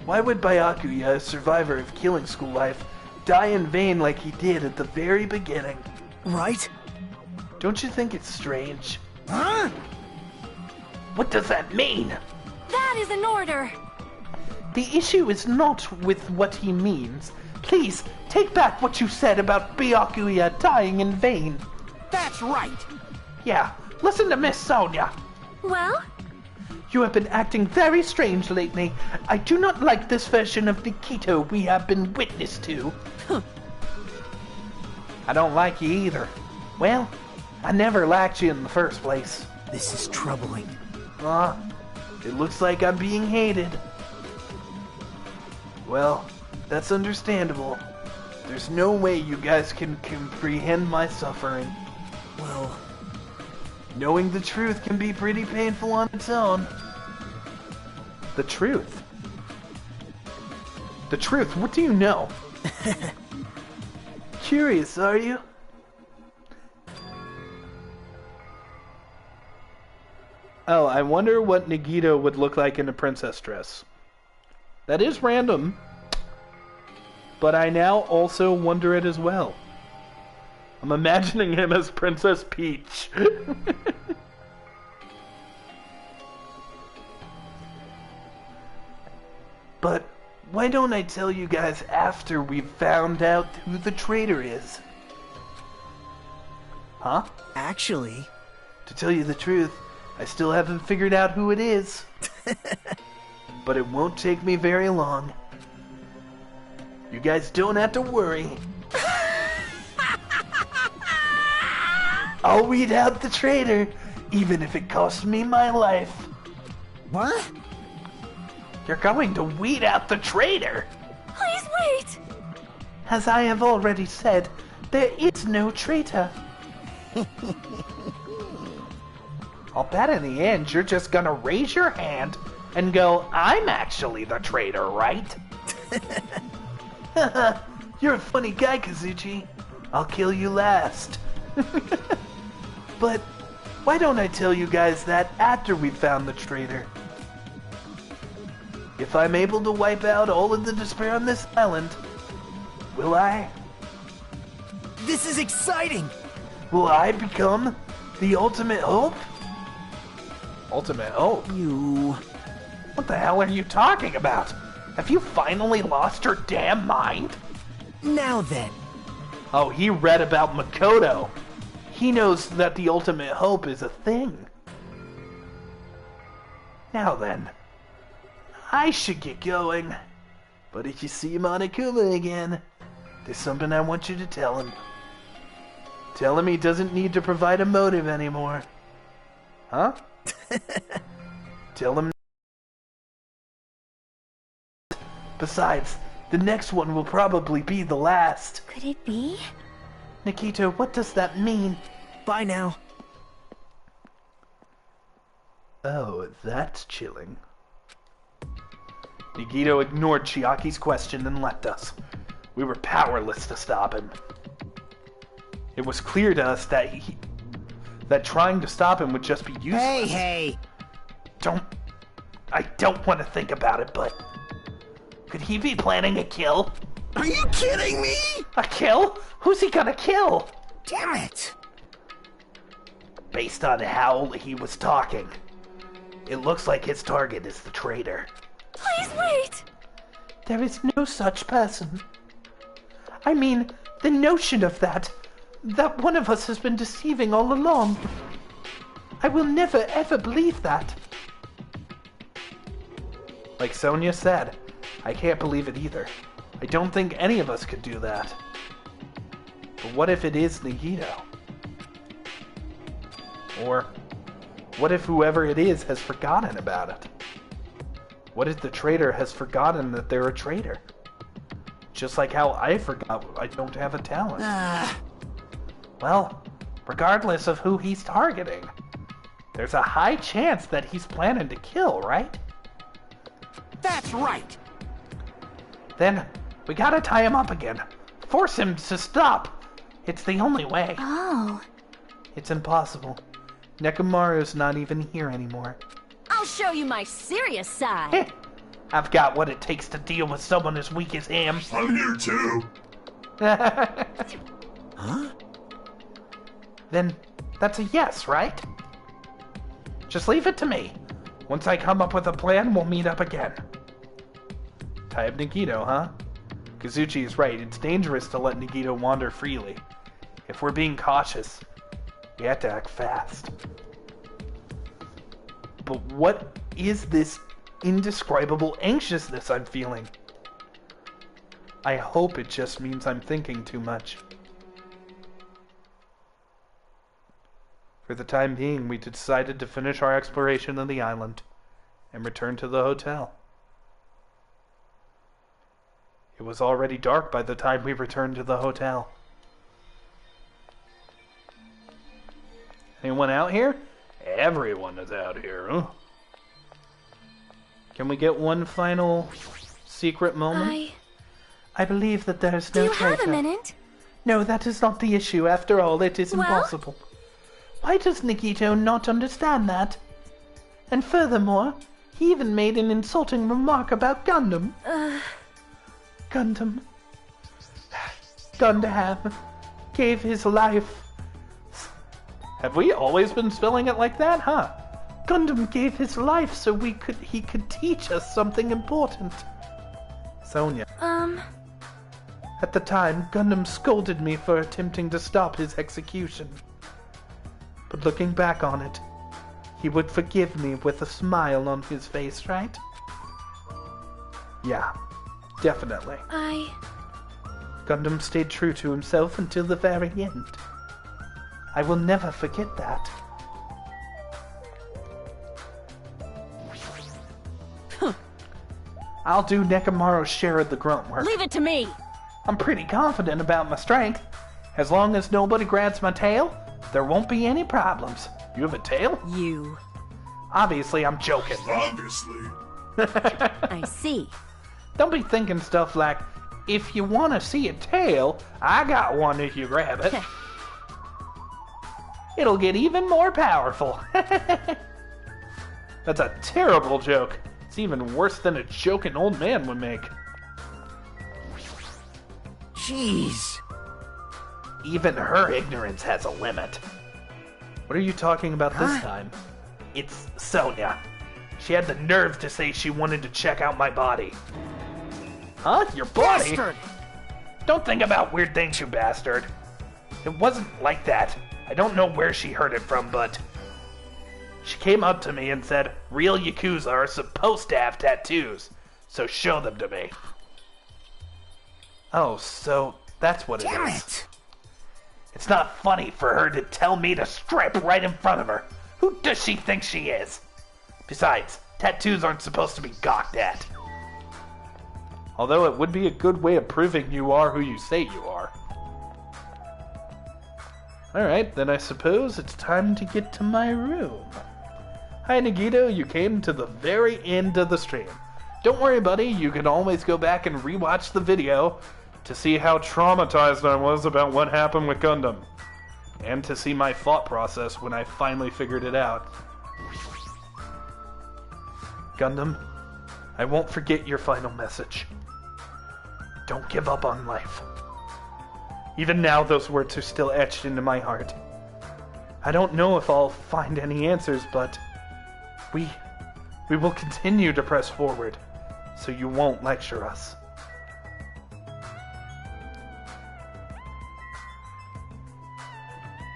Why would Byakuya, a survivor of killing school life, die in vain like he did at the very beginning? Right? Don't you think it's strange? Huh? What does that mean? That is an order. The issue is not with what he means. Please, take back what you said about Byakuya dying in vain. That's right. Yeah, listen to Miss Sonia. Well? You have been acting very strange lately. I do not like this version of Nikito we have been witness to. I don't like you either. Well, I never liked you in the first place. This is troubling. It looks like I'm being hated. Well, that's understandable. There's no way you guys can comprehend my suffering. Well, knowing the truth can be pretty painful on its own. The truth? The truth? What do you know? Curious, are you? Oh, I wonder what Nagito would look like in a princess dress. That is random. But I now also wonder it as well. I'm imagining him as Princess Peach. But why don't I tell you guys after we've found out who the traitor is? Huh? Actually, to tell you the truth, I still haven't figured out who it is. But it won't take me very long. You guys don't have to worry. I'll weed out the traitor, even if it costs me my life. What? You're going to weed out the traitor? Please wait! As I have already said, there is no traitor. I'll bet in the end you're just gonna raise your hand and go, I'm actually the traitor, right? You're a funny guy, Kazuchi. I'll kill you last. But why don't I tell you guys that after we've found the traitor? If I'm able to wipe out all of the despair on this island, will I? This is exciting! Will I become the ultimate hope? Ultimate hope? You... What the hell are you talking about? Have you finally lost your damn mind? Now then. Oh, he read about Makoto. He knows that the ultimate hope is a thing. Now then. I should get going. But if you see Monokuma again, there's something I want you to tell him. Tell him he doesn't need to provide a motive anymore. Huh? Tell him. Besides, the next one will probably be the last. Could it be? Nikito, what does that mean? Bye now. Oh, that's chilling. Nagito ignored Chiaki's question and left us. We were powerless to stop him. It was clear to us that trying to stop him would just be useless. Hey! I don't want to think about it, but could he be planning a kill? Are you kidding me? A kill? Who's he gonna kill? Damn it! Based on how he was talking, it looks like his target is the traitor. Please wait! There is no such person. I mean, the notion of that one of us has been deceiving all along. I will never ever believe that. Like Sonia said, I can't believe it either. I don't think any of us could do that. But what if it is Nagito? Or what if whoever it is has forgotten about it? What if the traitor has forgotten that they're a traitor? Just like how I forgot I don't have a talent. Well, regardless of who he's targeting, there's a high chance that he's planning to kill, right? That's right! Then, we gotta tie him up again. Force him to stop. It's the only way. Oh. It's impossible. Nekomaru's not even here anymore. I'll show you my serious side. I've got what it takes to deal with someone as weak as him. I'm here too. Huh? Then, that's a yes, right? Just leave it to me. Once I come up with a plan, we'll meet up again. Tie up Nagito, huh? Kazuchi is right. It's dangerous to let Nagito wander freely. If we're being cautious, we have to act fast. But what is this indescribable anxiousness I'm feeling? I hope it just means I'm thinking too much. For the time being, we decided to finish our exploration of the island and returned to the hotel. It was already dark by the time we returned to the hotel. Anyone out here? Everyone is out here, huh? Can we get one final secret moment? I believe that there's no Do you have a traitor. minute? No, that is not the issue. After all, it is impossible. Why does Nikito not understand that? And furthermore, he even made an insulting remark about Gundam. Gundam gave his life. Have we always been spelling it like that, huh? Gundam gave his life so he could teach us something important. Sonia. At the time, Gundam scolded me for attempting to stop his execution. But looking back on it, he would forgive me with a smile on his face, right? Yeah, definitely. Gundam stayed true to himself until the very end. I will never forget that. I'll do Nekomaru's share of the grunt work. Leave it to me! I'm pretty confident about my strength. As long as nobody grabs my tail, there won't be any problems. You have a tail? You. Obviously, I'm joking. Obviously. I see. Don't be thinking stuff like, if you want to see a tail, I got one if you grab it. It'll get even more powerful. That's a terrible joke. It's even worse than a joke an old man would make. Jeez. Even her ignorance has a limit. What are you talking about this time? It's Sonia. She had the nerve to say she wanted to check out my body. Huh? Your body? Bastard! Don't think about weird things, you bastard. It wasn't like that. I don't know where she heard it from, but... She came up to me and said, real Yakuza are supposed to have tattoos, so show them to me. Oh, so that's what it is. Damn it! It's not funny for her to tell me to strip right in front of her. Who does she think she is? Besides, tattoos aren't supposed to be gawked at. Although it would be a good way of proving you are who you say you are. Alright, then I suppose it's time to get to my room. Hi, Nagito, you came to the very end of the stream. Don't worry, buddy, you can always go back and rewatch the video to see how traumatized I was about what happened with Gundam. And to see my thought process when I finally figured it out. Gundam, I won't forget your final message. Don't give up on life. Even now, those words are still etched into my heart. I don't know if I'll find any answers, but we will continue to press forward, so you won't lecture us.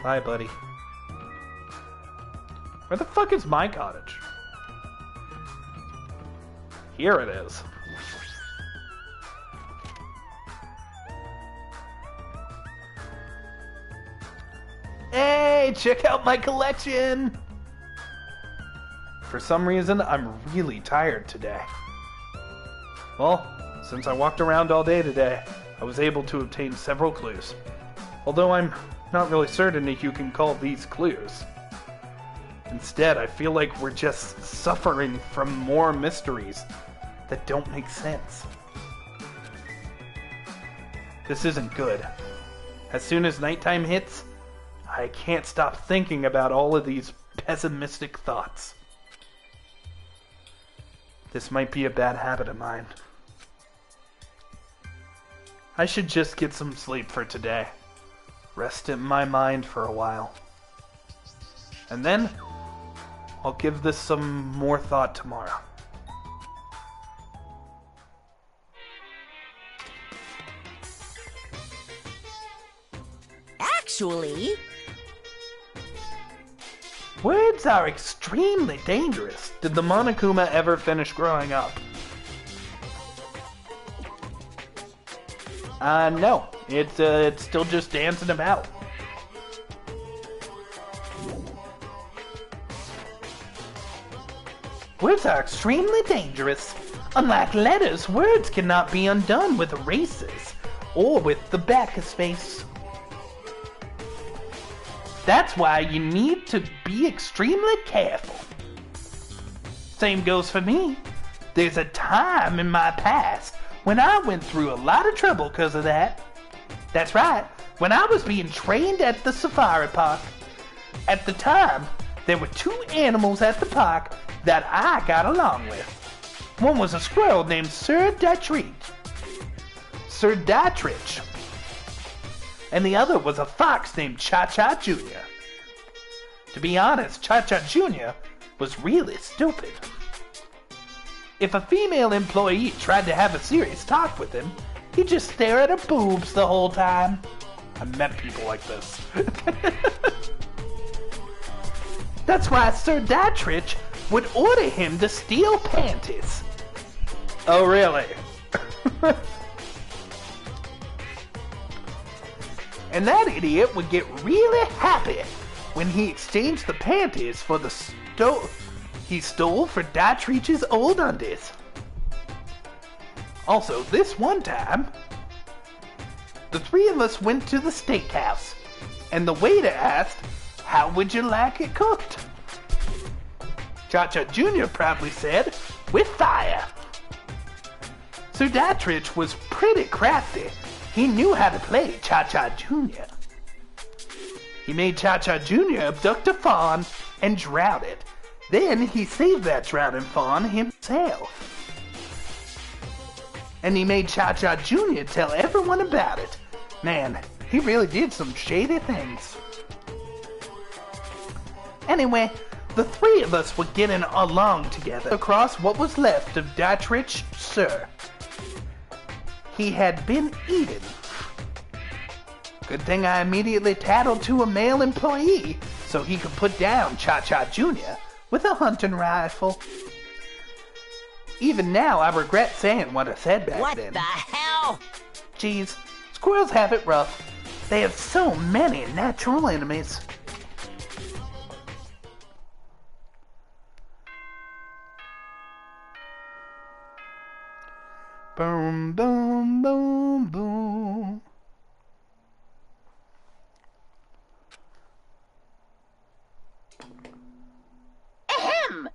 Bye, buddy. Where the fuck is my cottage? Here it is. Hey, check out my collection! For some reason, I'm really tired today. Well, since I walked around all day today, I was able to obtain several clues. Although I'm not really certain if you can call these clues. Instead, I feel like we're just suffering from more mysteries that don't make sense. This isn't good. As soon as nighttime hits, I can't stop thinking about all of these pessimistic thoughts. This might be a bad habit of mine. I should just get some sleep for today. Rest in my mind for a while. And then, I'll give this some more thought tomorrow. Actually... Words are extremely dangerous. Did the Monokuma ever finish growing up? No. It's still just dancing about. Words are extremely dangerous. Unlike letters, words cannot be undone with erasers or with the backspace. That's why you need to be extremely careful. Same goes for me. There's a time in my past when I went through a lot of trouble because of that. That's right, when I was being trained at the safari park. At the time, there were two animals at the park that I got along with. One was a squirrel named Sir Dietrich. And the other was a fox named Cha-Cha Jr. To be honest, Cha-Cha Jr. was really stupid. If a female employee tried to have a serious talk with him, he'd just stare at her boobs the whole time. I've met people like this. That's why Sir Dietrich would order him to steal panties. Oh, really? And that idiot would get really happy when he exchanged the panties for the he stole for Dietrich's old undies. Also, this one time, the three of us went to the steakhouse, and the waiter asked, "How would you like it cooked?" Cha-Cha Jr. proudly said, "With fire." Sir Dietrich was pretty crafty. He knew how to play Cha-Cha Jr. He made Cha-Cha Jr. abduct a fawn and drown it. Then he saved that drowning fawn himself. And he made Cha-Cha Jr. tell everyone about it. Man, he really did some shady things. Anyway, the three of us were getting along together across what was left of Dietrich Sir. He had been eaten. Good thing I immediately tattled to a male employee so he could put down Cha-Cha Jr. with a hunting rifle. Even now, I regret saying what I said back then. What the hell? Geez, squirrels have it rough. They have so many natural enemies. Boom, boom, boom, boom. Ahem!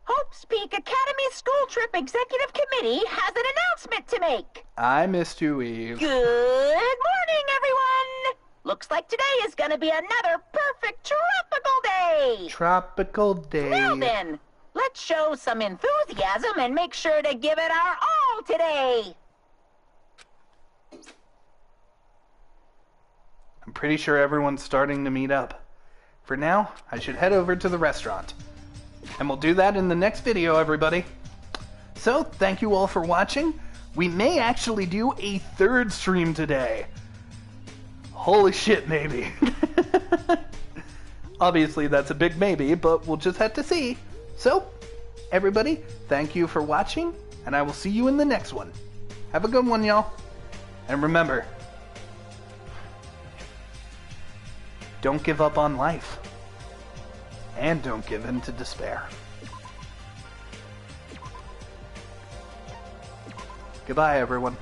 Hope's Peak Academy School Trip Executive Committee has an announcement to make. I missed you, Eve. Good morning, everyone! Looks like today is gonna be another perfect tropical day! Tropical day. Now then, let's show some enthusiasm and make sure to give it our all today! I'm pretty sure everyone's starting to meet up. For now, I should head over to the restaurant. And we'll do that in the next video, everybody. So, thank you all for watching. We may actually do a third stream today. Holy shit, maybe. Obviously, that's a big maybe, but we'll just have to see. So, everybody, thank you for watching, and I will see you in the next one. Have a good one, y'all. And remember, don't give up on life. And don't give in to despair. Goodbye, everyone.